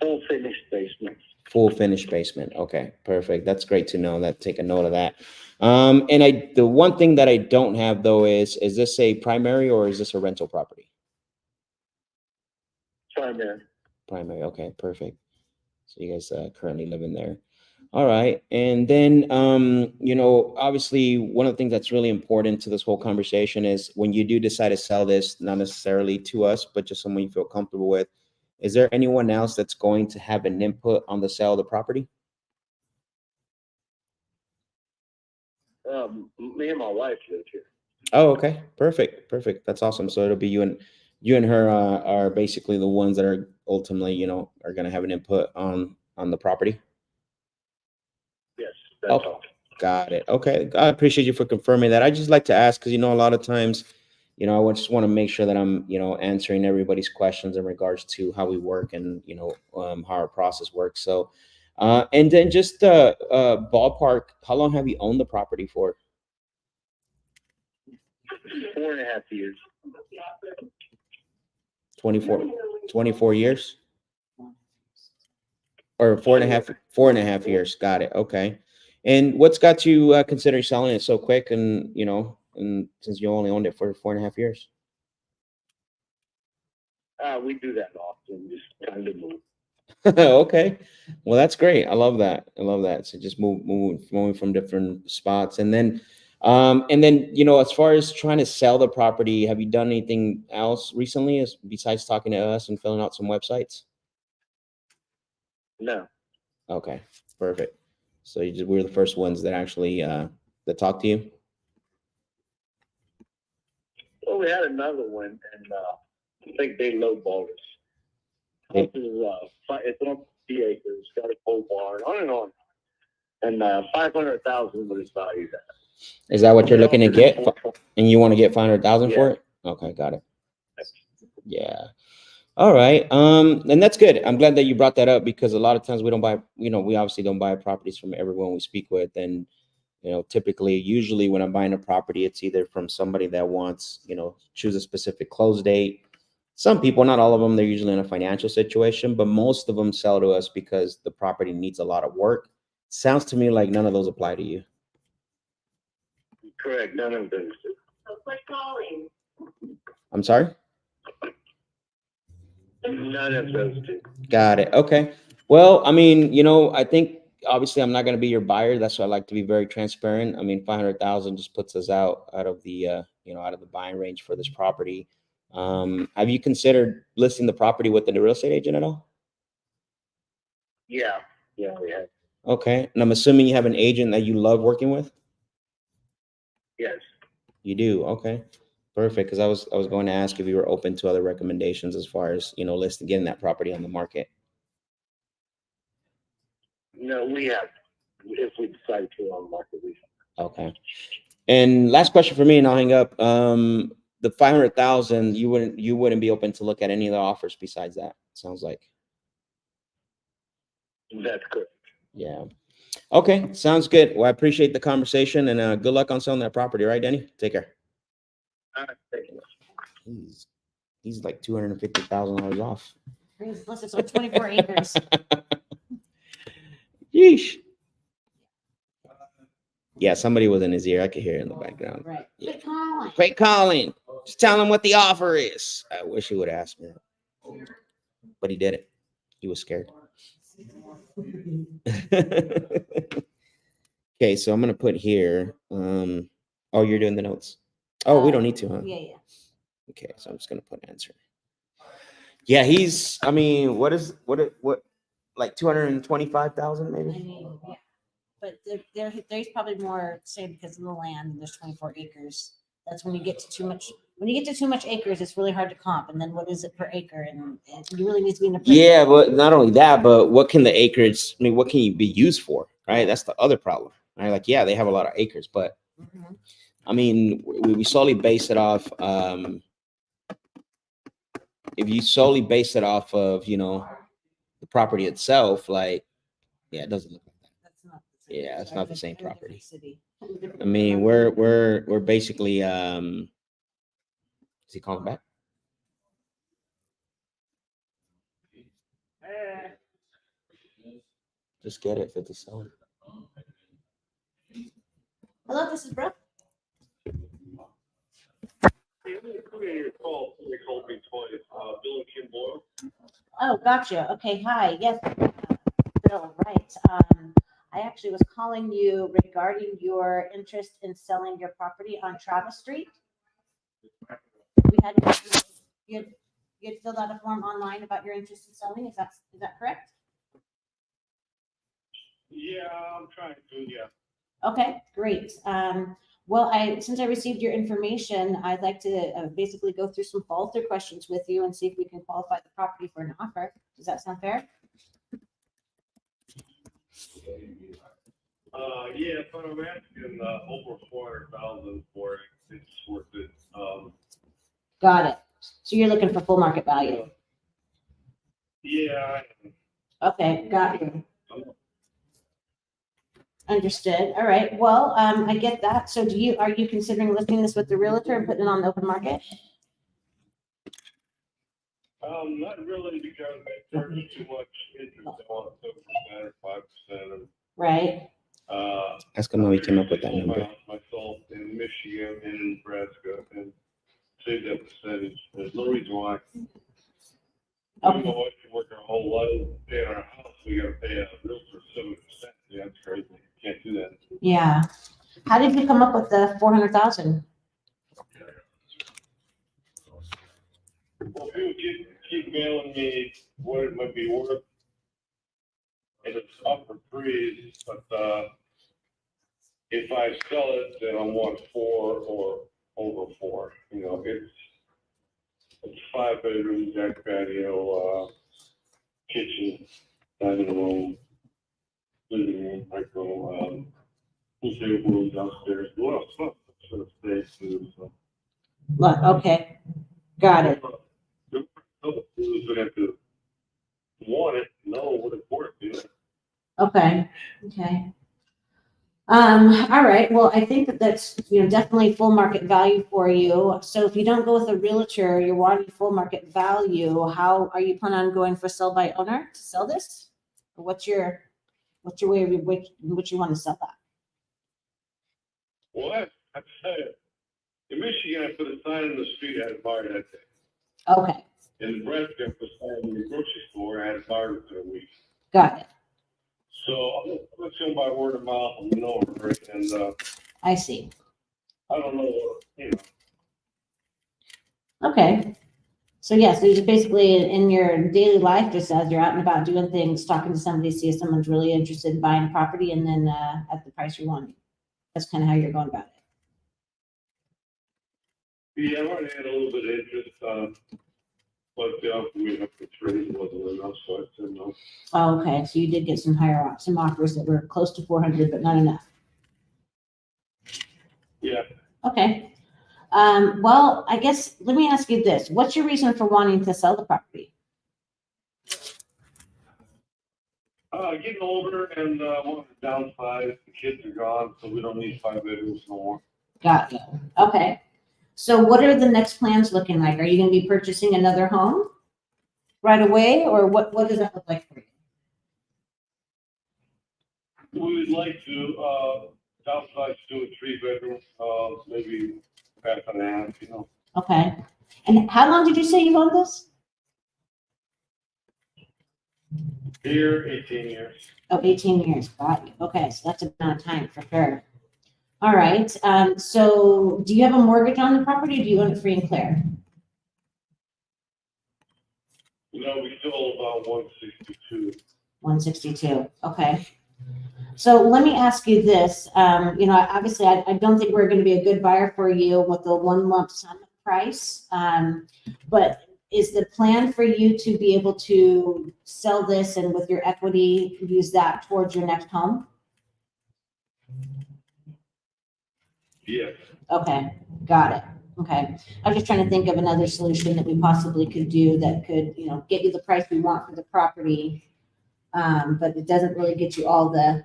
full finished basement. Full finished basement. Okay, perfect. That's great to know. Take a note of that. And the one thing that I don't have though is this a primary or is this a rental property? Primary. Primary. Okay, perfect. So you guys currently live in there. All right. And then, obviously one of the things that's really important to this whole conversation is when you do decide to sell this, not necessarily to us, but just someone you feel comfortable with, is there anyone else that's going to have an input on the sale of the property? Me and my wife live here. Oh, okay. Perfect. Perfect. That's awesome. So it'll be you and her are basically the ones that are ultimately, are going to have an input on the property. Yes, that's Oh, all. got it. Okay. I appreciate you for confirming that. I just like to ask because, a lot of times, I just want to make sure that I'm, answering everybody's questions in regards to how we work and, how our process works. So, and then just ballpark, how long have you owned the property for? 4.5 years. 24 years? Or 4.5 years. Got it. Okay. And what's got you considering selling it so quick and since you only owned it for 4.5 years? We do that often, just kind of move. Okay. Well, that's great. I love that. I love that. So just moving from different spots. And then, as far as trying to sell the property, have you done anything else recently besides talking to us and filling out some websites? No. Okay. Perfect. So we're the first ones that actually that talk to you. Well, we had another one, and I think they lowballed us. This is it's on 50 acres, got a pole barn, on and on, and 500,000 was valued at. Is that what you're looking to get? And you want to get 500,000 for it? Okay, got it. Yeah. All right. And that's good. I'm glad that you brought that up because a lot of times we don't buy, we obviously don't buy properties from everyone we speak with. And, usually when I'm buying a property, it's either from somebody that wants, choose a specific close date. Some people, not all of them, they're usually in a financial situation, but most of them sell to us because the property needs a lot of work. Sounds to me like none of those apply to you. Correct, none of those. So quit calling. I'm sorry? None of those two. Got it. Okay. Well, I mean, I think obviously I'm not going to be your buyer. That's why I like to be very transparent. I mean, 500,000 just puts us out of the, out of the buying range for this property. Have you considered listing the property with the real estate agent at all? Yeah, we have. Okay. And I'm assuming you have an agent that you love working with? Yes. You do. Okay. Perfect. Because I was going to ask if you were open to other recommendations as far as, listing, getting that property on the market. No, we have. If we decide to on market, we have. Okay. And last question for me, and I'll hang up. The 500,000, you wouldn't be open to look at any other offers besides that. Sounds like. That's good. Yeah. Okay. Sounds good. Well, I appreciate the conversation and good luck on selling that property. All right, Danny? Take care. All right, thank you. He's like $250,000 off. Plus it's on 24 acres. Yeesh. Yeah, somebody was in his ear. I could hear it in the background. Right. Yeah. Quit calling. Great calling. Just tell him what the offer is. I wish he would have asked me that. But he didn't. He was scared. Okay, so I'm gonna put here. Oh, you're doing the notes. Oh, we don't need to, huh? Yeah. Okay, so I'm just gonna put answer. Yeah, he's. I mean, what like 225,000 I maybe? mean, yeah. But there's probably more, say, because of the land, and there's 24 acres. That's when you get to too much. When you get to too much acres, it's really hard to comp. And then what is it per acre? And you really need to be in a. Yeah, but not only that, but what can the acreage? I mean, what can you be used for? Right, that's the other problem. Right, like yeah, they have a lot of acres, but Mhm. I mean, we solely base it off. If you solely base it off of the property itself, like yeah, it doesn't look like that. That's not. Yeah, it's not the same They're a different property. city. I mean, we're basically is he calling back? Just get it, 57. Hello, this is Brooke. Oh, gotcha. Okay, hi. Yes, Bill, right. I actually was calling you regarding your interest in selling your property on Travis Street. We had you had filled out a form online about your interest in selling. Is that correct? Yeah, I'm trying to, yeah. Okay, great. Well, since I received your information, I'd like to basically go through some follow-through questions with you and see if we can qualify the property for an offer. Does that sound fair? Yeah, but I'm asking, over 400,000 for it, it's worth it. Got it. So you're looking for full market value. Yeah. Okay, got it. Understood. All right. Well, I get that. So are you considering listing this with the realtor and putting it on the open market? Not really, because I charge too much interest on 7% or 5%. Right. Ask him how he came up with that number. Myself in Michigan and in Nebraska and save that percentage. There's no reason why. Okay. My wife can work her whole life, pay on our house, we gotta pay a realtor 7%. Yeah, that's crazy. Can't do that. Yeah. How did you come up with the 400,000? Well, people keep mailing me what it might be worth. And it's up for freeze, but, if I sell it, then I want 4 or over 4. It's 5 bedrooms, deck patio, kitchen, dining room, living room, micro, pool table downstairs. Well, sort of space too, so. Look, okay. Got it. Who's gonna have to want it, know what it's worth, Okay. Okay. All right. Well, I think that's, definitely full market value for you. So if you don't go with a realtor, you're wanting full market value. How are you planning on going for sell by owner to sell this? Or what's your way of which you want to sell that? Well, I tell you, in Michigan, I put a sign in the street, I had a bar that day. Okay. In Nebraska, I put a sign in the grocery store, I had a bar within a week. Got it. So I'm just going by word of mouth, and I see. I don't know, Okay. So yeah, so just basically in your daily life, just as you're out and about doing things, talking to somebody, see if someone's really interested in buying a property and then at the price you want. That's kind of how you're going about it. Yeah, I already had a little bit of interest, but we have to trade wasn't enough, so I said no. Oh, okay. So you did get some offers that were close to 400, but not enough. Yeah. Okay. Well, I guess let me ask you this. What's your reason for wanting to sell the property? Getting older and want to downsize. The kids are gone, so we don't need 5 bedrooms no more. Got you. Okay. So what are the next plans looking like? Are you going to be purchasing another home right away, or what does that look like for you? We would like to downsize to a 3-bedroom, maybe half and a half, Okay. And how long did you say you've owned this? Here, 18 years. Oh, 18 years, got you. Okay, so that's a amount of time for sure. All right, so do you have a mortgage on the property, or do you own it free and clear? No, we still owe about 162. 162, okay. So let me ask you this, you know, obviously, I don't think we're gonna be a good buyer for you with the one lump sum price. But is the plan for you to be able to sell this and with your equity, use that towards your next home? Yes. Okay, got it. Okay. I was just trying to think of another solution that we possibly could do that could, you know, get you the price we want for the property. But it doesn't really get you all the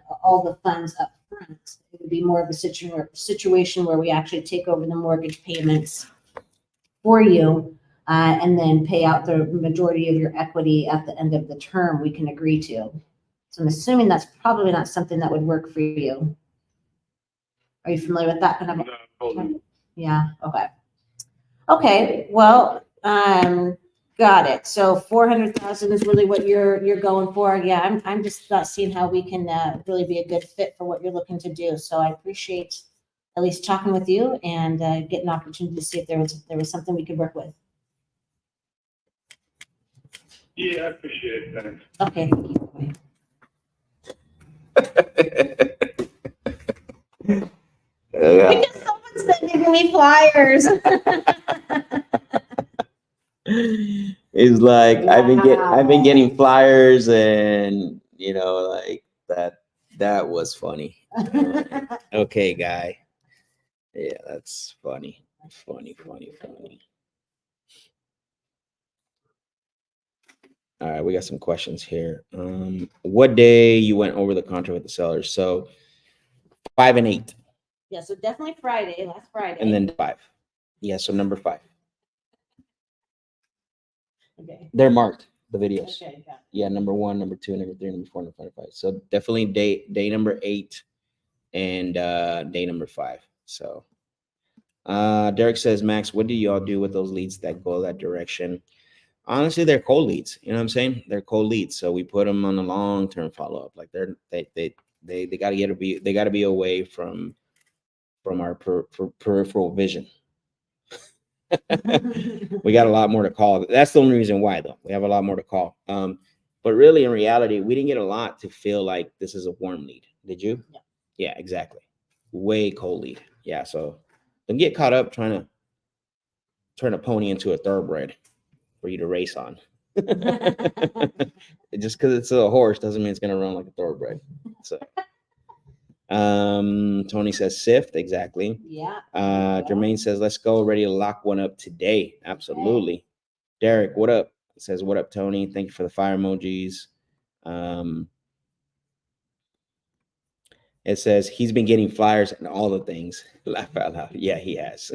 funds up front. It would be more of a situation where we actually take over the mortgage payments for you, and then pay out the majority of your equity at the end of the term we can agree to. So I'm assuming that's probably not something that would work for you. Are you familiar with that kind of? No, Yeah, okay. Okay, well, got it. So 400,000 is really what you're going for. Yeah, I'm just not seeing how we can really be a good fit for what you're looking to do. So I appreciate at least talking with you and get an opportunity to see if there was something we could work with. Yeah, I appreciate it. Thanks. Okay, thank you. Yeah. Because someone's sending me flyers. It's like I've been Wow. getting flyers, and you know, like that was funny. Okay, guy. Yeah, that's funny. Funny. All right, we got some questions here. What day you went over the contract with the sellers? So 5 and 8, Yeah, so definitely Friday, last Friday. and then 5. Yeah, so number 5. Okay. They're marked, the videos. Okay, got it. Yeah, number 1, number 2, number 3, number 4, number 5. So definitely day number 8 and day number 5. So Derek says, Max, what do y'all do with those leads that go that direction? Honestly, they're cold leads. You know what I'm saying? They're cold leads. So we put them on a long-term follow-up. Like they got to be away from our peripheral vision. We got a lot more to call. That's the only reason why, though. We have a lot more to call. But really, in reality, we didn't get a lot to feel like this is a warm lead. Did you? Yeah. Yeah, exactly. Way cold lead. Yeah. So don't get caught up trying to turn a pony into a thoroughbred for you to race on. Just because it's a horse doesn't mean it's going to run like a thoroughbred. So, Tony says sift. Exactly. Yeah. Jermaine says, let's go, ready to lock one up today. Absolutely. Derek, what up? Says, what up, Tony? Thank you for the fire emojis. It says he's been getting flyers and all the things. Laugh out loud. Yeah, he has.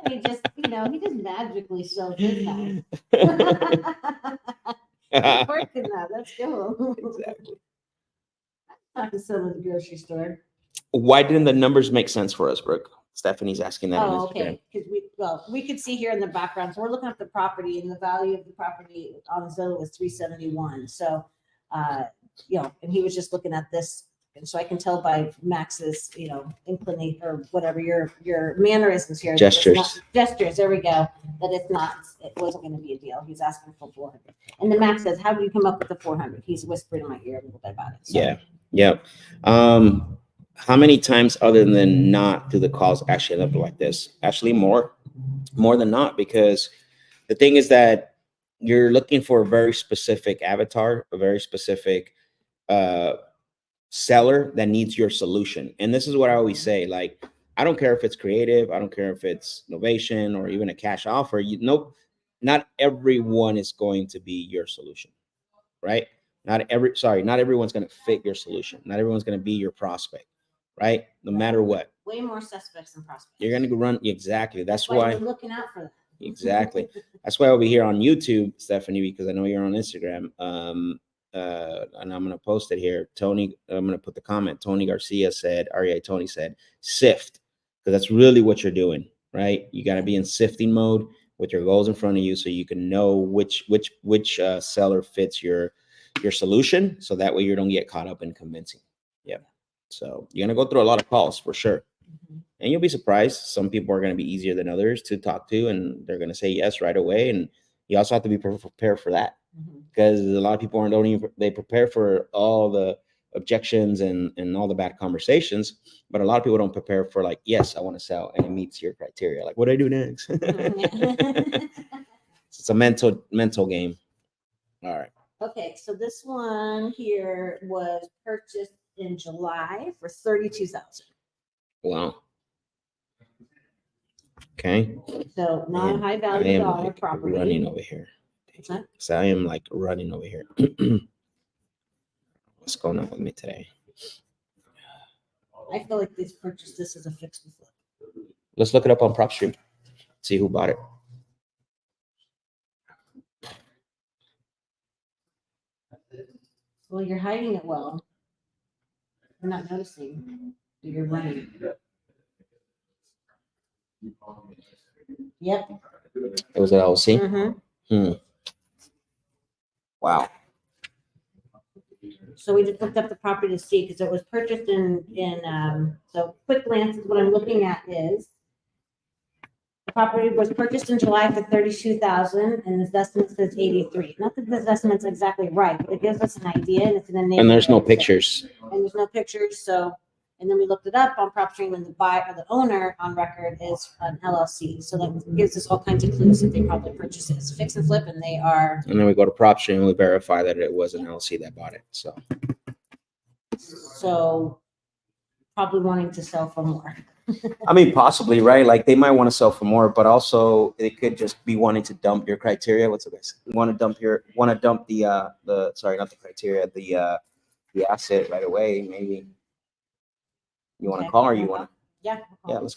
He just, he just magically sells his house. Working that. Let's go. Exactly. Not to sell at the grocery store. Why didn't the numbers make sense for us, Brooke? Stephanie's asking that on Oh, Instagram. okay. Because we could see here in the background. So we're looking at the property, and the value of the property on Zillow was 371. So, and he was just looking at this. And so I can tell by Max's, inclination or whatever your mannerisms here. that it's Gestures. not- Gestures. There we go. That it wasn't going to be a deal. He's asking for 400. And then Max says, how did you come up with the 400? He's whispered in my ear a little bit about it. So. Yeah. Yep. How many times other than not do the calls actually end up like this? Actually more than not, because the thing is that you're looking for a very specific avatar, a very specific seller that needs your solution. And this is what I always say, like, I don't care if it's creative, I don't care if it's innovation or even a cash offer. Not everyone is going to be your solution, right? Not everyone's going to fit your solution. Not everyone's going to be your prospect, right? No matter what. Way more suspects than prospects. You're going to run exactly. That's why we're looking out for that. Exactly. That's why I'll be here on YouTube, Stephanie, because I know you're on Instagram. And I'm going to post it here. Tony, I'm going to put the comment. Tony Garcia said, Tony said, sift, because that's really what you're doing, right? You got to be in sifting mode with your goals in front of you, so you can know which seller fits your your solution, so that way you don't get caught up in convincing. Yeah. So you're gonna go through a lot of calls for sure. Mhm. And you'll be surprised. Some people are going to be easier than others to talk to, and they're going to say yes right away. And you also have to be prepared for that, Mhm. because a lot of people don't even, they prepare for all the objections and all the bad conversations, but a lot of people don't prepare for, like, yes, I want to sell and it meets your criteria. Like, what do I do next? Mhm. It's a mental game. All right. Okay, so this one here was purchased in July for 32,000. Wow. Okay. So not a high I value am dollar like property. running over here. What's that? So I am like running over here. What's going on with me today? I feel like they've purchased this as a fix and flip. Let's look it up on Prop Street. See who bought it. Well, you're hiding it well. I'm not noticing. You're running. Yep. It was an LLC. Mm-hmm. Wow. So we just looked up the property to see, because it was purchased so quick glance is what I'm looking at is the property was purchased in July for 32,000 and this estimate says 83. Not that this estimate's exactly right, but it gives us an idea, and it's in the neighborhood. And there's no so- pictures. And there's no pictures, so, and then we looked it up on Prop Stream, and the buyer, or the owner on record is an LLC. So that gives us all kinds of clues that they probably purchased it as fix and flip, and they are, And then we go to Prop Street and we verify that it was an LLC that bought it. so probably wanting to sell for more. I mean, possibly, right? Like, they might want to sell for more, but also it could just be wanting to dump your criteria. What's it? Want to dump the sorry, not the criteria, the asset right away. Maybe you want to Okay. call, or you want to? Yeah. Yeah, let's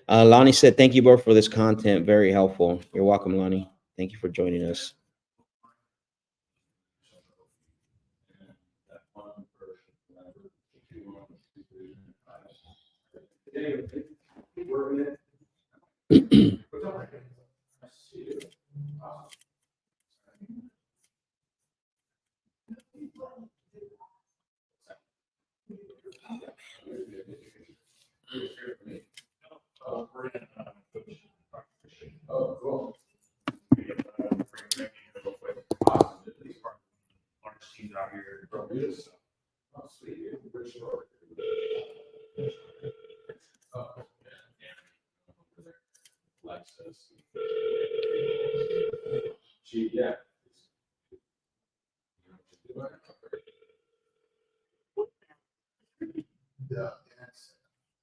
call. Lonnie said, "Thank you both for this content. Very helpful." You're welcome, Lonnie. Thank you for joining us.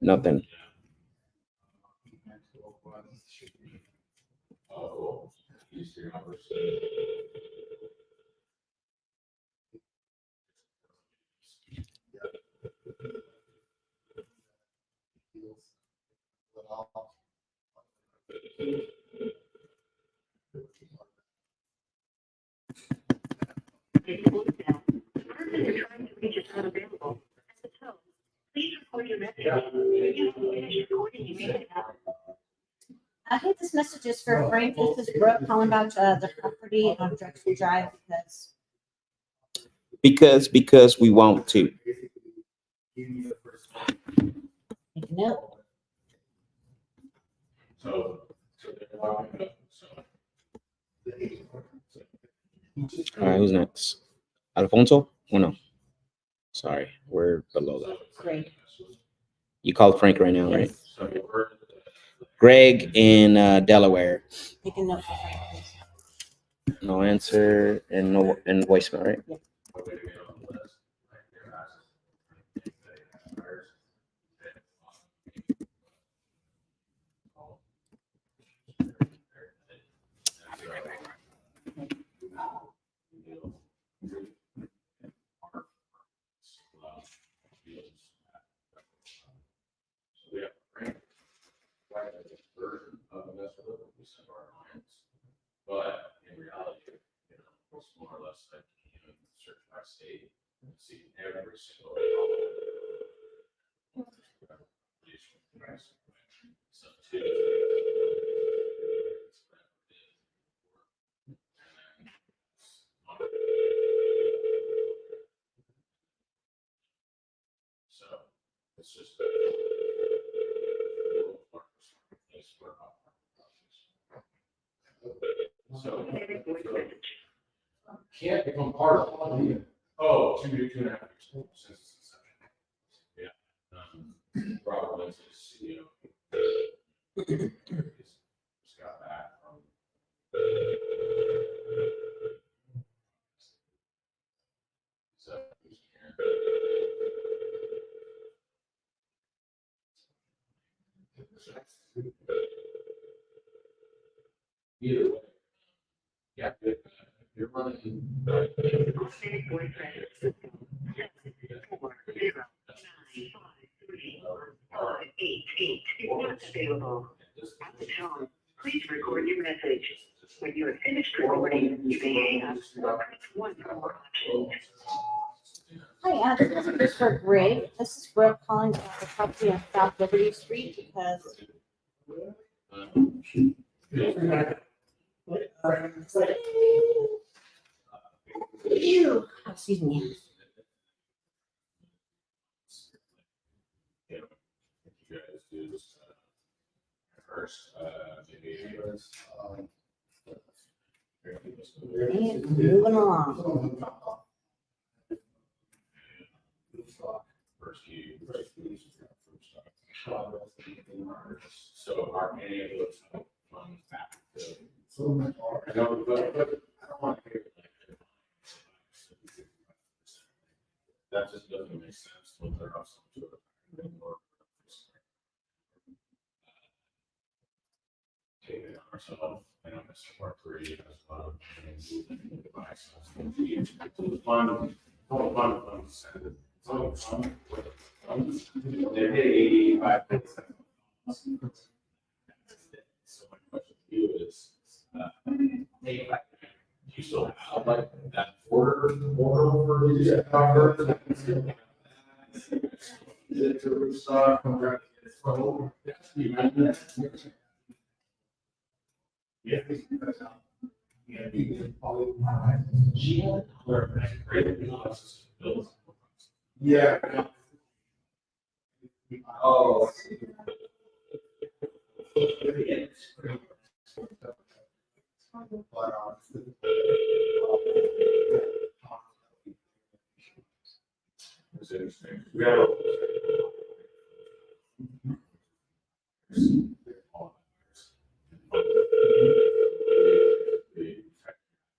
Nothing. The person you're trying to reach is unavailable. At the tone, please record your message. When you finish recording, you may hang up. I think this message is for Frank. This is Brooke calling about the property on Drexel Drive, Because we want to. make a note. All right, who's next? Alfonso? Oh, no. Sorry, we're below that. Great. You called Frank right now, right? Yes. Greg in Delaware. Make a note for Frank, please. No answer and no and voicemail, right? Yeah. But in reality, it's more or less like even search by state, see every single. So two. It's just a little more place for so can't become part of the 2.5 years since its inception. Yeah. Problem is, just got back from so either way, yeah, if you're running. Please record your message. When you have finished recording, you may hang up. One more option. Hi, this is Mr. Greg. This is Brooke calling about the property on South Liberty Street because excuse me. You guys do this first, maybe And moving along. first key, so are any of those funds back to? I know, but I don't want to hear like that just doesn't make sense when they're also to take it on ourselves. I know Mr. Marbury has a lot of devices. The fund, total fund, total fund, they're hitting 85. So my question to you is, you still have like that order for these covers? Is it to restock? Yeah. Yeah. Oh. It's interesting. We have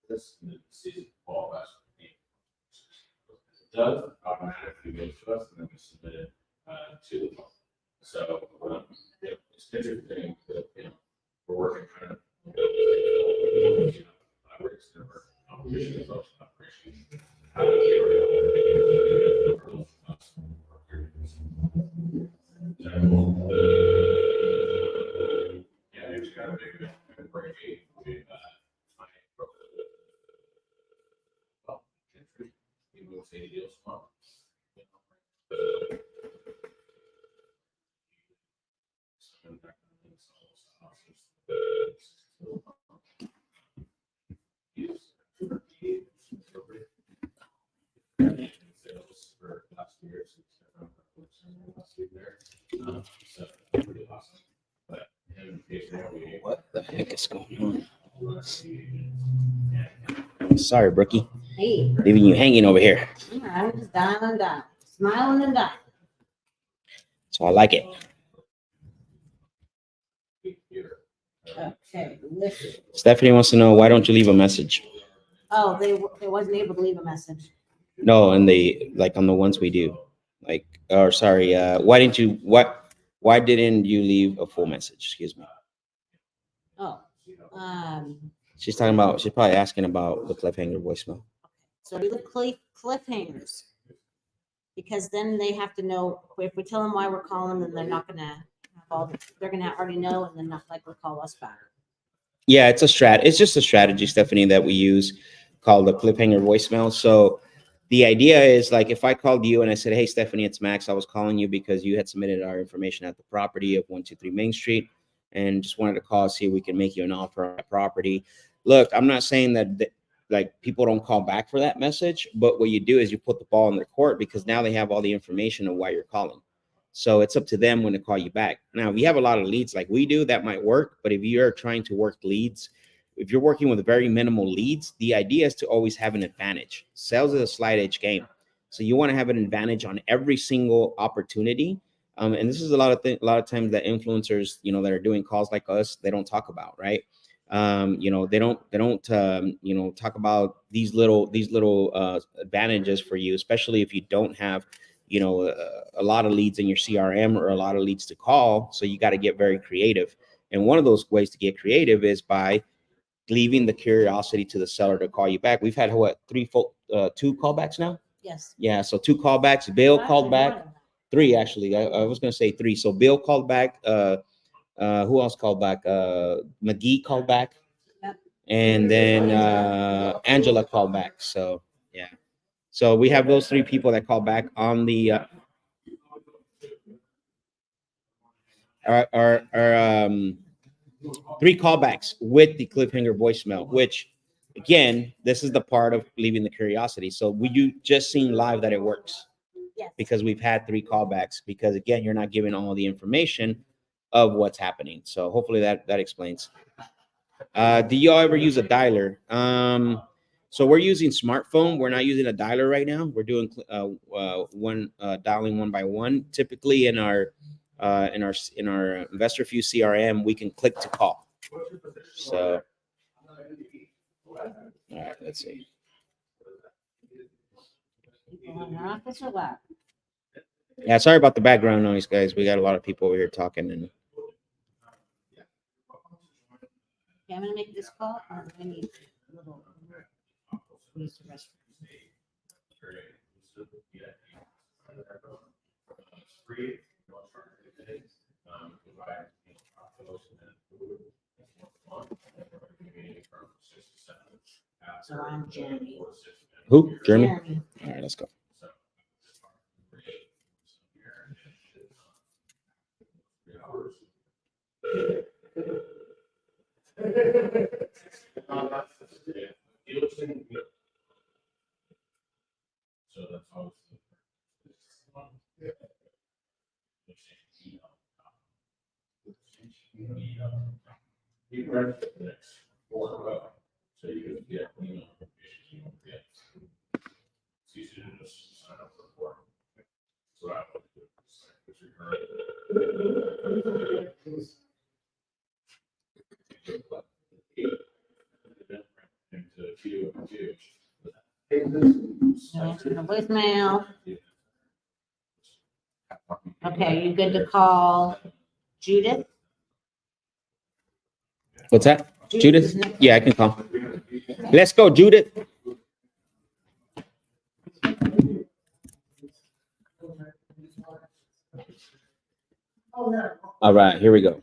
this season fall last week. It does automatically go to us and then we submit it to the fund. So it's interesting that we're working kind of competition is also operation. Yeah, it's kind of big break. We will say deals tomorrow. Sales for last year, so pretty awesome. But What the heck is going on? Sorry, Brookie. Hey, Leaving you hanging over here. I'm just dialing down, smiling and dying. So I like it. Okay, listen. Stephanie wants to know, why don't you leave a message? Oh, they wasn't able to leave a message. No, and they like on the ones we do. Like, or sorry, why didn't you leave a full message? Excuse me. Oh, She's probably asking about the cliffhanger voicemail. so we look cliffhangers. Because then they have to know, if we tell them why we're calling, then they're not gonna they're gonna already know and then not likely call us back. Yeah, it's just a strategy, Stephanie, that we use called the cliffhanger voicemail. So the idea is, like, if I called you and I said, hey, Stephanie, it's Max. I was calling you because you had submitted our information at the property of 123 Main Street and just wanted to call, see if we can make you an offer on that property. Look, I'm not saying that like people don't call back for that message, but what you do is you put the ball in their court because now they have all the information of why you're calling. So it's up to them when to call you back. Now, if you have a lot of leads like we do, that might work. But if you're trying to work leads, if you're working with very minimal leads, the idea is to always have an advantage. Sales is a slight edge game. So you want to have an advantage on every single opportunity. And this is a lot of times that influencers, that are doing calls like us, they don't talk about, right? They don't talk about these little advantages for you, especially if you don't have, a lot of leads in your CRM or a lot of leads to call. So you got to get very creative. And one of those ways to get creative is by leaving the curiosity to the seller to call you back. We've had two callbacks now. Yes. Yeah, so 2 callbacks. Bill Well, called actually, back. more than that. 3 actually. I was gonna say 3. So Bill called back. Who else called back? McGee called back. Yep. And then Angela called back. So yeah. So we have those 3 people that call back on the our 3 callbacks with the cliffhanger voicemail, which again, this is the part of leaving the curiosity. So you just seen live that it works Yes. because we've had 3 callbacks, because again, you're not giving all the information of what's happening. So hopefully that explains. Do y'all ever use a dialer? So we're using smartphone. We're not using a dialer right now. We're doing dialing one by one. Typically in our InvestorFuse CRM, we can click to call. So, all right, let's see. People in the office or what? Yeah, sorry about the background noise, guys. We got a lot of people over here talking, and Okay, I'm gonna make this call. I need a little. Use the restroom. So I'm Jeremy. who? Jeremy? Jeremy. All right, let's go. So that's how so you can get email notifications you won't get. It's easy to just sign up for a form. So I would do. It's recurring. Into Q and Q. No answer to voicemail. Okay, you good to call Judith? What's that? Judith? is next. Yeah, I can call. Let's go, Judith. All right, here we go.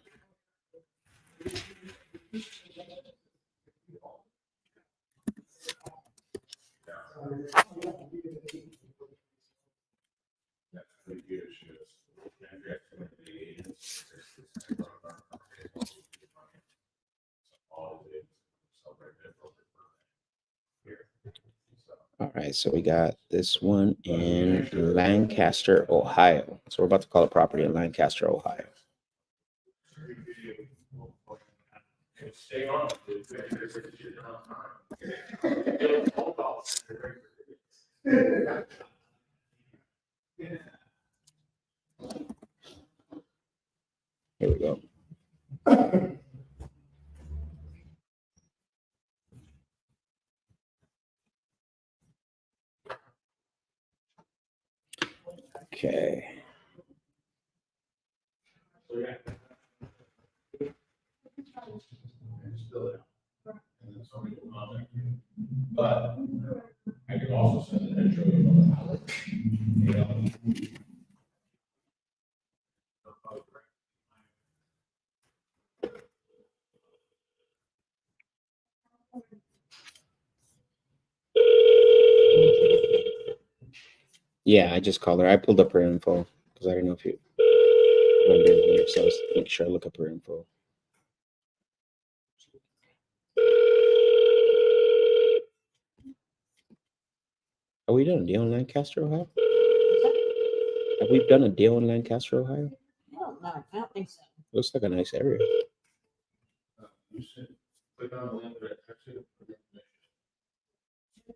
All right, so we got this one in Lancaster, Ohio. So we're about to call a property in Lancaster, Ohio. Stay on. Here we go. Okay. But I could also send an intro email. You know. Yeah, I just called her. I pulled up her info because I don't know if you went in here. So let's make sure I look up her info. Are we done? Do you on Lancaster, Ohio? Have we done a deal in Lancaster, Ohio? I don't know. I don't think so. Looks like a nice area. You should click on the link that I texted you for the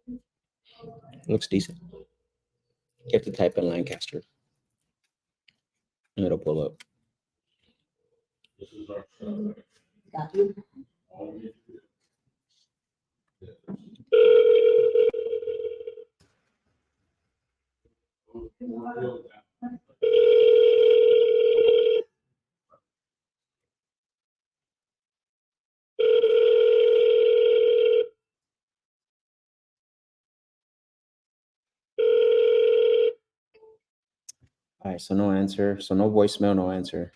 information. Looks decent. You have to type in Lancaster, and it'll pull up. This is our stuff. Got you. All we need to do. All right, so no answer. So no voicemail, no answer.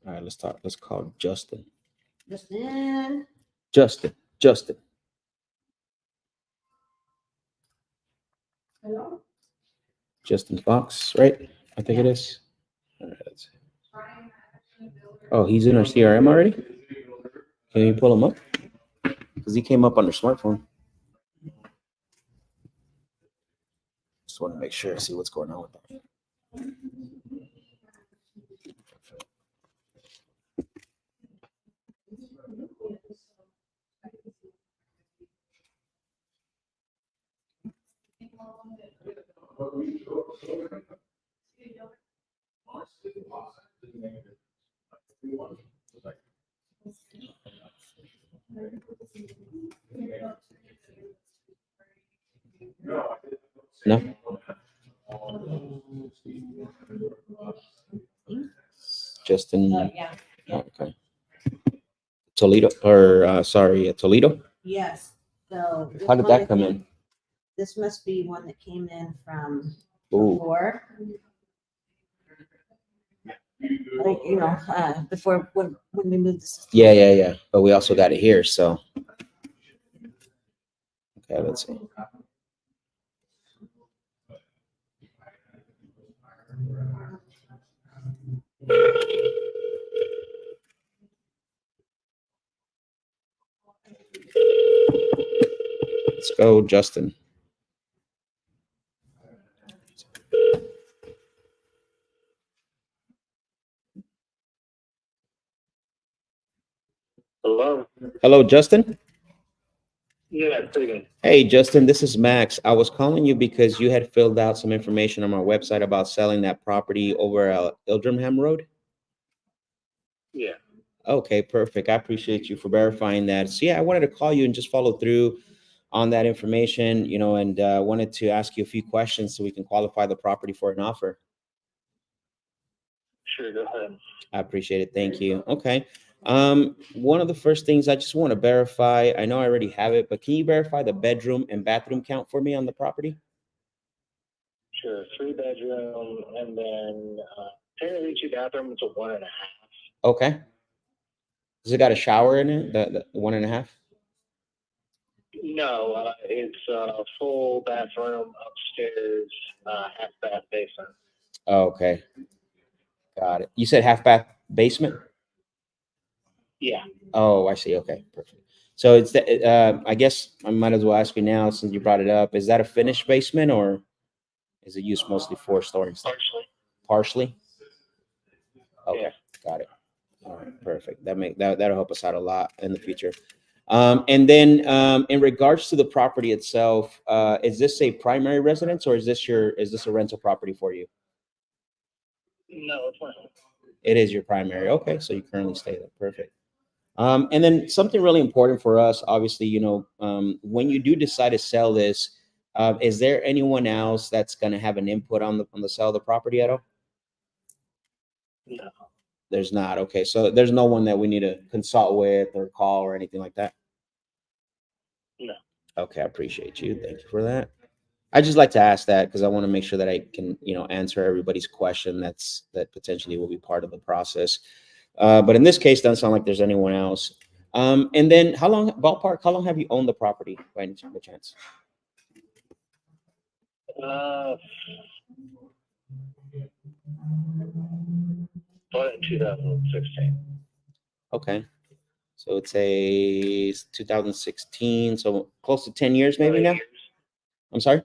All right, let's talk. Let's call Justin. Justin. Justin. Hello. Justin Fox, right? I think it is. All right, let's see. Oh, he's in our CRM already? Can you pull him up? Because he came up on their smartphone. Just want to make sure, see what's going on with that. No? Justin. Yeah. Oh, okay. Toledo, or sorry, Toledo. Yes. So this How did one, that come in? This must be one that came in from Ooh. before. Like, you know, before when we moved this. Yeah. But we also got it here, so. Okay, let's see. Let's go, Justin. Hello? Hello, Justin. Yeah, speaking. Hey, Justin, this is Max. I was calling you because you had filled out some information on our website about selling that property over at Ildrimham Road. Yeah. Okay, perfect. I appreciate you for verifying that. So yeah, I wanted to call you and just follow through on that information, you know, and wanted to ask you a few questions so we can qualify the property for an offer. Sure, go ahead. I appreciate it. Thank you. Okay. One of the first things I just want to verify, I know I already have it, but can you verify the bedroom and bathroom count for me on the property? Sure, 3 bedroom, and then technically 2 bathrooms, a 1.5. Okay. Does it got a shower in it? The 1.5? No, it's a full bathroom upstairs, half bath basement. Oh, okay. Got it. You said half bath basement? Yeah. Oh, I see. Okay, perfect. So it's the, I guess I might as well ask you now since you brought it up. Is that a finished basement or is it used mostly for storage? Partially. Partially? Okay, Yeah. got it. All right, perfect. That'll help us out a lot in the future. And then in regards to the property itself, is this a primary residence or is this a rental property for you? No, it's not. It is your primary. Okay, so you currently stay there. Perfect. And then something really important for us, obviously, you know, when you do decide to sell this, is there anyone else that's going to have an input on the sale of the property at all? No. There's not. Okay, so there's no one that we need to consult with or call or anything like that? No. Okay, I appreciate you. Thank you for that. I just like to ask that because I want to make sure that I can, you know, answer everybody's question that potentially will be part of the process. But in this case, doesn't sound like there's anyone else. And then how long have you owned the property by any chance? Bought it in 2016. Okay. So it's a 2016, so close to 10 years maybe now. I'm sorry.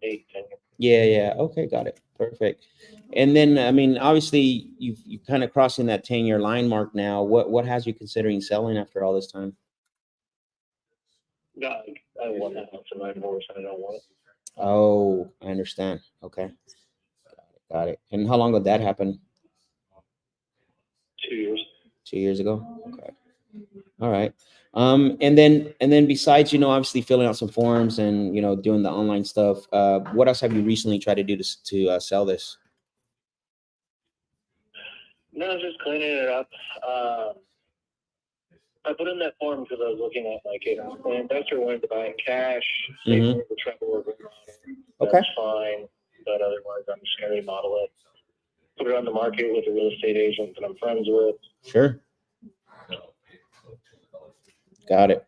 8, 10 years. Yeah. Okay, got it. Perfect. And then, I mean, obviously, you kind of crossing that 10-year line mark now. What has you considering selling after all this time? No, I want that house in my divorce, and I don't want it. Oh, I understand. Okay, got it. And how long ago that happened? 2 years. 2 years ago. Okay. All right. And then besides, obviously filling out some forms and doing the online stuff, what else have you recently tried to do to sell this? No, just cleaning it up. I put in that form because I was looking at like if an investor wanted to buy in cash, save Mhm. me the trouble of remodeling. Okay. That's fine, but otherwise I'm just gonna remodel it. Put it on the market with a real estate agent that I'm friends with. Sure. Got it.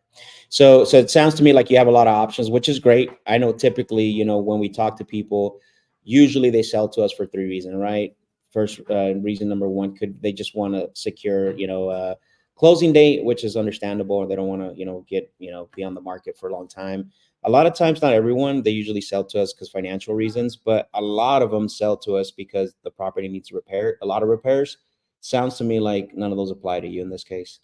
So it sounds to me like you have a lot of options, which is great. I know typically, when we talk to people, usually they sell to us for three reasons, right? First, reason number one, could they just want to secure, closing date, which is understandable. They don't want to, be on the market for a long time. A lot of times, not everyone, they usually sell to us because financial reasons, but a lot of them sell to us because the property needs repair, a lot of repairs. Sounds to me like none of those apply to you in this case.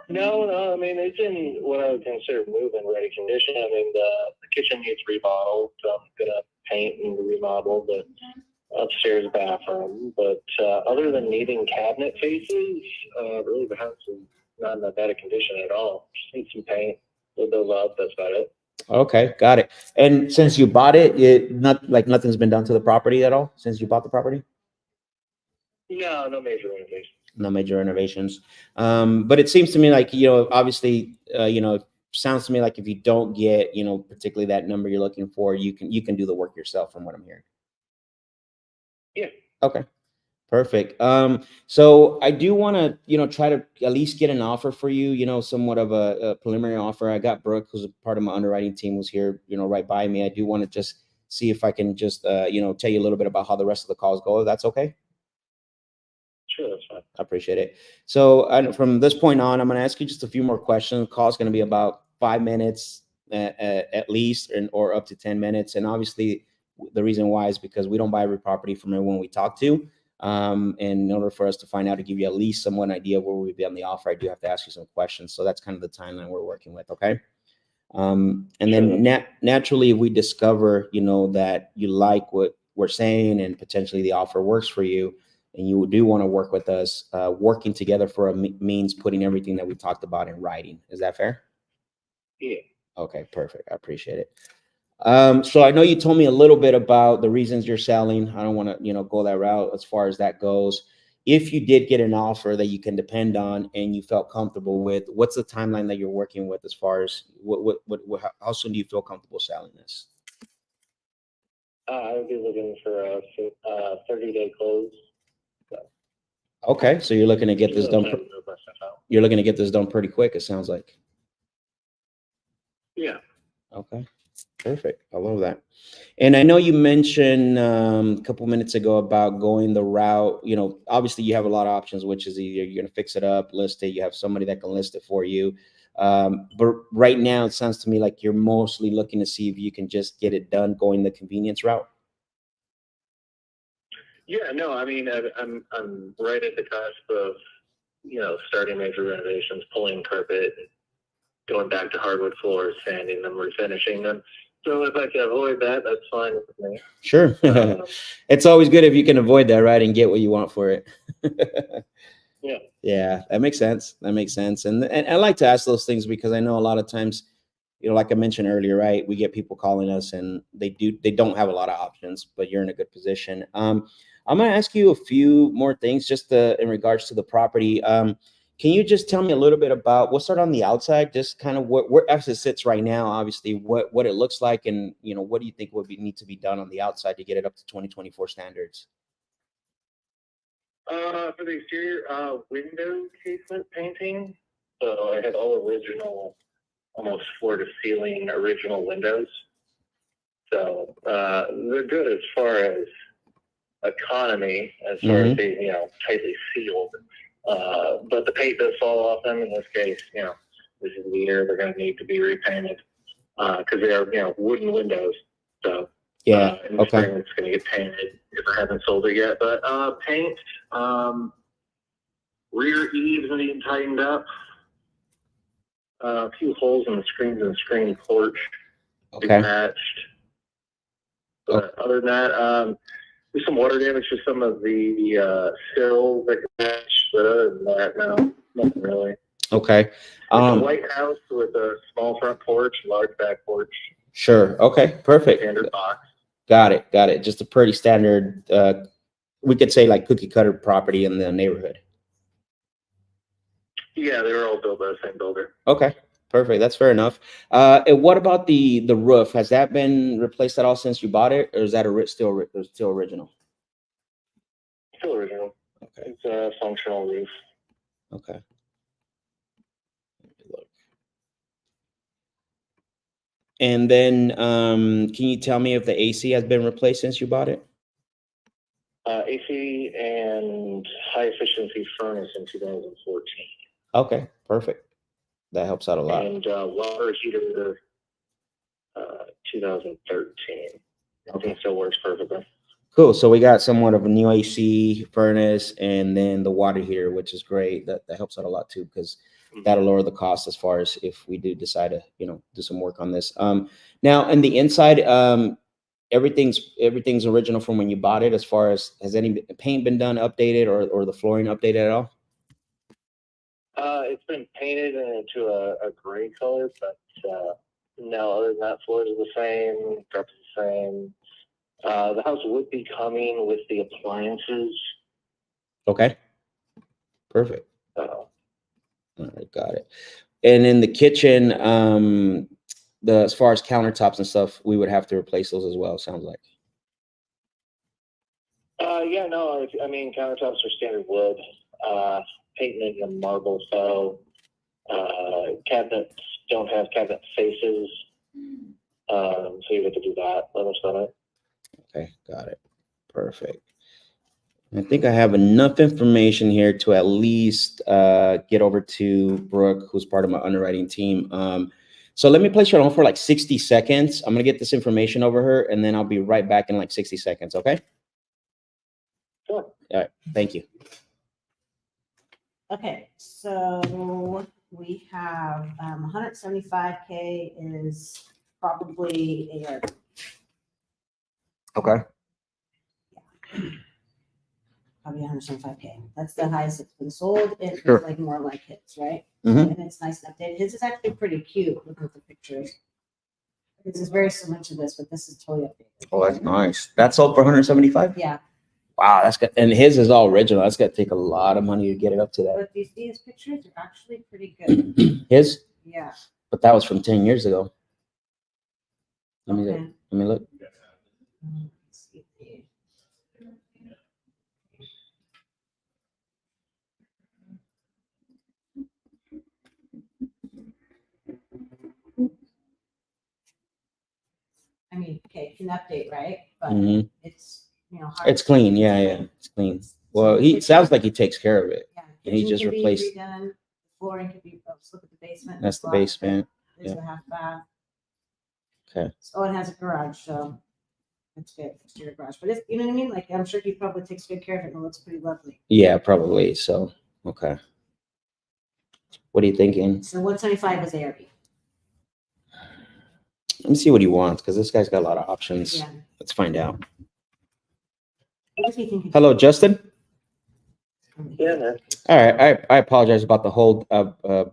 No, I mean it's in what I would consider move-in ready condition. I mean the kitchen needs remodeled, so I'm gonna paint and remodel the upstairs bathroom. But other than needing cabinet faces, really the house is not in that bad a condition at all. Just need some paint, a little love. That's about it. Okay, got it. And since you bought it, not like nothing's been done to the property at all since you bought the property? No major renovations. No major renovations. But it seems to me like, obviously, sounds to me like if you don't get, particularly that number you're looking for, you can do the work yourself from what I'm hearing. Yeah. Okay. Perfect. So I do want to, try to at least get an offer for you, somewhat of a preliminary offer. I got Brooke, who's a part of my underwriting team, was here, right by me. I do want to just see if I can just, tell you a little bit about how the rest of the calls go. If that's okay. Sure, that's fine. I appreciate it. So from this point on, I'm going to ask you just a few more questions. Call's going to be about 5 minutes at least, or up to 10 minutes. And obviously, the reason why is because we don't buy every property from everyone we talk to. And in order for us to find out, to give you at least somewhat idea of where we'd be on the offer, I do have to ask you some questions. So that's kind of the timeline we're working with. Okay. And then naturally, if we discover, that you like what we're saying and potentially the offer works for you, and you do want to work with us, working together for means putting everything that we talked about in writing. Is that fair? Yeah. Okay, perfect. I appreciate it. So I know you told me a little bit about the reasons you're selling. I don't want to, go that route as far as that goes. If you did get an offer that you can depend on and you felt comfortable with, what's the timeline that you're working with as far as how soon do you feel comfortable selling this? I would be looking for a 30-day close. Okay, so you're looking to get this done. Time to move my stuff out. You're looking to get this done pretty quick, it sounds like. Yeah. Okay, perfect. I love that. And I know you mentioned a couple minutes ago about going the route. Obviously you have a lot of options, which is either you're going to fix it up, list it. You have somebody that can list it for you. But right now, it sounds to me like you're mostly looking to see if you can just get it done going the convenience route. Yeah, no, I mean, I'm right at the cusp of, starting major renovations, pulling carpet, going back to hardwood floors, sanding them, refinishing them. So if I can avoid that, that's fine with me. Sure. It's always good if you can avoid that, right, and get what you want for it. Yeah. Yeah, that makes sense. That makes sense. And I like to ask those things because I know a lot of times, like I mentioned earlier, right? We get people calling us and they don't have a lot of options, but you're in a good position. I'm going to ask you a few more things just in regards to the property. Can you just tell me a little bit about, we'll start on the outside, just kind of where as it sits right now, obviously what it looks like, and what do you think need to be done on the outside to get it up to 2024 standards? For the exterior, window casement painting. So I had all original, almost floor to ceiling original windows. So they're good as far as economy, as far as being, tightly sealed. But the paint does fall off them in this case. This is the year they're going to need to be repainted because they are, wooden windows. So Yeah. in the Okay. spring it's going to get painted if I haven't sold it yet. But paint, rear eaves are being tightened up. A few holes in the screens and the screen porch be Okay. patched. But other than that, there's some water damage to some of the sills that can patch. But other than that, no, nothing really. Okay. It's a white house with a small front porch, large back porch. Sure. Okay. Perfect. Standard box. Got it. Got it. Just a pretty standard, we could say like cookie cutter property in the neighborhood. Yeah, they were all built by the same builder. Okay. Perfect. That's fair enough. And what about the roof? Has that been replaced at all since you bought it, or is that still original? Still original. Okay. It's a functional roof. Okay. Look. And then, can you tell me if the AC has been replaced since you bought it? AC and high efficiency furnace in 2014. Okay. Perfect. That helps out a lot. And water heater 2013. I think it still works perfectly. Cool. So we got somewhat of a new AC furnace and then the water heater, which is great. That helps out a lot too, because that'll lower the cost as far as if we do decide to, do some work on this. Now in the inside, everything's original from when you bought it. As far as, has any paint been done, updated, or the flooring updated at all? It's been painted into a gray color, but no, other than that, floors are the same, carpet's the same. The house would be coming with the appliances. Okay. Perfect. So, All right, got it. And in the kitchen, as far as countertops and stuff, we would have to replace those as well, sounds like. yeah, no, I mean, countertops are standard wood. Painting in the marble faux. Cabinets don't have cabinet faces. So you have to do that. On it. Okay, got it. Perfect. I think I have enough information here to at least get over to Brooke, who's part of my underwriting team. So let me place you on hold for like 60 seconds. I'm going to get this information over her, and then I'll be right back in like 60 seconds, okay? Sure. All right, thank you. Okay, so we have 175K is probably a Okay. probably 175K. That's the highest it's been sold. It's Sure. like more like his, right? Mhm. And it's nice and updated. His is actually pretty cute. Look at the pictures. This is very similar to this, but this is totally updated. Oh, that's nice. That's sold for 175? Yeah, Wow, that's good. And his is all original. That's got to take a lot of money to get it up to that. but you see his pictures are actually pretty good. His? Yeah. But that was from 10 years ago. Let me Okay. look. Let me look. Let's see. I mean, okay, it can update, right? But Mhm. it's, hard. It's clean. Yeah, yeah. It's clean. Well, he sounds like he takes care of it. Yeah. And he kitchen just can be replaced. redone, flooring could be, let's look at the basement. That's the Lots of it. basement. There's yeah. the half bath. Okay. Oh, it has a garage, so it's good. It's your garage, but it's, you know what I mean? Like, I'm sure he probably takes good care of it and it looks pretty lovely. Yeah, probably. So, okay. What are you thinking? So 175 is ARB. Let me see what he wants, because this guy's got a lot of options. Yeah. Let's find out. What does he think? Hello, Justin. Yeah, man. All right. I apologize about the hold.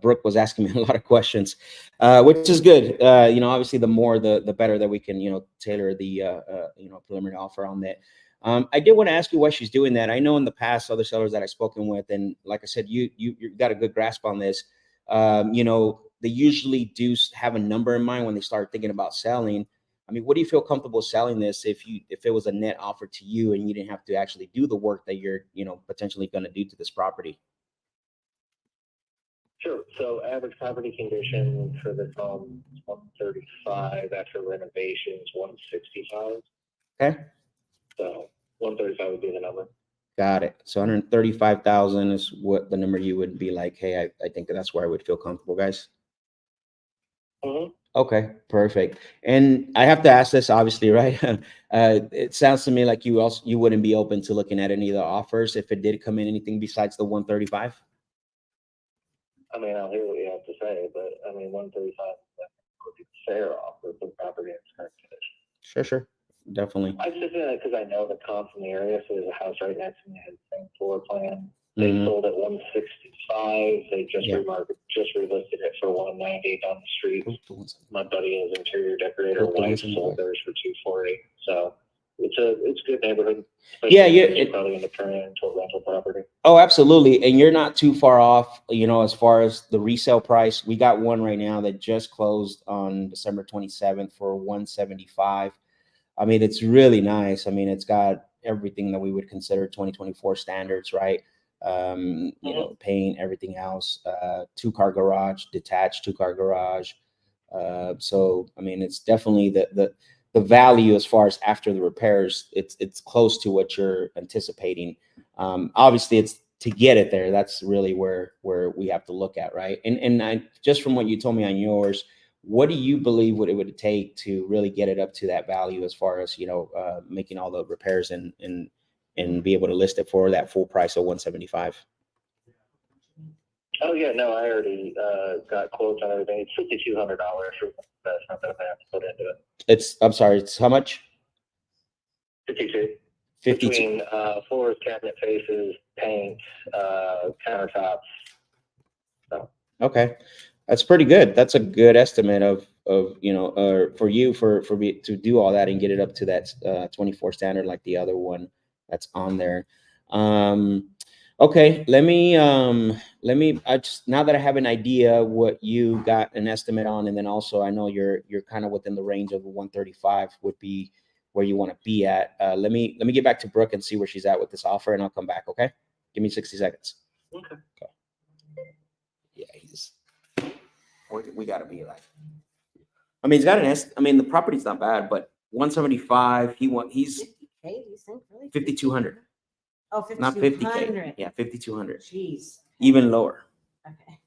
Brooke was asking me a lot of questions, which is good. Obviously the more, the better that we can, tailor the, preliminary offer on that. I did want to ask you why she's doing that. I know in the past, other sellers that I've spoken with, and like I said, you got a good grasp on this. They usually do have a number in mind when they start thinking about selling. I mean, what do you feel comfortable selling this if it was a net offer to you and you didn't have to actually do the work that you're, potentially going to do to this property? Sure. So average property condition for this home is 135. After renovations, 165. Okay. So 135 would be the number. Got it. So 135,000 is what the number you would be like, hey, I think that's where I would feel comfortable, guys. Mhm. Okay, perfect. And I have to ask this, obviously, right? It sounds to me like you wouldn't be open to looking at any of the offers if it did come in anything besides the 135. I mean, I'll hear what you have to say, but I mean, 135 would be fair offer for the property in its current condition. Sure, definitely. I just did it because I know the comps in the area, so there's a house right next to me that has the same floor plan. They Mhm. sold at 165. They just Yeah. relisted it for 190 down the street. My buddy is interior decorator. Put the Wife listen sold back. theirs for 240. So it's a good neighborhood. Yeah, It's probably going to turn into a rental property. Oh, absolutely. And you're not too far off, as far as the resale price. We got one right now that just closed on December 27th for 175. I mean, it's really nice. I mean, it's got everything that we would consider 2024 standards, right? Paint, everything else, two-car garage, detached two-car garage. So, I mean, it's definitely the value as far as after the repairs, it's close to what you're anticipating. Obviously, it's to get it there. That's really where we have to look at, right? And I just from what you told me on yours, what do you believe what it would take to really get it up to that value as far as making all the repairs and be able to list it for that full price of 175? Oh yeah, no, I already got quotes on everything. It's $5,200 for the investment that I have to put into it. I'm sorry, it's how much? 52. 52. Between floors, cabinet faces, paint, countertops. So. Okay, that's pretty good. That's a good estimate of for you for me to do all that and get it up to that 24 standard like the other one that's on there. Okay, let me I just now that I have an idea what you got an estimate on, and then also I know you're kind of within the range of 135 would be where you want to be at. Let me get back to Brooke and see where she's at with this offer, and I'll come back. Okay, give me 60 seconds. Okay. Yeah, we got to be like. I mean, he's got I mean, the property's not bad, but 175. He's 50K, do you think, really? 5,200, Oh, not 5,200. 50K. Yeah, 5,200. Jeez. Even lower. Okay.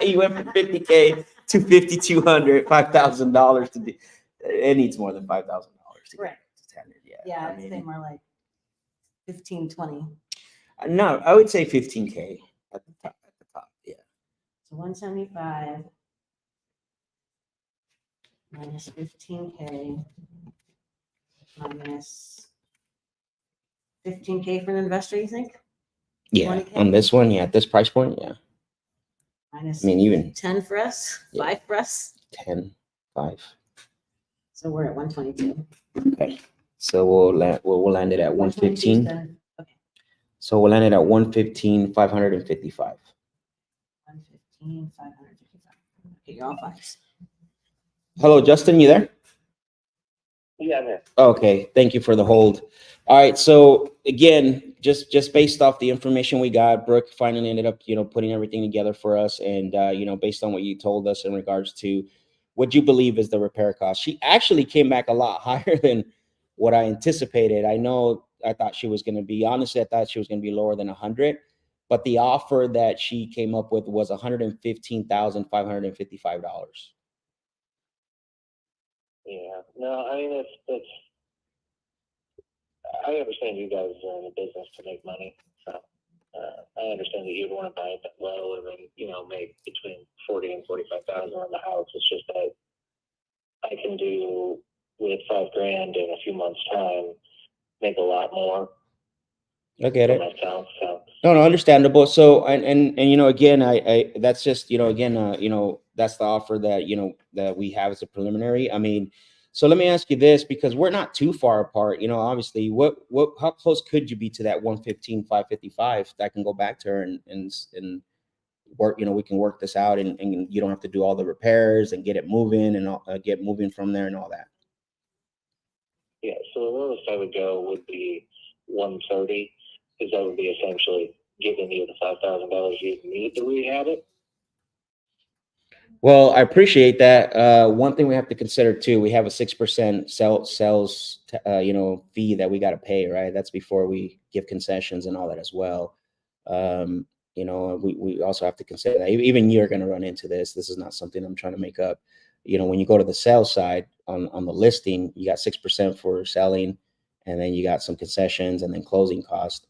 He went from 50K to 5,200, $5,000 to do. It needs more than $5,000 to Right. get to standard. Yeah. Yeah, I I'd say mean, more like 15, 20. no, I would say 15K at the top. Yeah. So 175 minus 15K minus 15K for an investor, you think? Yeah. 20K? On this one, yeah, at this price point, yeah. Minus I mean, even 10 for us, Yeah. 5 for us. 10, 5. So we're at 122. Okay. So we'll land it at 115. Okay. So we'll land it at 115, 555. 115, 555. Okay, you're all fives. Hello, Justin, you there? Yeah, man. Okay, thank you for the hold. All right, so again, just based off the information we got, Brooke finally ended up, putting everything together for us, and based on what you told us in regards to what you believe is the repair cost, she actually came back a lot higher than what I anticipated. I thought she was going to be honestly, I thought she was going to be lower than 100, but the offer that she came up with was $115,555. Yeah. No, I mean it's. I understand you guys are in the business to make money, so I understand that you'd want to buy it low and then make between 40 and 45,000 on the house. It's just that I can do with $5,000 in a few months' time, make a lot more. I get for it. myself. So No, understandable. So, and again, I that's just, again, that's the offer that, that we have as a preliminary. I mean, so let me ask you this, because we're not too far apart, obviously, how close could you be to that 115, 555 that I can go back to her and work, we can work this out and you don't have to do all the repairs and get it moving and get moving from there and all that. yeah, so the lowest I would go would be 130, because that would be essentially giving you the $5,000 you need to rehab it. Well, I appreciate that. One thing we have to consider too, we have a 6% sales, fee that we got to pay, right? That's before we give concessions and all that as well. Um, we also have to consider that. Even you're going to run into this. This is not something I'm trying to make up. When you go to the sales side on the listing, you got 6% for selling, and then you got some concessions and then closing cost.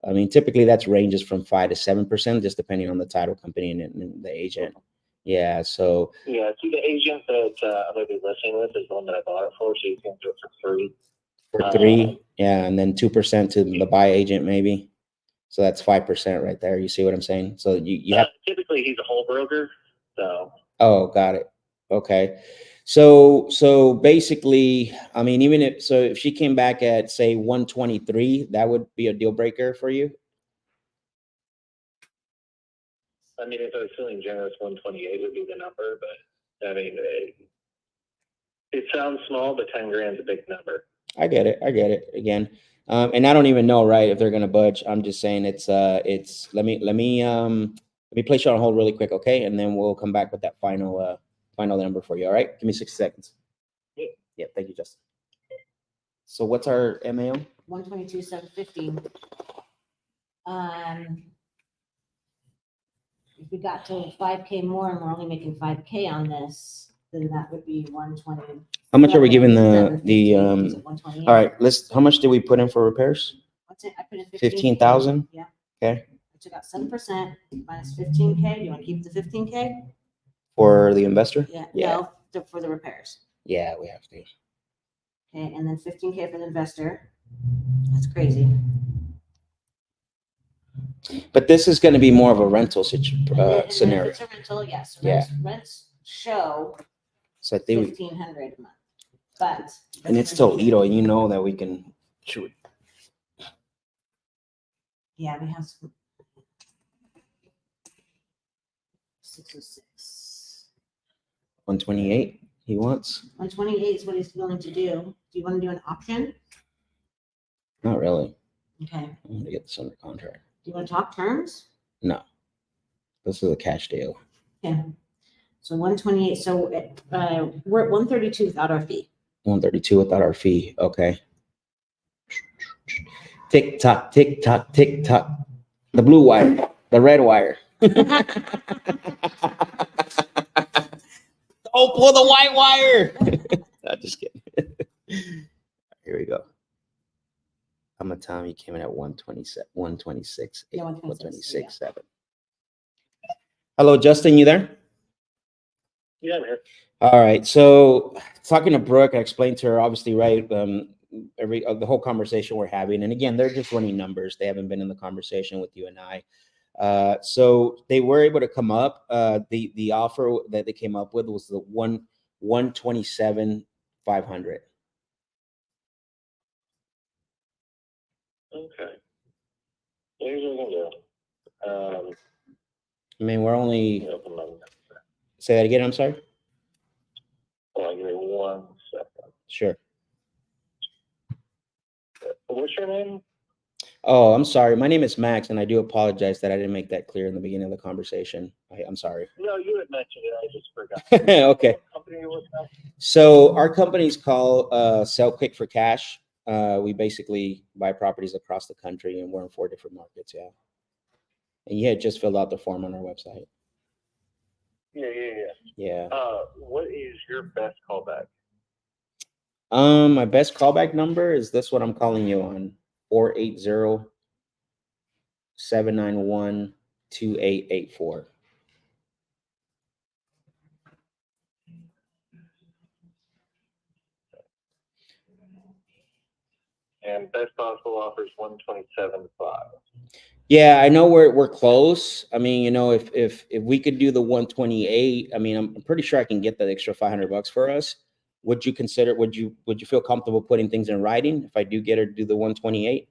I mean, typically that's ranges from 5 to 7%, just depending on the title company and the agent. Yeah, so Yeah, see, the agent that I'm going to be listening with is the one that I bought it for, so you can do it for free. for 3, yeah, and then 2% to the buy agent maybe. So that's 5% right there. You see what I'm saying? So you have. Typically, he's a whole broker, so. Oh, got it. Okay. So basically, I mean, if she came back at say 123, that would be a deal breaker for you. I mean, if I was feeling generous, 128 would be the number, but I mean, it sounds small, but 10 grand's a big number. I get it. Again. And I don't even know, right, if they're gonna budge. I'm just saying it's let me place you on hold really quick, okay? And then we'll come back with that final number for you. All right? Give me 60 seconds. Yeah. Yeah, thank you, Justin. So what's our MAO? 122,750. If we got to 5K more and we're only making 5K on this, then that would be 120. How much are we giving the 128. all right, how much did we put in for repairs? What's it? I put in 15,000? Yeah. Okay. I took out 7% minus 15K. Do you want to keep the 15K? For the investor? Yeah. Yeah. No, for the repairs. Yeah, we have to. Okay, and then 15K for the investor. That's crazy. But this is going to be more of a rental And scenario. if it's a rental, yes. Yeah. Rents show So I think 1,500 a month, but and it's Toledo, and you know that we can shoot. yeah, we have some 606. 128 he wants? 128 is what he's willing to do. Do you want to do an option? Not really. Okay. I'm going to get this under contract. Do you want to talk terms? No. This is a cash deal. Yeah. So 128. So we're at 132 without our fee. 132 without our fee. Okay. Tick tock, tick tock, tick tock. The blue wire, the red wire. Oh, pull the white wire. No, just kidding. Here we go. I'm gonna tell him he came in at 127, 126, Yeah, 126, 126.7. Hello, Justin, you there? Yeah, man. All right. So talking to Brooke, I explained to her, obviously, right, the whole conversation we're having. And again, they're just running numbers. They haven't been in the conversation with you and I. So they were able to come up. The offer that they came up with was the 127,500. Okay. Here's what we're gonna do. I mean, we're only Open my. say that again. I'm sorry. Hold on, give me 1 second. Sure. What's your name? Oh, I'm sorry. My name is Max, and I do apologize that I didn't make that clear in the beginning of the conversation. I'm sorry. No, you had mentioned it. I just forgot. Okay. What company was that? So our company's called Sell Quick for Cash. We basically buy properties across the country, and we're in 4 different markets. Yeah. And you had just filled out the form on our website. Yeah. Yeah. What is your best callback? My best callback number is this one I'm calling you on, 480-791-2884. And best possible offer is 127.5. Yeah, I know we're close. I mean, if we could do the 128, I mean, I'm pretty sure I can get that extra $500 for us. Would you consider? Would you feel comfortable putting things in writing if I do get her to do the 128?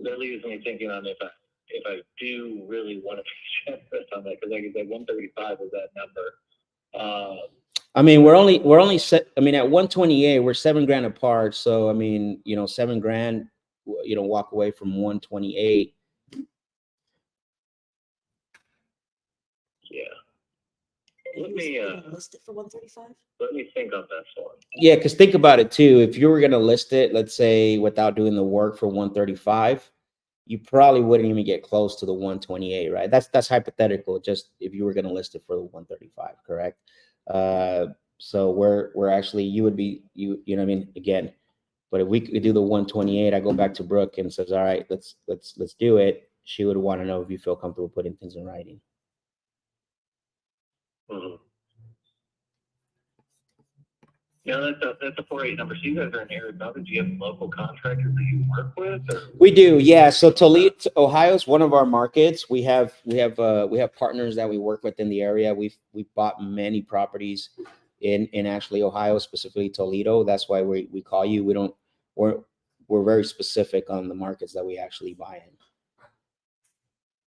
That leaves me thinking on if I do really want to be generous on that, because like I said, 135 is that number. I mean, we're only set. I mean, at 128, we're $7,000 apart. So I mean, $7,000. Walk away from 128. Yeah. Let me List it for 135. let me think on this one. Yeah, because think about it too. If you were gonna list it, let's say without doing the work for 135, you probably wouldn't even get close to the 128, right? That's hypothetical. Just if you were gonna list it for the 135, correct? So we're actually you would be you know what I mean again. But if we could do the 128, I go back to Brooke and says, all right, let's do it. She would want to know if you feel comfortable putting things in writing. Mm-hmm. Yeah, that's a 48 number. So you guys are in Arizona. Do you have local contractors that you work with? Or? We do, yeah. So Toledo, Ohio is one of our markets. We have partners that we work with in the area. We've bought many properties in actually Ohio, specifically Toledo. That's why we call you. We're very specific on the markets that we actually buy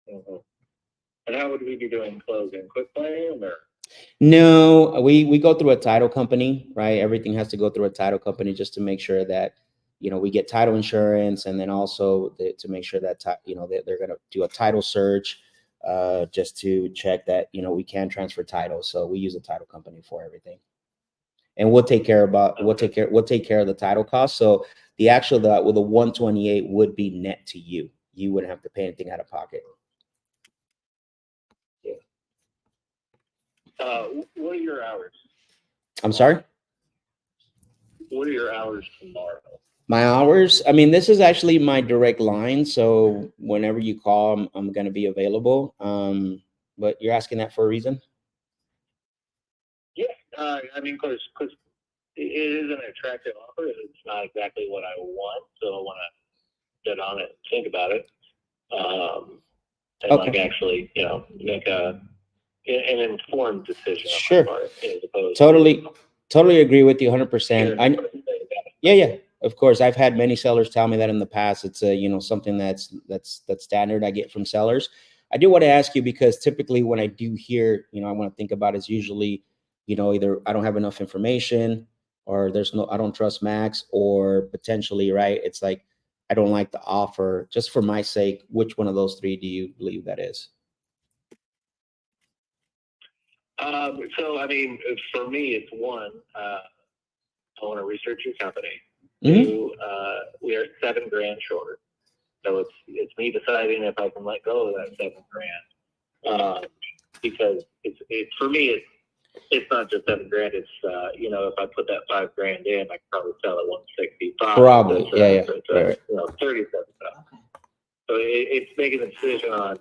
in. Mm-hmm. And how would we be doing closing? Quick claim or? No, we go through a title company, right? Everything has to go through a title company just to make sure that we get title insurance, and then also to make sure that that they're going to do a title search, just to check that we can transfer title. So we use a title company for everything, and we'll take care of the title costs. So the 128 would be net to you. You wouldn't have to pay anything out of pocket. What are your hours? I'm sorry? What are your hours tomorrow? My hours? I mean, this is actually my direct line. So whenever you call, I'm going to be available. But you're asking that for a reason? Yeah. I mean, because it is an attractive offer. It's not exactly what I want. So I want to get on it and think about it. And Okay. actually, make an informed decision. Sure. On my part, as opposed Totally agree with you 100%. Yeah. Of course, I've had many sellers tell me that in the past. It's something that's standard I get from sellers. I do want to ask you, because typically when I do hear, I want to think about is usually, either I don't have enough information, or I don't trust Max, or potentially, right, it's like I don't like the offer. Just for my sake, which one of those three do you believe that is? So, I mean, for me, it's one, I want to research your company. Mm-hmm. Two, we are $7,000 short. So it's me deciding if I can let go of that $7,000. Because for me, it's not just $7,000. It's, if I put that $5,000 in, I could probably sell at 165. Probably. Yeah. Right. 37,000. So it's making a decision on,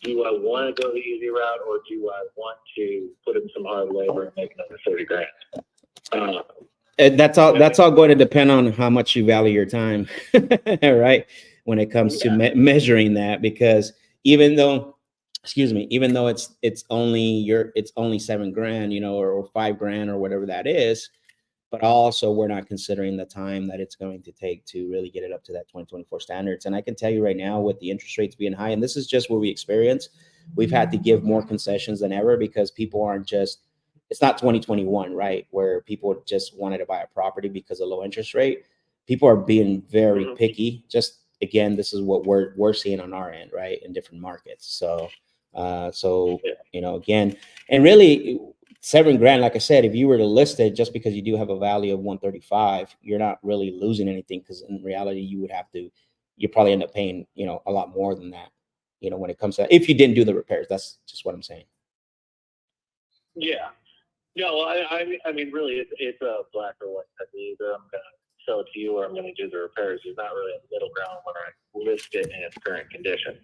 do I want to go the easy route, or do I want to put in some hard labor and make another $30,000? And that's all going to depend on how much you value your time, right? When it comes to measuring that, because even though it's only $7,000, or $5,000 or whatever that is, but also we're not considering the time that it's going to take to really get it up to that 2024 standards. And I can tell you right now, with the interest rates being high, and this is just what we experience, we've had to give more concessions than ever, because people aren't just, it's not 2021, right, where people just wanted to buy a property because of low interest rate. People are being very picky. Just again, this is what we're seeing on our end, right, in different markets. So again, and really, $7,000, like I said, if you were to list it, just because you do have a value of 135, you're not really losing anything, because in reality, you probably end up paying, a lot more than that, when it comes to, if you didn't do the repairs. That's just what I'm saying. Yeah. No, I mean, really, it's a black or white type of either I'm going to sell it to you, or I'm going to do the repairs. There's not really a middle ground when I list it in its current condition.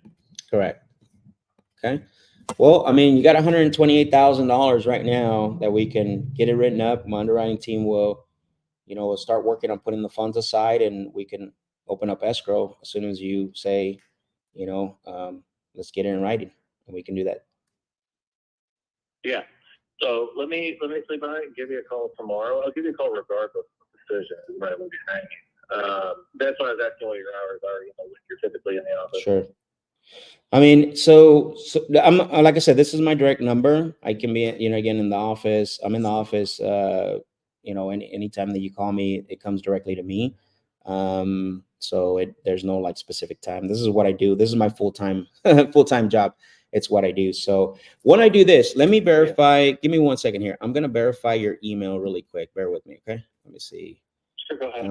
Correct. Okay. Well, I mean, you got $128,000 right now that we can get it written up. My underwriting team will start working on putting the funds aside, and we can open up escrow as soon as you say, let's get it in writing, and we can do that. Yeah. So let me sleep on it and give you a call tomorrow. I'll give you a call regardless of the decision. Right, we'll be hanging. That's why I was asking what your hours are. When you're typically in the office. Sure. I mean, so I'm like I said, this is my direct number. I can be, again in the office. I'm in the office. Anytime that you call me, it comes directly to me. So there's no like specific time. This is what I do. This is my full-time full-time job. It's what I do. So when I do this, let me verify. Give me 1 second here. I'm gonna verify your email really quick. Bear with me, okay? Let me see. Sure, go ahead.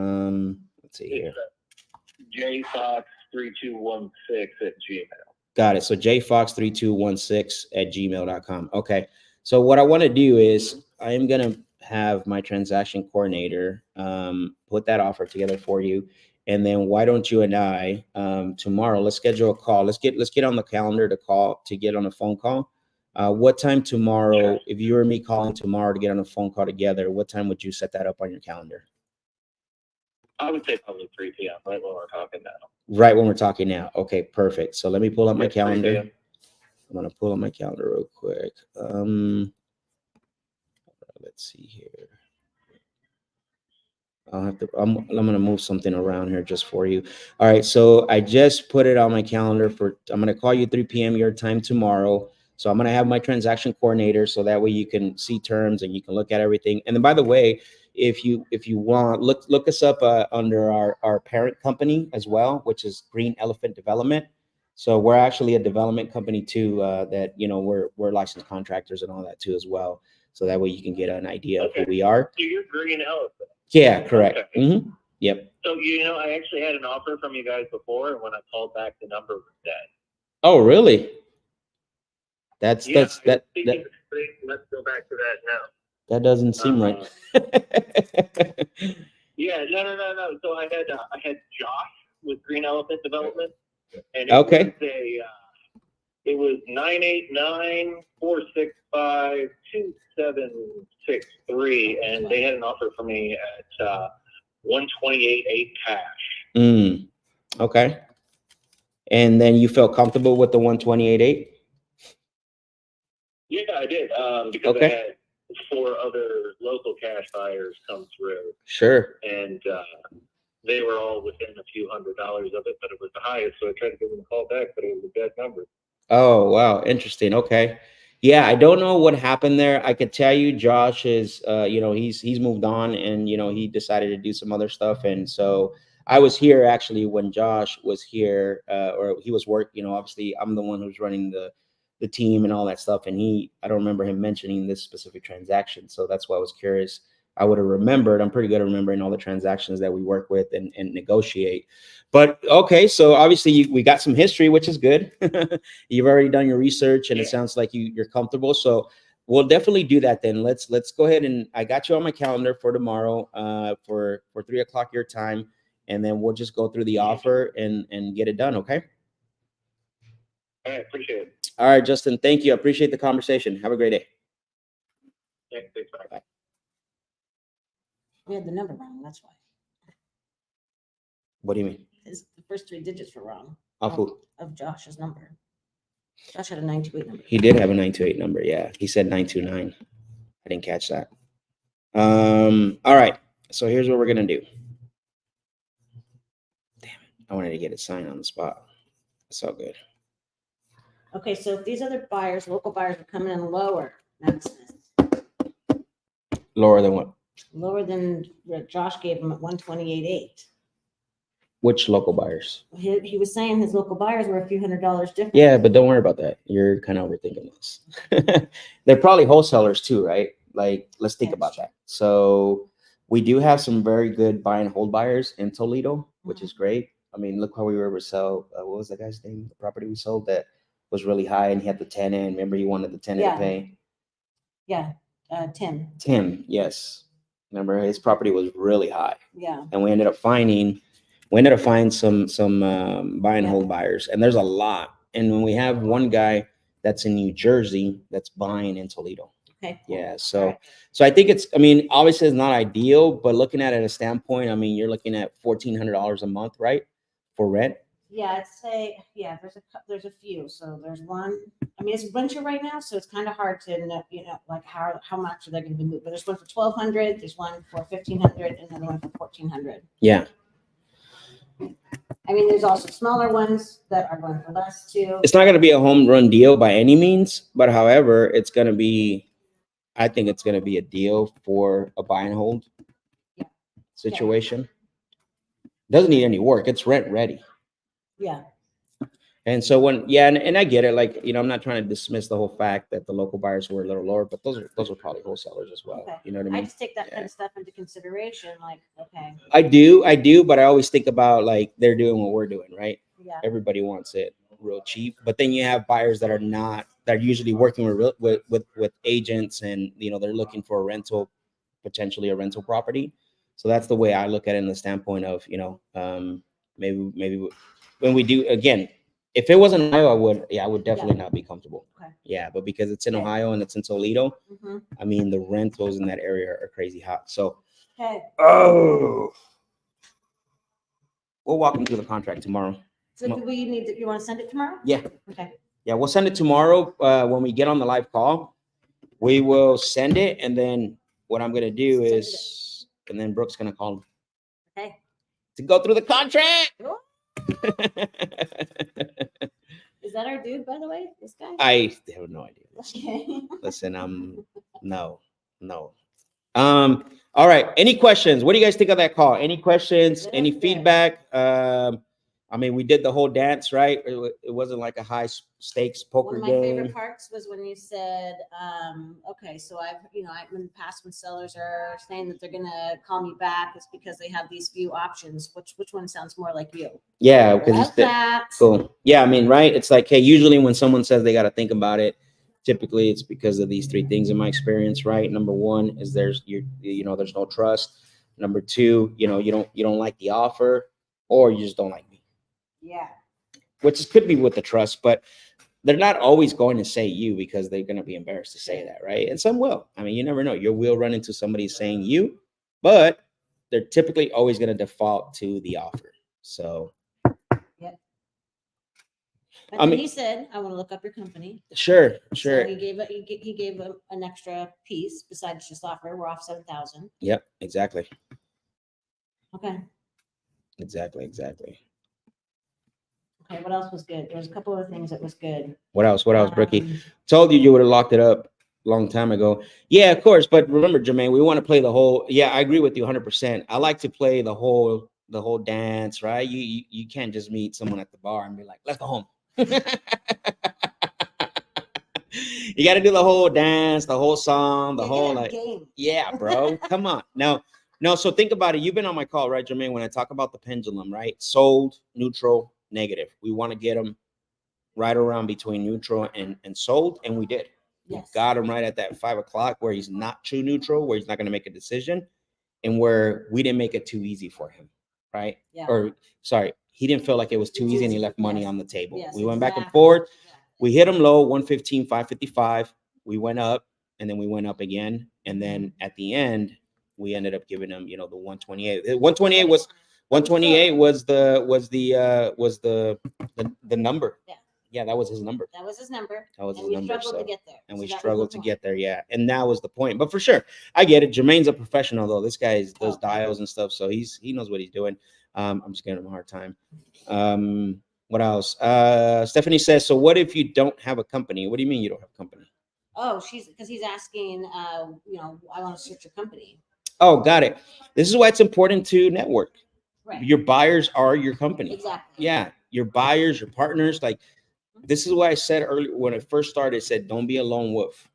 Let's see here. jfox3216@gmail. Got it. So jfox3216@gmail.com. Okay. So what I want to do is I am going to have my transaction coordinator put that offer together for you. And then why don't you and I tomorrow, let's schedule a call. Let's get on the calendar to get on a phone call. What time tomorrow, if you or me calling tomorrow to get on a phone call together, what time would you set that up on your calendar? I would say probably 3 p.m. right when we're talking now. Right when we're talking now. Okay, perfect. So let me pull up my Yes, 3 calendar. p.m. I'm gonna pull up my calendar real quick. Let's see here. I'm gonna move something around here just for you. All right, so I just put it on my calendar I'm gonna call you 3 p.m. your time tomorrow. So I'm gonna have my transaction coordinator so that way you can see terms and you can look at everything. And then by the way, if you want, look us up under our parent company as well, which is Green Elephant Development. So we're actually a development company too. That we're licensed contractors and all that too as well. So that way you can get an idea of who we are. So you're Green Elephant. Yeah, correct. Okay. Mm-hmm. Yep. So I actually had an offer from you guys before, and when I called back, the number was dead. Oh, really? Let's Yeah, go back to that now. that doesn't seem right. Yeah, no. So I had Josh with Green Elephant Development, and Okay. it was 989-465-2763, and they had an offer for me at 128.8 cash. Okay. And then you felt comfortable with the 128.8? Yeah, I did. Because Okay. I had 4 other local cash buyers come through, Sure. and they were all within a few $100s of it, but it was the highest, so I tried to give them a call back, but it was a dead number. Oh, wow. Interesting. Okay. Yeah, I don't know what happened there. I could tell you Josh is he's moved on and he decided to do some other stuff. And so I was here actually when Josh was here, or he was obviously I'm the one who's running the team and all that stuff. And I don't remember him mentioning this specific transaction. So that's why I was curious. I would have remembered. I'm pretty good at remembering all the transactions that we work with and negotiate. But okay, so obviously we got some history, which is good. You've already done your research, and it sounds like you're comfortable. So we'll definitely do that then. Let's go ahead, and I got you on my calendar for tomorrow, for 3 o'clock your time, and then we'll just go through the offer and get it done. Okay. All right, appreciate it. All right, Justin. Thank you. I appreciate the conversation. Have a great day. Thanks, bye. We had the number wrong, that's why. What do you mean? The first 3 digits were wrong. Of who? Of Josh's number. Josh had a 928 number. He did have a 928 number. Yeah, he said 929. I didn't catch that. All right. So here's what we're gonna do. Damn it! I wanted to get it signed on the spot. It's all good. Okay, so if these other buyers, local buyers, are coming in lower, Max, Lower than what? lower than what Josh gave him at 128.8. Which local buyers? He was saying his local buyers were a few $100s different. Yeah, but don't worry about that. You're kind of overthinking this. They're probably wholesalers too, right? Like, let's think about that. So we do have some very good buy and hold buyers in Toledo, which is great. I mean, look how we were able to sell. What was that guy's name? The property we sold that was really high, and he had the tenant. Remember, he wanted the tenant to pay. Yeah, Tim. Tim, yes. Remember, his property was really high. Yeah. And we ended up finding some buy and hold buyers, and there's a lot. And when we have one guy that's in New Jersey that's buying in Toledo. Okay. Yeah. So I think obviously it's not ideal, but looking at it at a standpoint, you're looking at $1,400 a month, right? For rent. Yeah, I'd say, there's a few. So there's one, it's winter right now, so it's kind of hard to know, like how much are they going to be moved. But there's one for $1,200, there's one for $1,500, and another one for $1,400. Yeah. I mean, there's also smaller ones that are going for less too. It's not going to be a home run deal by any means, but however, it's going to be, I think it's going to be a deal for a buy and hold Yeah. situation. Doesn't need any work. It's rent ready. Yeah. And so and I get it. Like, I'm not trying to dismiss the whole fact that the local buyers were a little lower, but those are probably wholesalers as well. Okay. You know what I I mean? just take that kind of stuff into consideration. Like, okay. I do, but I always think about like they're doing what we're doing, right? Yeah. Everybody wants it real cheap, but then you have buyers that are not. They're usually working with agents, and they're looking for a rental, potentially a rental property. So that's the way I look at it in the standpoint of maybe when we do again. If it wasn't Ohio, I would definitely not be comfortable. Okay. Yeah, but because it's in Okay. Ohio and it's in Toledo, Mm-hmm. I mean the rentals in that area are crazy hot. So Okay. we'll walk them through the contract tomorrow. So do we need to, you want to send it tomorrow? Yeah. Okay. Yeah, we'll send it tomorrow when we get on the live call. We will send it, and then what I'm gonna do is, and then Brooke's gonna call him Okay. to go through the contract. Cool. Is that our dude, by the way? This guy? I have no idea. Okay. Listen, no. All right. Any questions? What do you guys think of that call? Any questions? That Any was good. feedback? I mean, we did the whole dance, right? It wasn't like a high stakes One poker of my game. favorite parts was when you said, okay, so in the past when sellers are saying that they're gonna call me back, it's because they have these few options. Which one sounds more like you? Yeah, because Love that. cool. Yeah, I mean, right? It's like, hey, usually when someone says they got to think about it, typically it's because of these three things in my experience, right? Number one is there's no trust. Number two, you don't like the offer, or you just don't like me, Yeah. could be with the trust, but they're not always going to say you because they're going to be embarrassed to say that, right? And some will. I mean, you never know. You will run into somebody saying you, but they're typically always going to default to the offer. So But I then mean- he said, I want to look up your company. sure. So he gave an extra piece besides just offer. We're off 7,000. Yep, exactly. Okay. Exactly. Okay. What else was good? There was a couple of things that was good. What else, Brookie? Um, Told you would have locked it up a long time ago. Yeah, of course. But remember, Jermaine, we want to play the whole. Yeah, I agree with you 100%. I like to play the whole dance, right? You can't just meet someone at the bar and be like, let's go home. You got to do the whole dance, the whole song, the you whole get a like. game. Yeah, bro. Come on. Now, no, so think about it. You've been on my call, right, Jermaine? When I talk about the pendulum, right? Sold, neutral, negative. We want to get them right around between neutral and sold, and we did. Yes. We got him right at that 5 o'clock where he's not true neutral, where he's not going to make a decision, and where we didn't make it too easy for him, right? Yeah. Or sorry, he didn't feel like it was too It's easy, and he easy. left money Yes. on the table. Yes, We went back and exactly. forth. Yeah. We hit him low, 115, 555. We went up, and then we went up again, and then at the end, we ended up giving him, the 128. 128 was 128 was the number. Yeah. Yeah, that was his number. That was his number. That was And his we number. struggled So, to get there. and So we that was struggled the to point. get there. Yeah, and that was the point. But for sure, I get it. Jermaine's a professional though. This guy does Oh. dials and stuff, so he knows what he's doing. I'm just giving him a hard time. What else? Stephanie says, so what if you don't have a company? What do you mean you don't have a company? Oh, because he's asking, I want to search your company. Oh, got it. This is why it's important to network. Right. Your buyers are your company. Exactly. Yeah, your buyers, your partners. Like, this is why I said earlier when I first started, I said, don't be a lone wolf.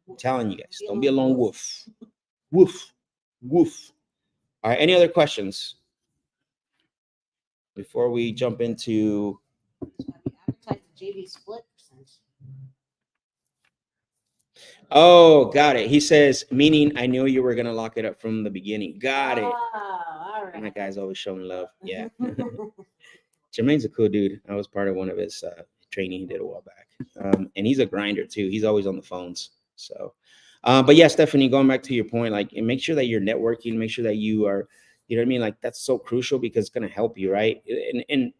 I'm telling you guys, don't be a lone wolf. Woof, woof. All right, any other questions before we jump into? Advertise the JV split percentage. Oh, got it. He says, meaning I knew you were gonna lock it up from the beginning. Got it. Oh, all And right. that guy's always showing love. Yeah. Jermaine's a cool dude. I was part of one of his training he did a while back. And he's a grinder too. He's always on the phones. So, but yeah, Stephanie, going back to your point, like, and make sure that you're networking, make sure that you are, you know what I mean? Like, that's so crucial because it's going to help you. Right. And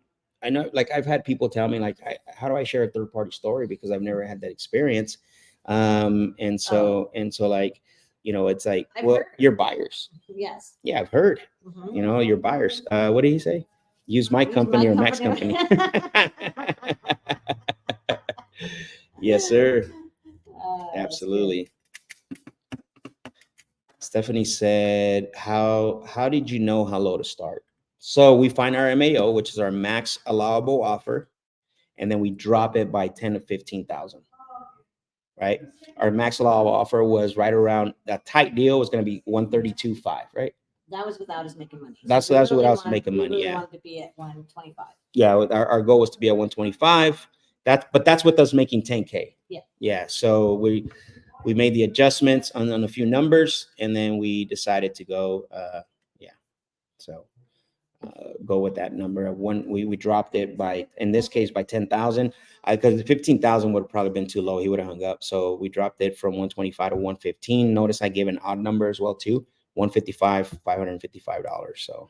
I know, like, I've had people tell me, like, how do I share a third party story? Because I've never had that experience. And so, like, it's like, I've well, heard. your buyers. Yes. Yeah, I've heard, Mhm. your buyers. What did he say? Use my company or Max company. Yes, sir. That's Absolutely. Stephanie said, how did you know how low to start? So we find our MAO, which is our max allowable offer, and then we drop it by 10 to 15,000. Right? Our max allowable offer was right around that tight deal was going to be 132.5, right? That was without us making money. That's we without us wanted- making we money, really yeah. wanted to be at 125. Yeah, our goal was to be at 125. But that's with us making 10K. Yeah. Yeah. So we made the adjustments on a few numbers, and then we decided to go go with that number of one. We dropped it by, in this case, by 10,000, because the 15,000 would have probably been too low. He would have hung up. So we dropped it from 125 to 115. Notice I gave an odd number as well too. 155, $555. So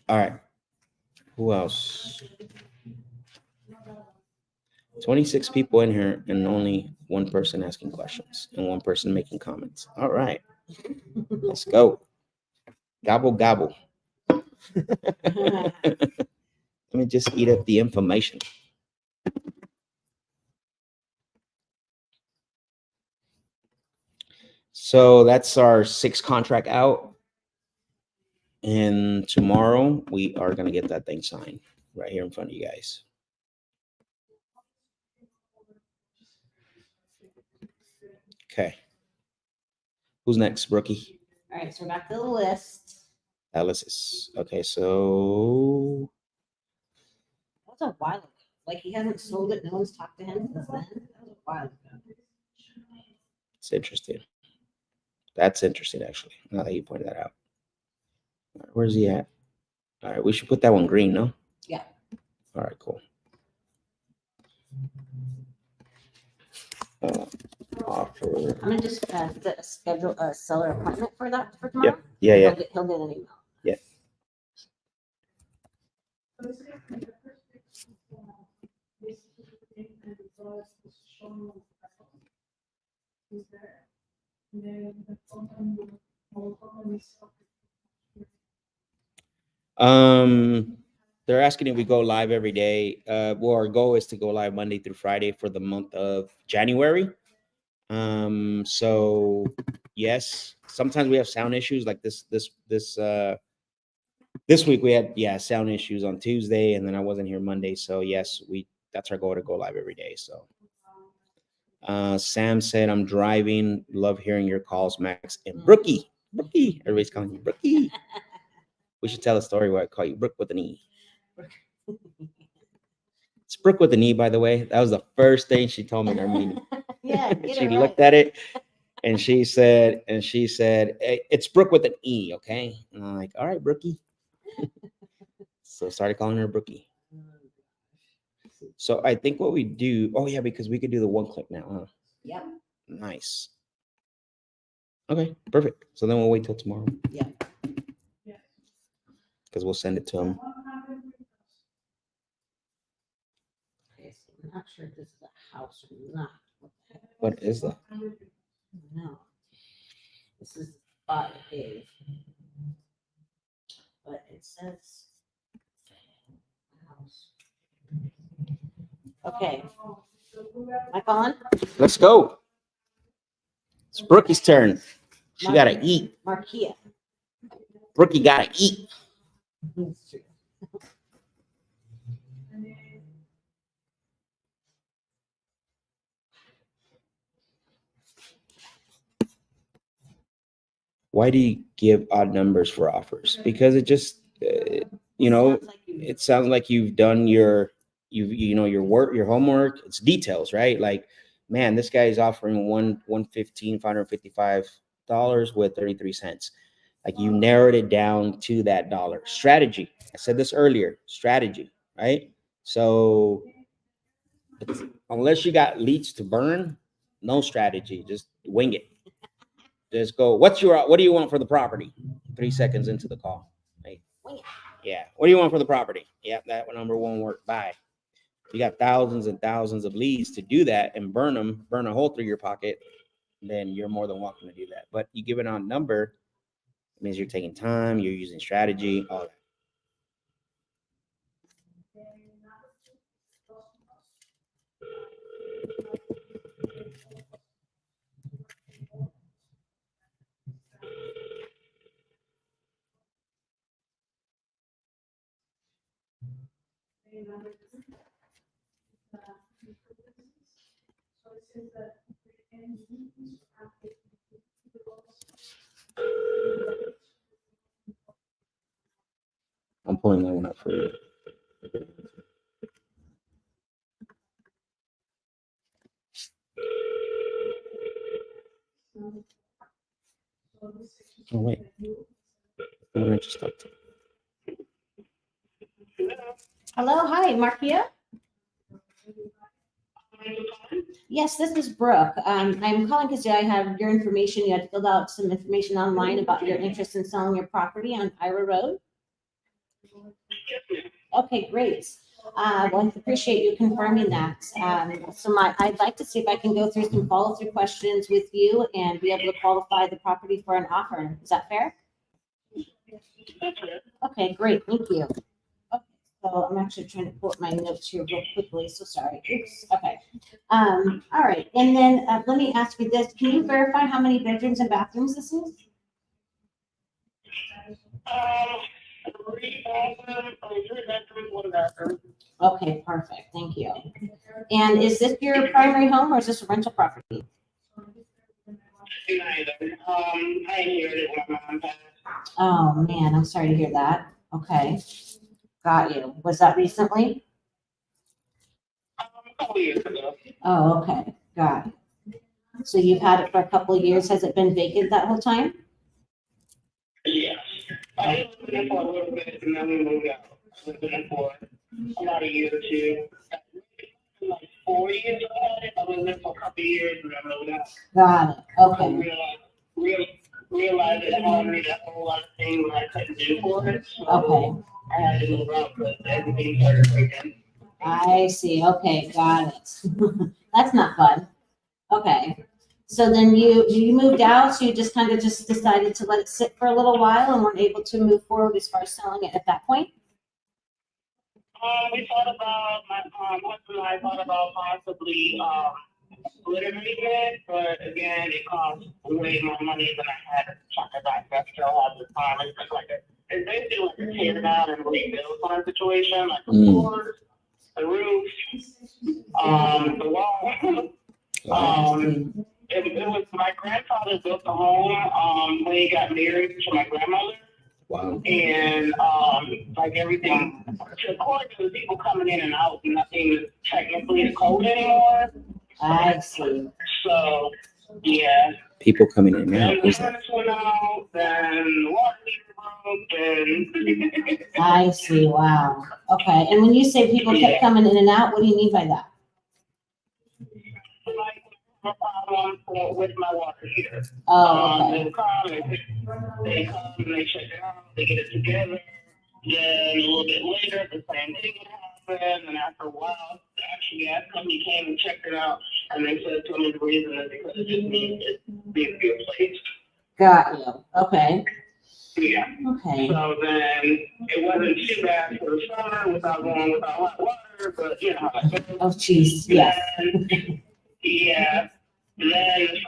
all right. Who else? 26 people in here and only one person asking questions and one person making comments. All right. Let's go. Gobble, gobble. Let me just eat up the information. So that's our 6th contract out. And tomorrow we are going to get that thing signed right here in front of you guys. Okay. Who's next, Brookie? All right, so we're back to the list. Alice. Okay, so That was a while ago. Like he hasn't sold it. No one's talked to him since then. That was a while ago. it's interesting. That's interesting, actually, now that you pointed that out. All right, where's he at? All right, we should put that one green, no? Yeah. All right, cool. Offer. I'm gonna just schedule a seller appointment for that for tomorrow. Yeah. He'll get an email. Yeah. They're asking if we go live every day. Well, our goal is to go live Monday through Friday for the month of January. So yes, sometimes we have sound issues like this week we had sound issues on Tuesday, and then I wasn't here Monday. So yes, that's our goal, to go live every day. So Sam said, I'm driving, love hearing your calls, Max and Brookie. Everybody's calling you Brookie. We should tell a story where I call you Brooke with an E. It's Brooke with an E, by the way. That was the first thing she told me in our meeting. Yeah, She looked at it and she said, hey, it's Brooke with an E, okay? And I'm like, all right, Brookie. So I started calling her Brookie. So I think what we do, because we could do the one click now, huh? Yep. Nice. Okay, perfect. So then we'll wait till tomorrow. Yeah. Because we'll send it to him. Okay, so I'm not sure if this is a house or not. What is that? No. This is the spot it gave. But it says house. Okay. Am I calling? Let's go. It's Brookie's turn. She got to eat. Marquia. Brookie got to eat. Why do you give odd numbers for offers? Because it just, it sounds like you've done your work, your homework. It's details, right? Like, man, this guy is offering $555 with 33 cents. Like, you narrowed it down to that dollar. Strategy. I said this earlier. Strategy, right? So unless you got leads to burn, no strategy. Just wing it. Just go. What do you want for the property? 3 seconds into the call. Right? Yeah. What do you want for the property? Yeah, that number won't work. Bye. You got thousands and thousands of leads to do that and burn a hole through your pocket. then you're more than welcome to do that. But you give it on number, it means you're taking time, you're using strategy, all that. I'm pulling that one up for you. Oh, wait. What did I just talk to? Hello, hi, Markia. Yes, this is Brooke. I'm calling because I have your information. You had filled out some information online about your interest in selling your property on Ira Road. Okay, great. Well, I appreciate you confirming that. I'd like to see if I can go through some follow-through questions with you and be able to qualify the property for an offer. Is that fair? Okay, great. Thank you. Okay, so I'm actually trying to pull up my notes here real quickly. So sorry. Oops. Okay. All right. And then let me ask you this. Can you verify how many bedrooms and bathrooms this is? 3 bedrooms, 1 bathroom. Okay, perfect. Thank you. And is this your primary home or is this a rental property? Neither. I inherited when my mom passed. Oh, man, I'm sorry to hear that. Okay. Got you. Was that recently? A couple years ago. Oh, okay. Got it. So you've had it for a couple of years. Has it been vacant that whole time? Yes. I lived in it for a little bit and then we moved out. I lived in it for about a year or two. Like 4 years ago, I lived there for a couple of years and then moved out. Got it. I Okay. realized that I needed a whole lot of things that I couldn't do for it. So Okay. I had to move out because everything started breaking. I see. Okay. Got it. That's not fun. Okay. So then you moved out, so you just kind of just decided to let it sit for a little while and weren't able to move forward as far as selling it at that point? We thought about, my husband and I thought about possibly splitting it, but again, it costs way more money than I had trying to digest it all the time. It's just like it's basically like a tear down and rebuild kind of situation, like the floors, the roof, the wall. It was my grandfather built the home when he got married to my grandmother. Wow. And like everything, according to the people coming in and out, nothing is technically a code anymore. I see. So yeah. People coming in now. And the furnace went out, then the water heater broke, and I see. Wow. Okay. And when you say people kept coming in and out, what do you mean by that? like a problem with my water heater. Oh, They okay. would come, they come and they check it out, they get it together. Then a little bit later, the same thing would happen, and after a while, actually, gas company came and checked it out, and they said to me the reason is because it just needs to be replaced. Got you. Okay. Yeah. Okay. So then it wasn't too bad for the summer without going without hot water, but you know how it goes. Oh, geez. Yes. Then, yeah. Then the furnace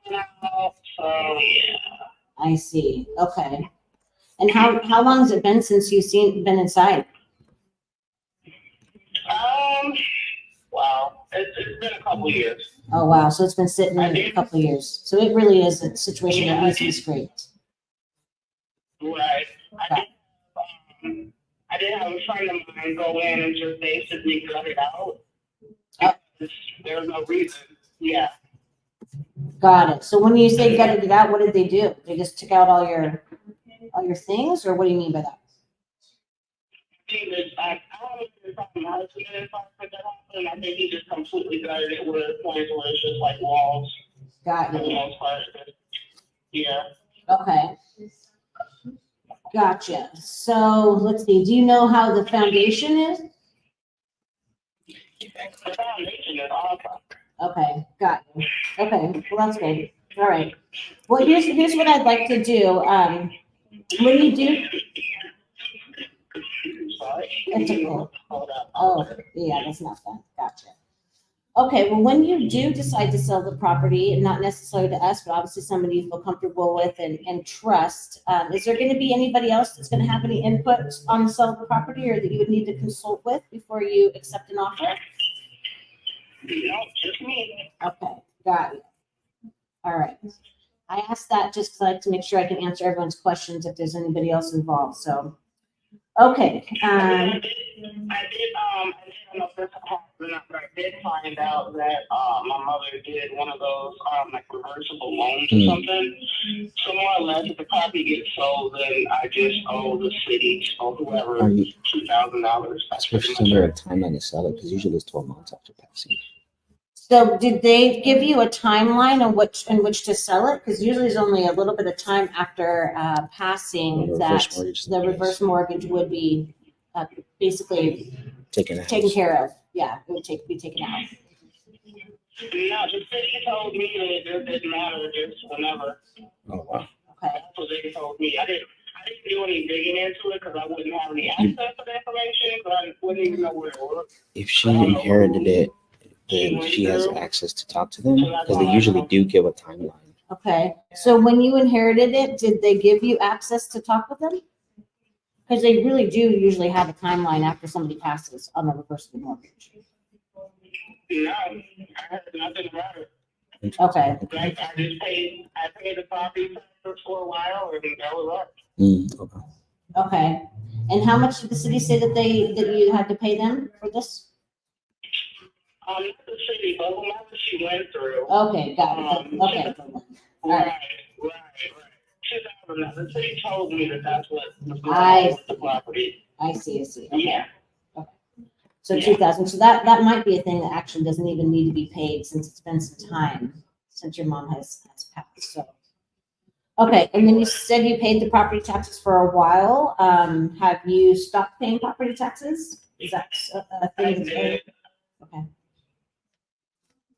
went out, so yeah. I see. Okay. And how long has it been since you've been inside? Wow. It's been a couple years. Oh, wow. So it's been sitting there a couple of years. So it really is a situation that needs to be scraped. Right. I did have a friend of mine go in and just basically gut it out. There's no reason. Yeah. Got it. So when you say gutted it out, what did they do? They just took out all your things, or what do you mean by that? I don't know how to get it that happened. I think he just completely gutted it with a point where it's just like walls. Got For the you. most part. Yeah. Okay. Gotcha. So let's see. Do you know how the foundation is? The foundation is awesome. Okay, got you. Okay, well, that's good. All right. Well, here's what I'd like to do. When you do, it's a cool. Oh, yeah, that's not fun. Gotcha. Okay, well, when you do decide to sell the property, and not necessarily to us, but obviously somebody you feel comfortable with and trust, is there going to be anybody else that's going to have any input on the sale of the property, or that you would need to consult with before you accept an offer? No, just me. Okay, got you. All right. I asked that just because I like to make sure I can answer everyone's questions if there's anybody else involved. So, okay. I did know this happened, but I did find out that my mother did one of those like reversible loans or something. So more or less, if the property gets sold, then I just owe the city or whoever $2,000. That's for similar timeline to sell it because usually it's 12 months after passing. So did they give you a timeline on in which to sell it? Because usually there's only a little bit of time after passing that the reverse mortgage would be basically taken care of. Yeah, it would be taken out. No, the city told me that it didn't matter, just whenever. Oh, wow. Okay. That's what they told me. I didn't do any digging into it because I wouldn't have any access to the information, but I wouldn't even know where it was. If she inherited it, then she has access to talk to them because they usually do give a timeline. Okay. So when you inherited it, did they give you access to talk with them? Because they really do usually have a timeline after somebody passes on the reversible mortgage. No, I heard nothing about it. Okay. Like I paid the property taxes for a while, and that was it. Okay. Okay. And how much did the city say that you had to pay them for this? Not the city, but whoever she went through. Okay, got it. Okay. Right. 2000. The city told me that that's what was going I on with the property. I see. Okay. Yeah. So Yeah. 2,000. So that might be a thing that actually doesn't even need to be paid since it's been some time since your mom has passed. So. Okay, and then you said you paid the property taxes for a while. Have you stopped paying property taxes? Is that a thing? I did. Okay.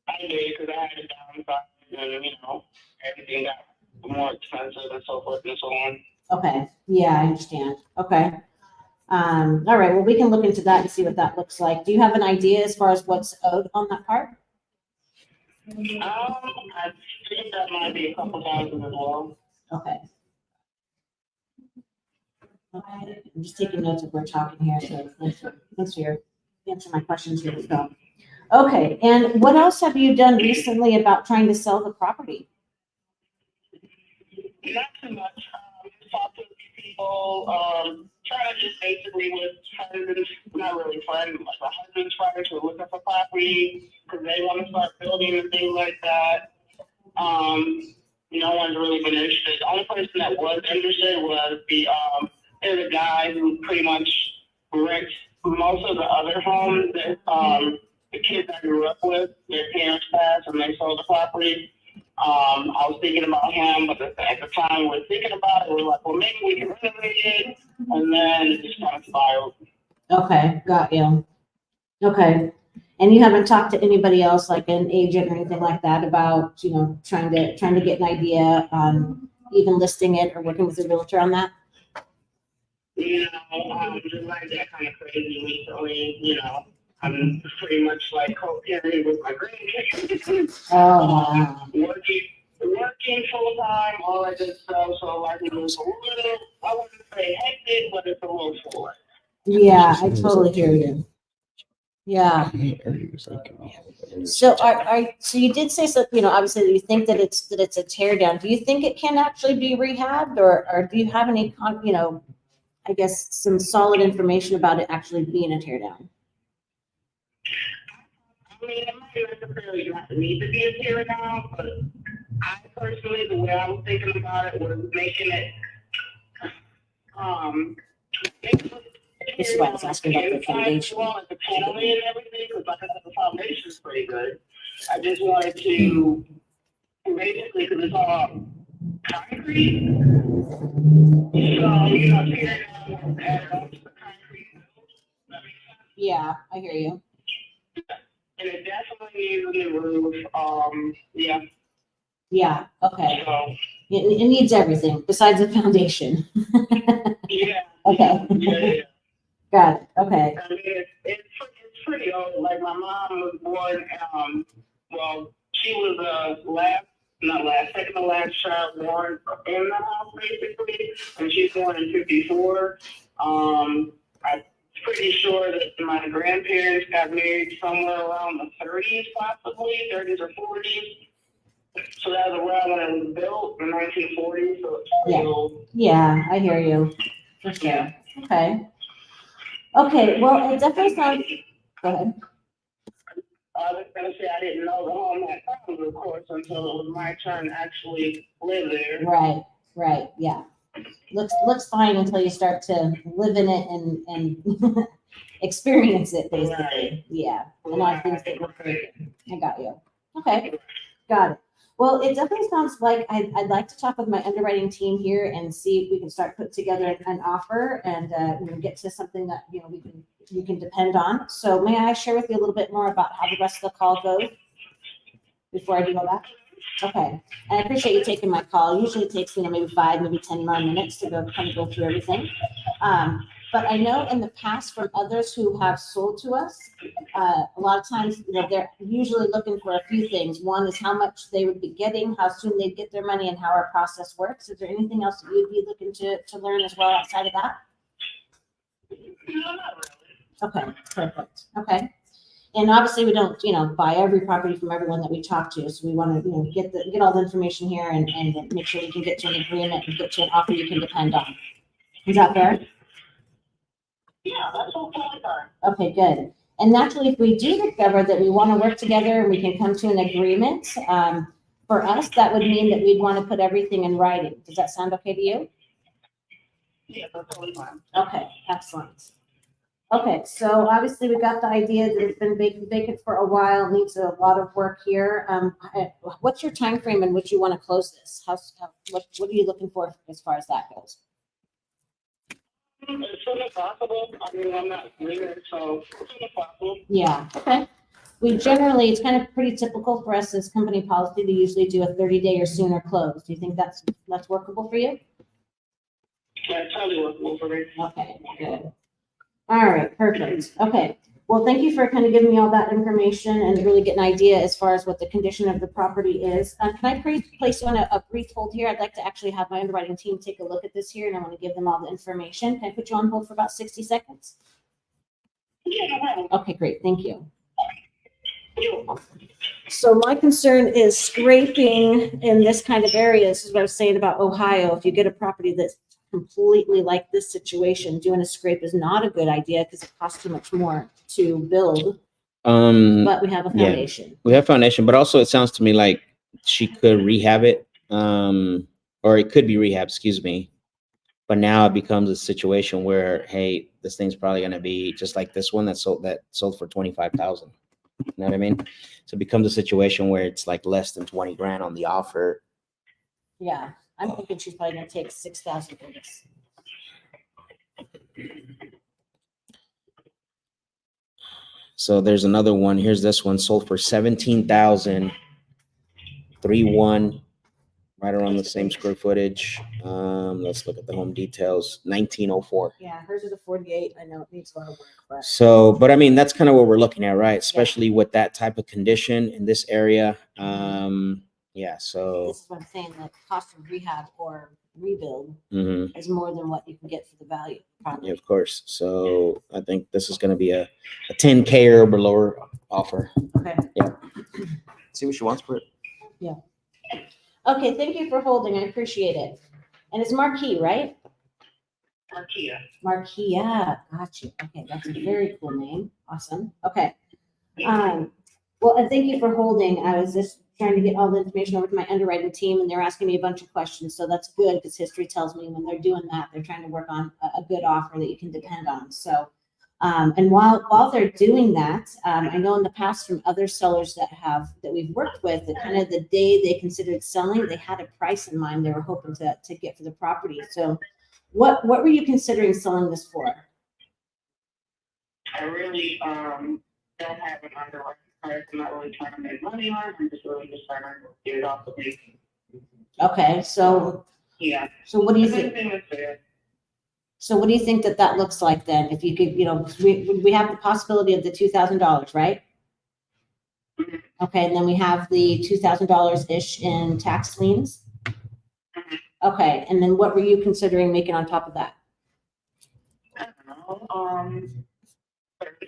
I did because I had to downsize and, everything got more expensive and so forth and so on. Okay. Yeah, I understand. Okay. All right. Well, we can look into that and see what that looks like. Do you have an idea as far as what's owed on that part? I think that might be a couple thousand as well. Okay. Okay. I'm just taking notes as we're talking here. So thanks for your answer my questions here. So. Okay. And what else have you done recently about trying to sell the property? Not too much. Talk to people, trying to just basically with friends, not really friends, like my husband's friends who are looking for property because they want to start building and things like that. No one's really been interested. The only person that was interested was there's a guy who pretty much wrecked most of the other homes that the kids I grew up with, their parents passed and they sold the property. I was thinking about him, but at the time we were thinking about it, we were like, well, maybe we can renovate it, and then it just kind of spiraled. Okay, got you. Okay. And you haven't talked to anybody else, like an agent or anything like that, about, trying to get an idea on even listing it or working with a realtor on that? Just like that kind of crazy recently, I'm pretty much like co-parenting with my grandkids. Oh, wow. Working full time, all that good stuff. So like it was a little, I wouldn't say hectic, but it's a little full. Yeah, I totally hear you. Yeah. So so you did say so, obviously you think that it's a tear down. Do you think it can actually be rehabbed, or do you have any I guess some solid information about it actually being a tear down? I mean, it might necessarily not need to be a tear down, but I personally, the way I was thinking about it was making it, This is why I was asking about the foundation. Like the paneling and everything, because like I said, the foundation is pretty good. I just wanted to, basically, because it's all concrete, so, tear down and add on to the concrete. Yeah, I hear you. And it definitely needs a new roof. Yeah. Yeah, okay. So, It needs everything besides the foundation. yeah. Okay. Yeah. Got it, okay. I mean, it's pretty old. Like my mom was born, well, she was second to last child born in the house basically, and she's born in '54. I'm pretty sure that my grandparents got married somewhere around the 30s, possibly 30s or 40s. So that was around when it was built in 1940. So it's pretty old. Yeah, I hear you, for sure. Okay. Okay, well, it definitely sounds, go ahead. I was gonna say I didn't know the home had problems, of course, until it was my turn to actually live there. Right, yeah. Looks fine until you start to live in it and experience it, basically. Right. Yeah, a lot of things that look great. I got you. Okay, got it. Well, it definitely sounds like I'd like to talk with my underwriting team here and see if we can start put together an offer and get to something that you can depend on. So may I share with you a little bit more about how the rest of the call goes before I do all that? Okay, and I appreciate you taking my call. Usually it takes maybe 5, maybe 10 more minutes to go through everything. But I know in the past from others who have sold to us, a lot of times, they're usually looking for a few things. One is how much they would be getting, how soon they'd get their money, and how our process works. Is there anything else that you'd be looking to learn as well outside of that? No, not really. Okay, perfect. Okay. And obviously we don't, buy every property from everyone that we talk to. So we want to, get all the information here and make sure we can get to an agreement and get to an offer you can depend on. Is that fair? Yeah, that's totally fine. Okay, good. And naturally, if we do discover that we want to work together and we can come to an agreement, for us, that would mean that we'd want to put everything in writing. Does that sound okay to you? Yeah, that's totally fine. Okay, excellent. Okay, so obviously we got the idea that it's been vacant for a while, needs a lot of work here. What's your time frame in which you want to close this? What are you looking for as far as that goes? As soon as possible. I mean, I'm not leaving, so as soon as possible. Yeah, okay. It's kind of pretty typical for us as company policy to usually do a 30-day or sooner close. Do you think that's workable for you? Yeah, totally workable for me. Okay, good. All right, perfect. Okay. Well, thank you for kind of giving me all that information and really get an idea as far as what the condition of the property is. Can I place you on a brief hold here? I'd like to actually have my underwriting team take a look at this here, and I want to give them all the information. Can I put you on hold for about 60 seconds? Yeah, no problem. Okay, great. Thank you. So my concern is scraping in this kind of area. This is what I was saying about Ohio. If you get a property that's completely like this situation, doing a scrape is not a good idea because it costs too much more to build. But we have a foundation. Yeah, we have foundation, but also it sounds to me like she could rehab it, or it could be rehab, excuse me. But now it becomes a situation where, hey, this thing's probably going to be just like this one that sold for 25,000. You know what I mean? So it becomes a situation where it's like less than 20 grand on the offer. Yeah, I'm thinking she's probably going to take 6,000 for this. So there's another one. Here's this one sold for 17,000, 3-1, right around the same square footage. Let's look at the home details. 1904. Yeah, hers is a 48. I know it needs a lot of work, but So, but I mean, that's kind of what we're looking at, right? Especially with that type of condition in this area. Yeah. So this is what I'm saying. The cost of rehab or rebuild mhm. is more than what you can get for the value. Yeah, of course. So I think this is going to be a 10K or below offer. Okay. Yeah. See what she wants for it. Yeah. Okay. Thank you for holding. I appreciate it. And it's Marquis, right? Marquia. Marquia. Gotcha. Okay. That's a very cool name. Awesome. Okay. Well, and thank you for holding. I was just trying to get all the information over to my underwriting team, and they're asking me a bunch of questions. So that's good because history tells me when they're doing that, they're trying to work on a good offer that you can depend on. So, and while they're doing that, I know in the past from other sellers that we've worked with, that kind of the day they considered selling, they had a price in mind they were hoping to get for the property. So, what were you considering selling this for? I really don't have an underwriting price. I'm not really trying to make money on it. I'm just really just trying to get it off the base. Okay, so Yeah. what do you If think? anything is fair. So what do you think that looks like then? If you could, we have the possibility of the $2,000, right? Mhm. Okay, and then we have the $2,000-ish in tax liens. Mhm. Okay, and then what were you considering making on top of that? I don't know,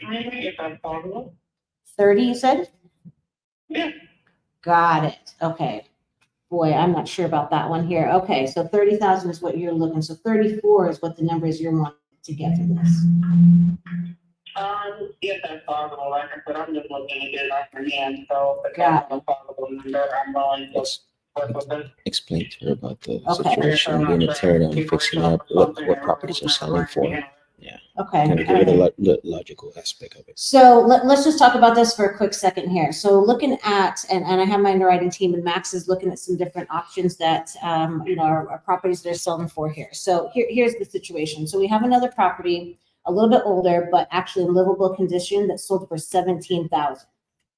maybe if that's possible. 30, you said? Yeah. Got it. Okay. Boy, I'm not sure about that one here. Okay, so 30,000 is what you're looking. So 34 is what the number is you're wanting to get for this. If that's possible, like I said, I'm just looking to get it off my hand, so if Got that's a possible number, I'm willing to work with it. Explain to her about the Okay. situation, being a tear down, fixing up, what properties are selling for. Okay. Kind of give it a the logical aspect of it. So let's just talk about this for a quick second here. So looking at, and I have my underwriting team, and Max is looking at some different options that, are properties they're selling for here. So here's the situation. So we have another property, a little bit older, but actually in livable condition, that sold for 17,000,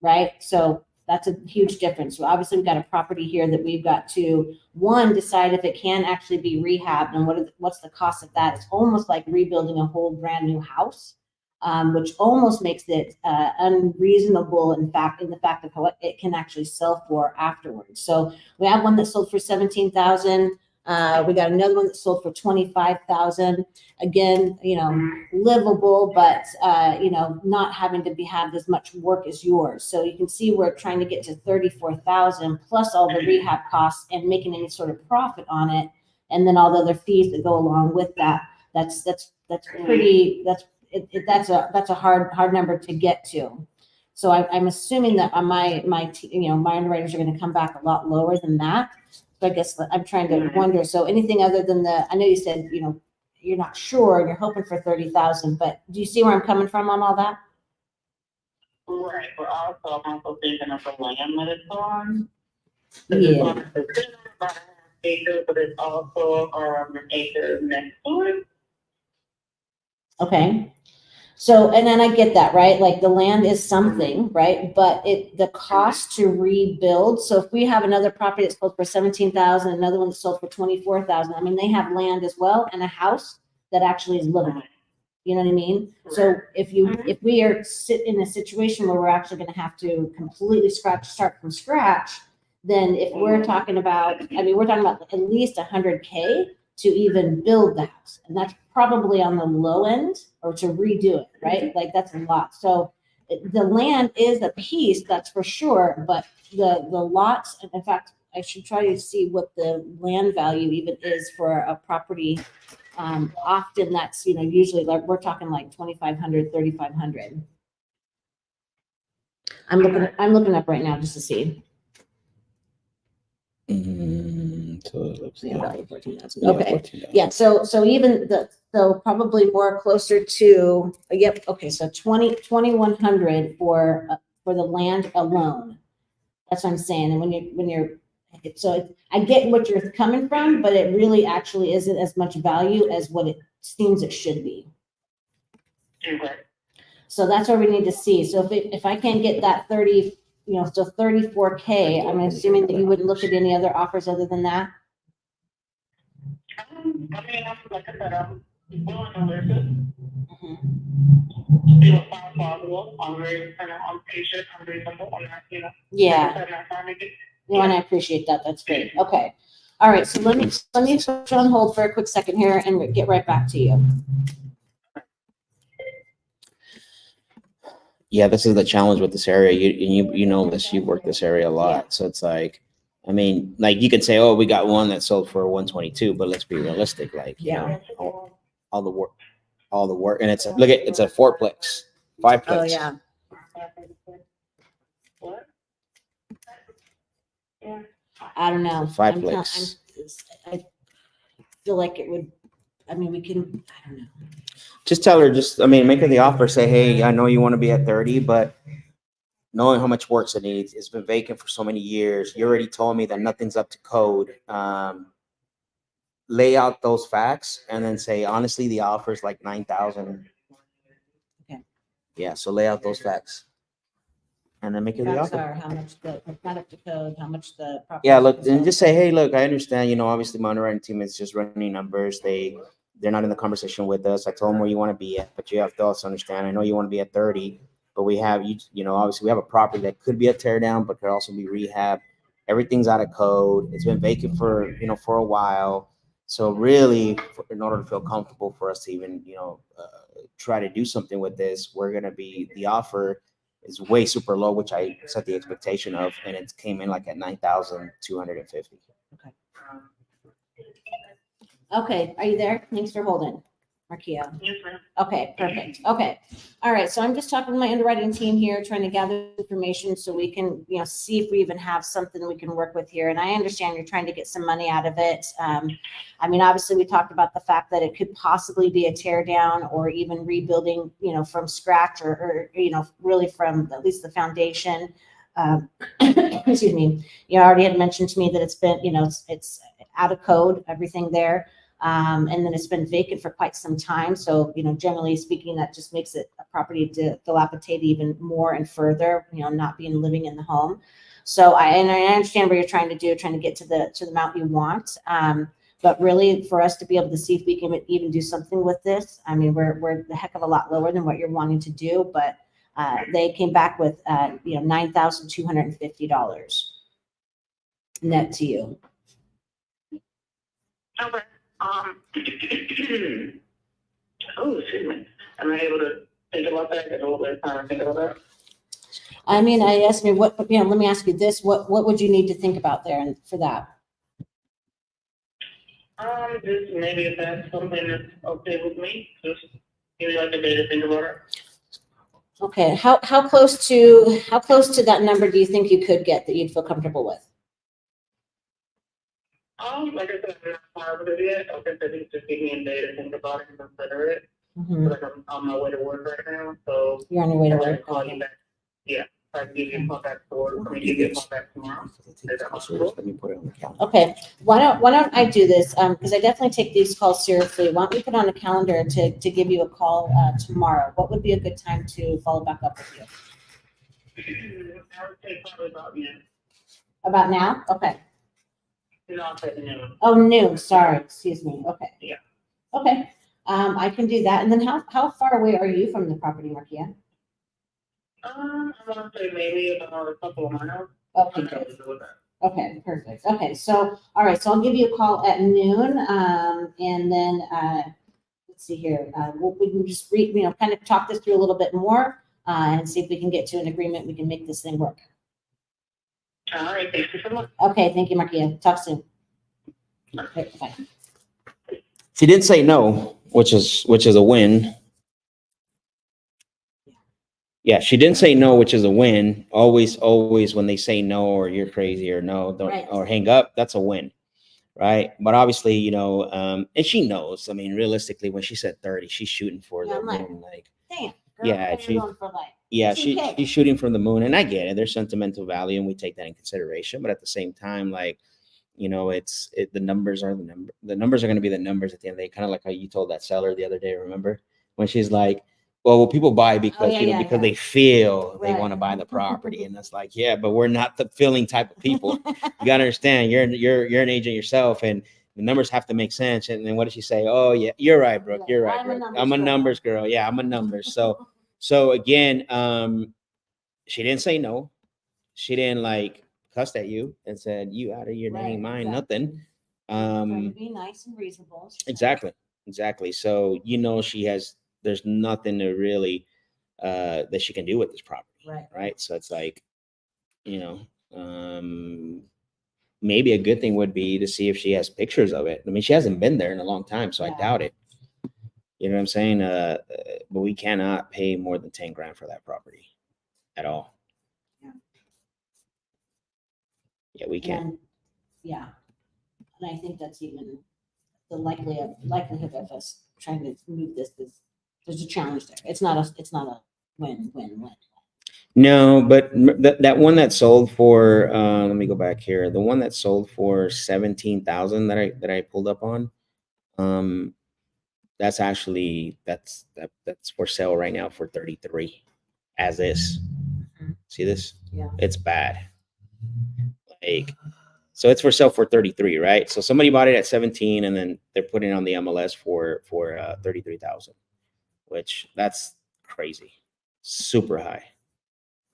right? So that's a huge difference. So obviously we've got a property here that we've got to, one, decide if it can actually be rehabbed and what's the cost of that. It's almost like rebuilding a whole brand new house, which almost makes it unreasonable in the fact of what it can actually sell for afterwards. So we have one that sold for 17,000. We got another one that sold for 25,000. Again, livable, but not having to have as much work as yours. So you can see we're trying to get to 34,000 plus all the rehab costs and making any sort of profit on it, and then all the other fees that go along with that. That's a hard number to get to. So I'm assuming that my underwriters are going to come back a lot lower than that. So I guess I'm trying to wonder. So anything other than I know you said, you're not sure and you're hoping for 30,000, but do you see where I'm coming from on all that? Right, but also I'm also thinking of the land that it's on. Yeah. It's about an acre, but it's also an acre next to it. Okay. So, and then I get that, right? Like the land is something, right? But the cost to rebuild. So if we have another property that's sold for 17,000, another one that's sold for 24,000, I mean, they have land as well and a house that actually is livable. You know what I mean? So if we are in a situation where we're actually going to have to completely start from scratch, then if we're talking about, we're talking about at least 100K to even build the house. And that's probably on the low end, or to redo it, right? Like that's a lot. So the land is a piece, that's for sure, but the lots, in fact, I should try to see what the land value even is for a property. Often that's, usually like we're talking like 2,500, 3,500. I'm looking up right now just to see. So it looks like Value 14,000. Okay. 14,000. Yeah. So even so probably more closer to, yep. Okay. So 2,100 for the land alone. That's what I'm saying. And I get what you're coming from, but it really actually isn't as much value as what it seems it should be. Okay. So that's where we need to see. So if I can't get that 30, so 34K, I'm assuming that you wouldn't look at any other offers other than that. Like I said, I'm willing to listen. Mm-hmm. See what sounds possible. I'm very I'm patient. I'm reasonable. I'm not, Yeah. And I appreciate that. That's great. Okay. All right. So let me put you on hold for a quick second here and get right back to you. Yeah, this is the challenge with this area. You know this. You've worked this area a lot, Yeah. so it's like, like you could say, oh, we got one that sold for 122, but let's be realistic. Like, all the work, and it's a fourplex, 5plex. Oh yeah. What? Yeah. I don't know. 5plex. I feel like it would. We can. I don't know. Just tell her. Make her the offer. Say, hey, I know you want to be at 30, but knowing how much work it needs, it's been vacant for so many years. You already told me that nothing's up to code. Lay out those facts and then say, honestly, the offer is like 9,000. Okay. Yeah. So lay out those facts. and then make it the Facts offer. are how much the, it's not up to code, how much the property. Yeah, look, is and sold. just say, hey, look, I understand, obviously my underwriting team is just running numbers. They're not in the conversation with us. I told them where you want to be at, but you have to also understand, I know you want to be at 30, but we have, obviously we have a property that could be a tear down, but could also be rehab. Everything's out of code. It's been vacant for a while. So really, in order to feel comfortable for us to even, try to do something with this, the offer is way super low, which I set the expectation of, and it came in like at 9,250. Okay, are you there? Thanks for holding, Markia. Yes, ma'am. Okay, perfect. Okay. All right. So I'm just talking to my underwriting team here, trying to gather information so we can, see if we even have something we can work with here. And I understand you're trying to get some money out of it. I mean, obviously we talked about the fact that it could possibly be a tear down or even rebuilding, from scratch or really from at least the foundation. Excuse me. You already had mentioned to me that it's been, it's out of code, everything there. And then it's been vacant for quite some time. So, generally speaking, that just makes it a property to dilapidate even more and further, not being living in the home. So I understand what you're trying to do, trying to get to the amount you want. But really for us to be able to see if we can even do something with this, I mean, we're a heck of a lot lower than what you're wanting to do, but they came back with, $9,250 net to you. Okay. Oh, excuse me. Am I able to think about that? Get a little bit of time to think about that? I mean, I asked me what, let me ask you this, what would you need to think about there and for that? Just maybe if that's something that's okay with me, just give me like a day to think about it. Okay, how close to that number do you think you could get that you'd feel comfortable with? Like I said, I'm not positive yet. Like I said, just give me a day to think about it and consider it. Mhm. Like I'm on my way to work right now, so You're on your way to I'm gonna work. call you back. Yeah, I can give you a call back for, I mean, give you a call back tomorrow. Let me put it on the calendar. Okay, why don't I do this? Because I definitely take these calls seriously. Why don't we put on a calendar to give you a call tomorrow? What would be a good time to follow back up with you? I would say probably about noon. About now? Okay. No, I'll say noon. Oh, noon, sorry, excuse me. Okay. Yeah. Okay, I can do that. And then how far away are you from the property, Markia? I want to say maybe about a couple of miles. Okay, good. Okay, perfect. Okay, so, all right, so I'll give you a call at noon, and then, let's see here, we can just kind of talk this through a little bit more, and see if we can get to an agreement, we can make this thing work. All right, thank you so much. Okay, thank you, Markia. Talk soon. Okay, bye. She didn't say no, which is a win. Yeah, she didn't say no, which is a win. Always when they say no or you're crazy or no, don't Right. or hang up, that's a win. Right. But obviously, and she knows. I mean, realistically, when she said 30, she's shooting for Yeah, the I'm like, moon. Like, Damn. Yeah, she's going for like yeah, 2K. she's shooting from the moon, and I get it. There's sentimental value, and we take that in consideration. But at the same time, like, the numbers are the number. The numbers are going to be the numbers at the end of the day. Kind of like how you told that seller the other day. Remember when she's like, "Well, will people buy because because they feel they want to buy the property?" And that's like, yeah, but we're not the feeling type of people. You got to understand. You're an agent yourself, and the numbers have to make sense. And then what did she say? Oh, yeah, you're right, Brooke. You're right, Brooke. I'm a numbers girl. Yeah, I'm a numbers. So again, she didn't say no. She didn't like cussed at you and said you out of your dang mind, nothing. Trying to be nice and reasonable. Exactly. So there's nothing to really that she can do with this property. Right. So it's like, maybe a good thing would be to see if she has pictures of it. I mean, she hasn't been there in a long time, so I doubt it. You know what I'm saying? But we cannot pay more than 10 grand for that property at all. Yeah, we can't. Yeah. And I think that's even the likelihood of us trying to move this is, there's a challenge there. It's not a win. No, but that one that sold for let me go back here. The one that sold for 17,000 that I pulled up on, that's actually that's for sale right now for 33 as is. See this? Yeah. It's bad. Like, so it's for sale for 33, right? So somebody bought it at 17, and then they're putting it on the MLS for 33,000, which that's crazy, super high,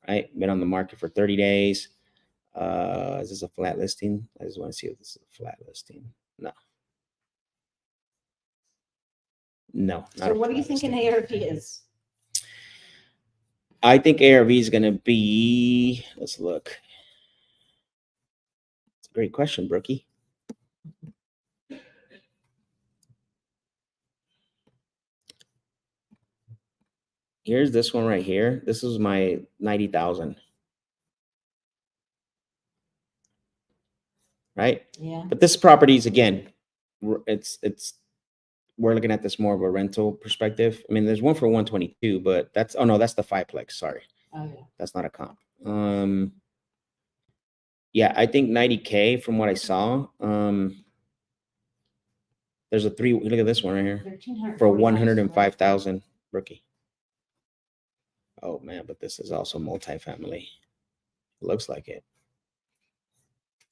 right? Been on the market for 30 days. Is this a flat listing? I just want to see if this is a flat listing. No. No. So what are you thinking ARV is? I think ARV is going to be, let's look. It's a great question, Brookie. Here's this one right here. This is my 90,000. Right? Yeah. But this property is, again, it's we're looking at this more of a rental perspective. I mean, there's one for 122, but that's, oh no, that's the fiveplex. Sorry. Oh yeah. That's not a comp. Yeah, I think 90K from what I saw. There's a three, look at this one right here for 105,000 rookie. Oh man, but this is also multifamily. Looks like it.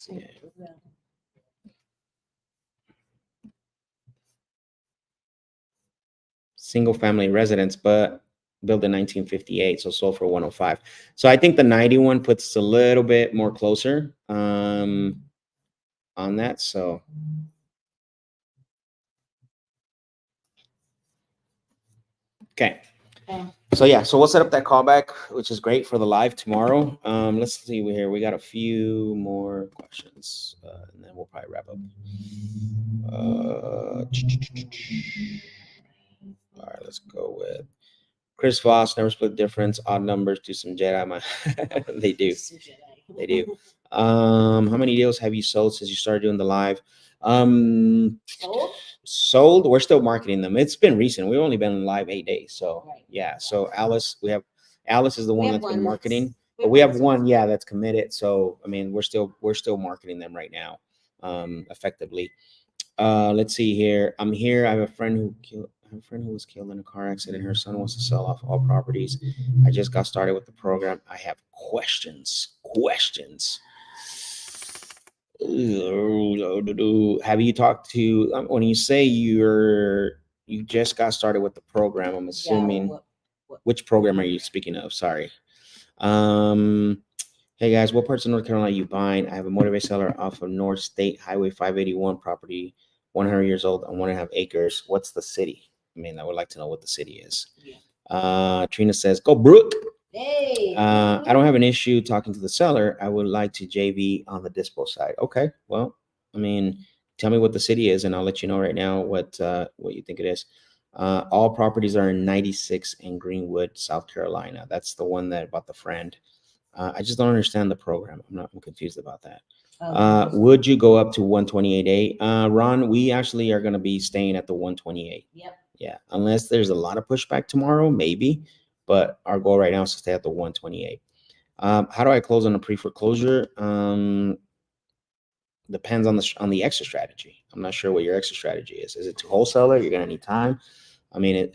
Yeah. Single family residence, but built in 1958, so sold for 105. So I think the 91 puts us a little bit more closer on that. So okay. So yeah, so we'll set up that callback, which is great for the live tomorrow. Let's see here. We got a few more questions, and then we'll probably wrap up. All right, let's go with Chris Voss. Never split difference. Odd numbers do some Jedi. They do. They do. How many deals have you sold since you started doing the live? Sold. We're still marketing them. It's been recent. We've only been live 8 days. So yeah. So Alice is the one that's been marketing. But we have one, yeah, that's committed. So I mean, we're still marketing them right now, effectively. Let's see here. I'm here. I have a friend who was killed in a car accident. Her son wants to sell off all properties. I just got started with the program. I have questions. Have you talked to, when you say you just got started with the program, I'm assuming, which program are you speaking of? Sorry. Hey guys, what parts of North Carolina are you buying? I have a motivated seller off of North State Highway 581 property, 100 years old on 1.5 acres. What's the city? I mean, I would like to know what the city is. Yeah. Trina says, go Brooke. Hey. I don't have an issue talking to the seller. I would like to JV on the dispo side. Okay. Well, I mean, tell me what the city is, and I'll let you know right now what you think it is. All properties are in 96 in Greenwood, South Carolina. That's the one that bought the friend. I just don't understand the program. I'm confused about that. Would you go up to 128.8? Ron, we actually are going to be staying at the 128. Yep. Yeah. Unless there's a lot of pushback tomorrow, maybe. But our goal right now is to stay at the 128. How do I close on a pre-foreclosure? Depends on the exit strategy. I'm not sure what your exit strategy is. Is it to wholesaler? You're going to need time. I mean,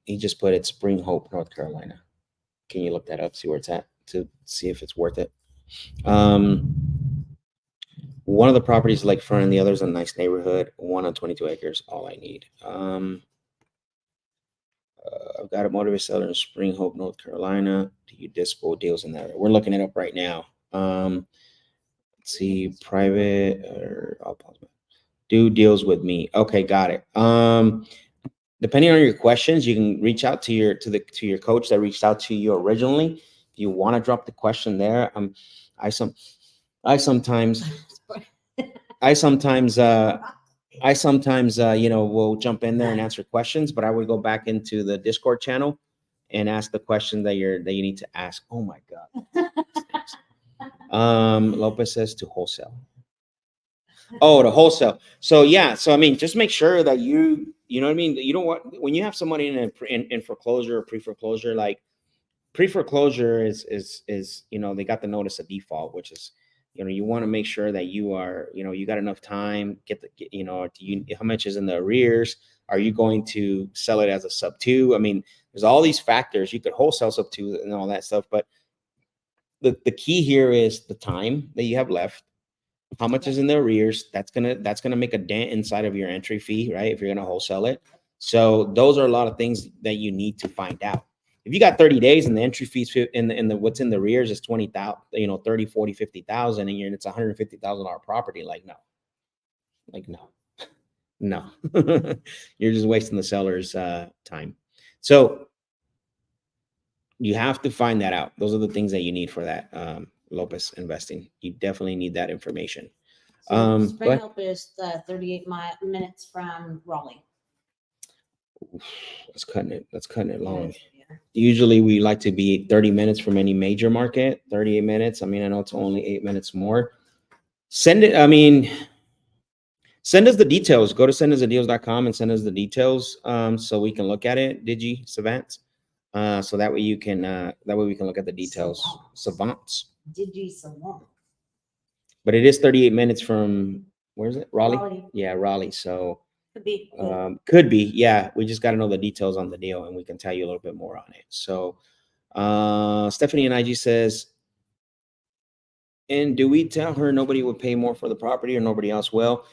he just put it Spring Hope, North Carolina. Can you look that up, see where it's at, to see if it's worth it? One of the properties lakefront and the other's a nice neighborhood. One on 22 acres, all I need. I've got a motivated seller in Spring Hope, North Carolina. Do you dispo deals in that? We're looking it up right now. Let's see, private, or I'll pause. Do deals with me. Okay, got it. Depending on your questions, you can reach out to your coach that reached out to you originally. If you want to drop the question there, I sometimes will jump in there and answer questions, but I would go back into the Discord channel and ask the question that you need to ask. Oh my God. Lopez says to wholesale. Oh, to wholesale. So yeah. So I mean, just make sure that you know what I mean. You don't want, when you have somebody in foreclosure or pre-foreclosure, like pre-foreclosure is they got the notice of default, which is, you want to make sure that you are, you got enough time, how much is in the arrears? Are you going to sell it as a sub 2? I mean, there's all these factors. You could wholesale sub 2 and all that stuff, but the key here is the time that you have left, how much is in the arrears. That's gonna make a dent inside of your entry fee, right? If you're gonna wholesale it. So those are a lot of things that you need to find out. If you got 30 days and the entry fees in the what's in the arrears is 20,000, 30, 40, 50,000, and it's $150,000 property, like no, no, you're just wasting the seller's time. So you have to find that out. Those are the things that you need for that, Lopez investing. You definitely need that information. So Go Spring ahead. Help is 38 minutes from Raleigh. That's cutting it long. Yeah. Usually we like to be 30 minutes from any major market, 38 minutes. I mean, I know it's only 8 minutes more. Send us the details. Go to sendusthedeals.com and send us the details so we can look at it, Digi Savants. So that way we can look at the details. Savants. Digi Savant. But it is 38 minutes from, where is it? Raleigh? Raleigh. Yeah, Raleigh. So Could be. could be. Yeah, we just got to know the details on the deal and we can tell you a little bit more on it. So Stephanie and IG says, and do we tell her nobody would pay more for the property or nobody else will?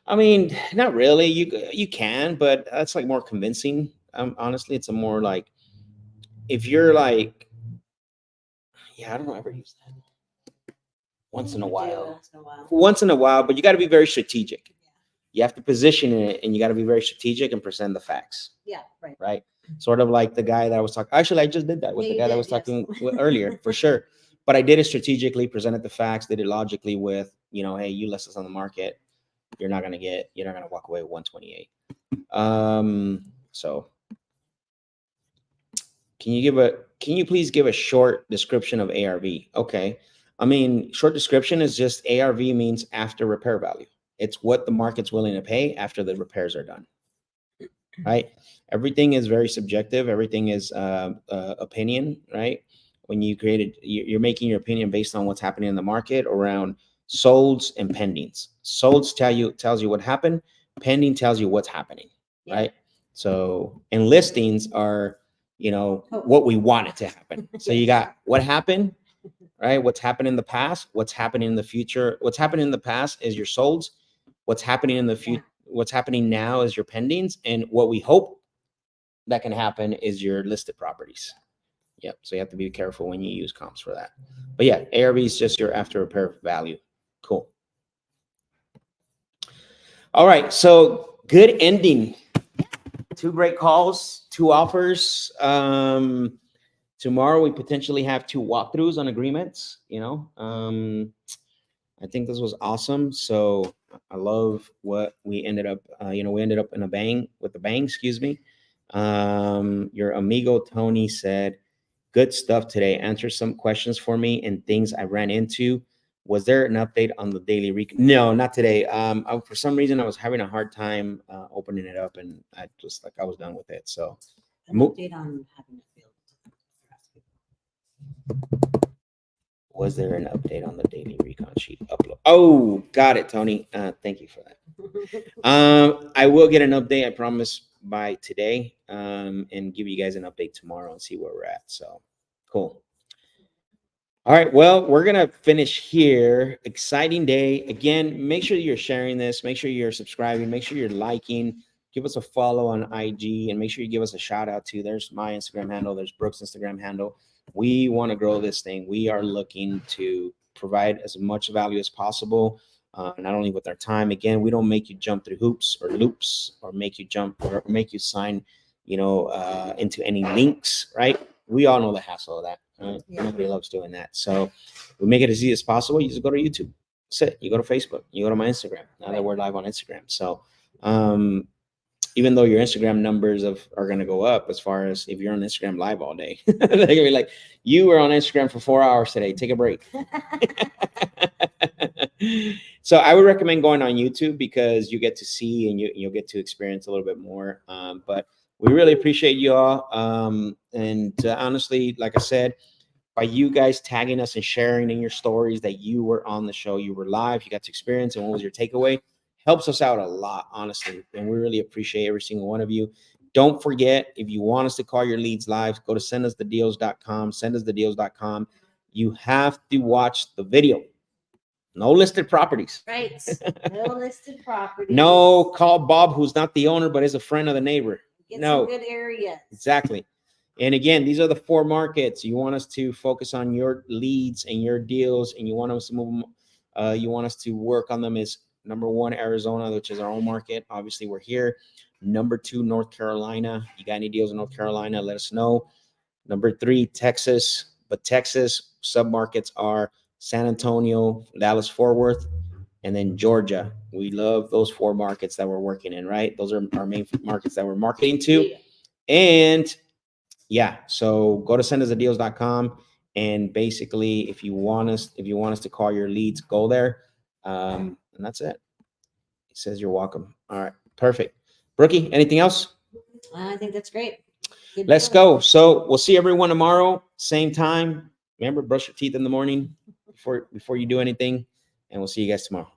I mean, not really. You can, but that's like more convincing. Honestly, it's a more like, if you're like, yeah, I don't ever use that. Once in a while, but you got to be very strategic. You have to position it and you got to be very strategic and present the facts. Yeah, right. Right. Sort of like the guy that I was talking. Actually, I just did that with Yeah, the you guy that I did, was talking yes. with earlier, for sure. But I did it strategically, presented the facts, did it logically with, hey, you list us on the market. You're not gonna walk away with 128. So can you please give a short description of ARV? Okay. I mean, short description is just ARV means after repair value. It's what the market's willing to pay after the repairs are done. Right? Everything is very subjective. Everything is opinion, right? When you you're making your opinion based on what's happening in the market around solds and pendings. Solds tells you what happened. Pending tells you what's happening, right? So, and listings are, what we want it to happen. So you got what happened, right? What's happened in the past, what's happening in the future. What's happening in the past is your solds. What's happening in the future, what's happening now is your pendings. And what we hope that can happen is your listed properties. Yep. So you have to be careful when you use comps for that. But yeah, ARV is just your after repair value. Cool. All right. So good ending. 2 great calls, 2 offers. Tomorrow we potentially have 2 walkthroughs on agreements. I think this was awesome. So I love what we ended up. We ended up in a bang. Excuse me. Your amigo Tony said, "Good stuff today. Answer some questions for me and things I ran into. Was there an update on the daily No, not today. For some reason I was having a hard time opening it up, and I was done with it. So An update on having it built. was there an update on the daily recon sheet upload? Oh, got it, Tony. Thank you for that. I will get an update, I promise, by today, and give you guys an update tomorrow and see where we're at. So cool. All right, well, we're gonna finish here. Exciting day. Again, make sure you're sharing this, make sure you're subscribing, make sure you're liking, give us a follow on IG, and make sure you give us a shout out to, there's my Instagram handle, there's Brooke's Instagram handle. We want to grow this thing. We are looking to provide as much value as possible, not only with our time. Again, we don't make you jump through hoops or loops or make you jump or make you sign, into any links, right? We all know the hassle of that. Right? Yeah. Nobody loves doing that. So we make it as easy as possible. You just go to YouTube. That's it. You go to Facebook. You go to my Instagram. Now that we're live on Instagram. So even though your Instagram numbers are going to go up, as far as if you're on Instagram live all day, they're going to be like, you were on Instagram for 4 hours today. Take a break. So I would recommend going on YouTube because you get to see and you'll get to experience a little bit more. But we really appreciate you all. And honestly, like I said, by you guys tagging us and sharing in your stories that you were on the show, you were live, you got to experience, and what was your takeaway, helps us out a lot, honestly. And we really appreciate every single one of you. Don't forget, if you want us to call your leads live, go to sendusthedeals.com, sendusthedeals.com. you have to watch the video. No listed properties. Right. No listed properties. No, call Bob, who's not the owner, but is a friend of the neighbor. Get No. some good areas. Exactly. And again, these are the 4 markets. You want us to focus on your leads and your deals, and you want us to move them. You want us to work on them is number 1, Arizona, which is our own market. Obviously, we're here. Number 2, North Carolina. You got any deals in North Carolina? Let us know. Number 3, Texas. But Texas submarkets are San Antonio, Dallas, Fort Worth, and then Georgia. We love those 4 markets that we're working in, right? Those are our main markets that we're marketing to. Yeah. And yeah, so go to sendasadeals.com, and basically if you want us to call your leads, go there. And that's it. It says you're welcome. All right, perfect. Brookie, anything else? I think that's great. Good Let's deal. go. So we'll see everyone tomorrow, same time. Remember, brush your teeth in the morning before you do anything, and we'll see you guys tomorrow.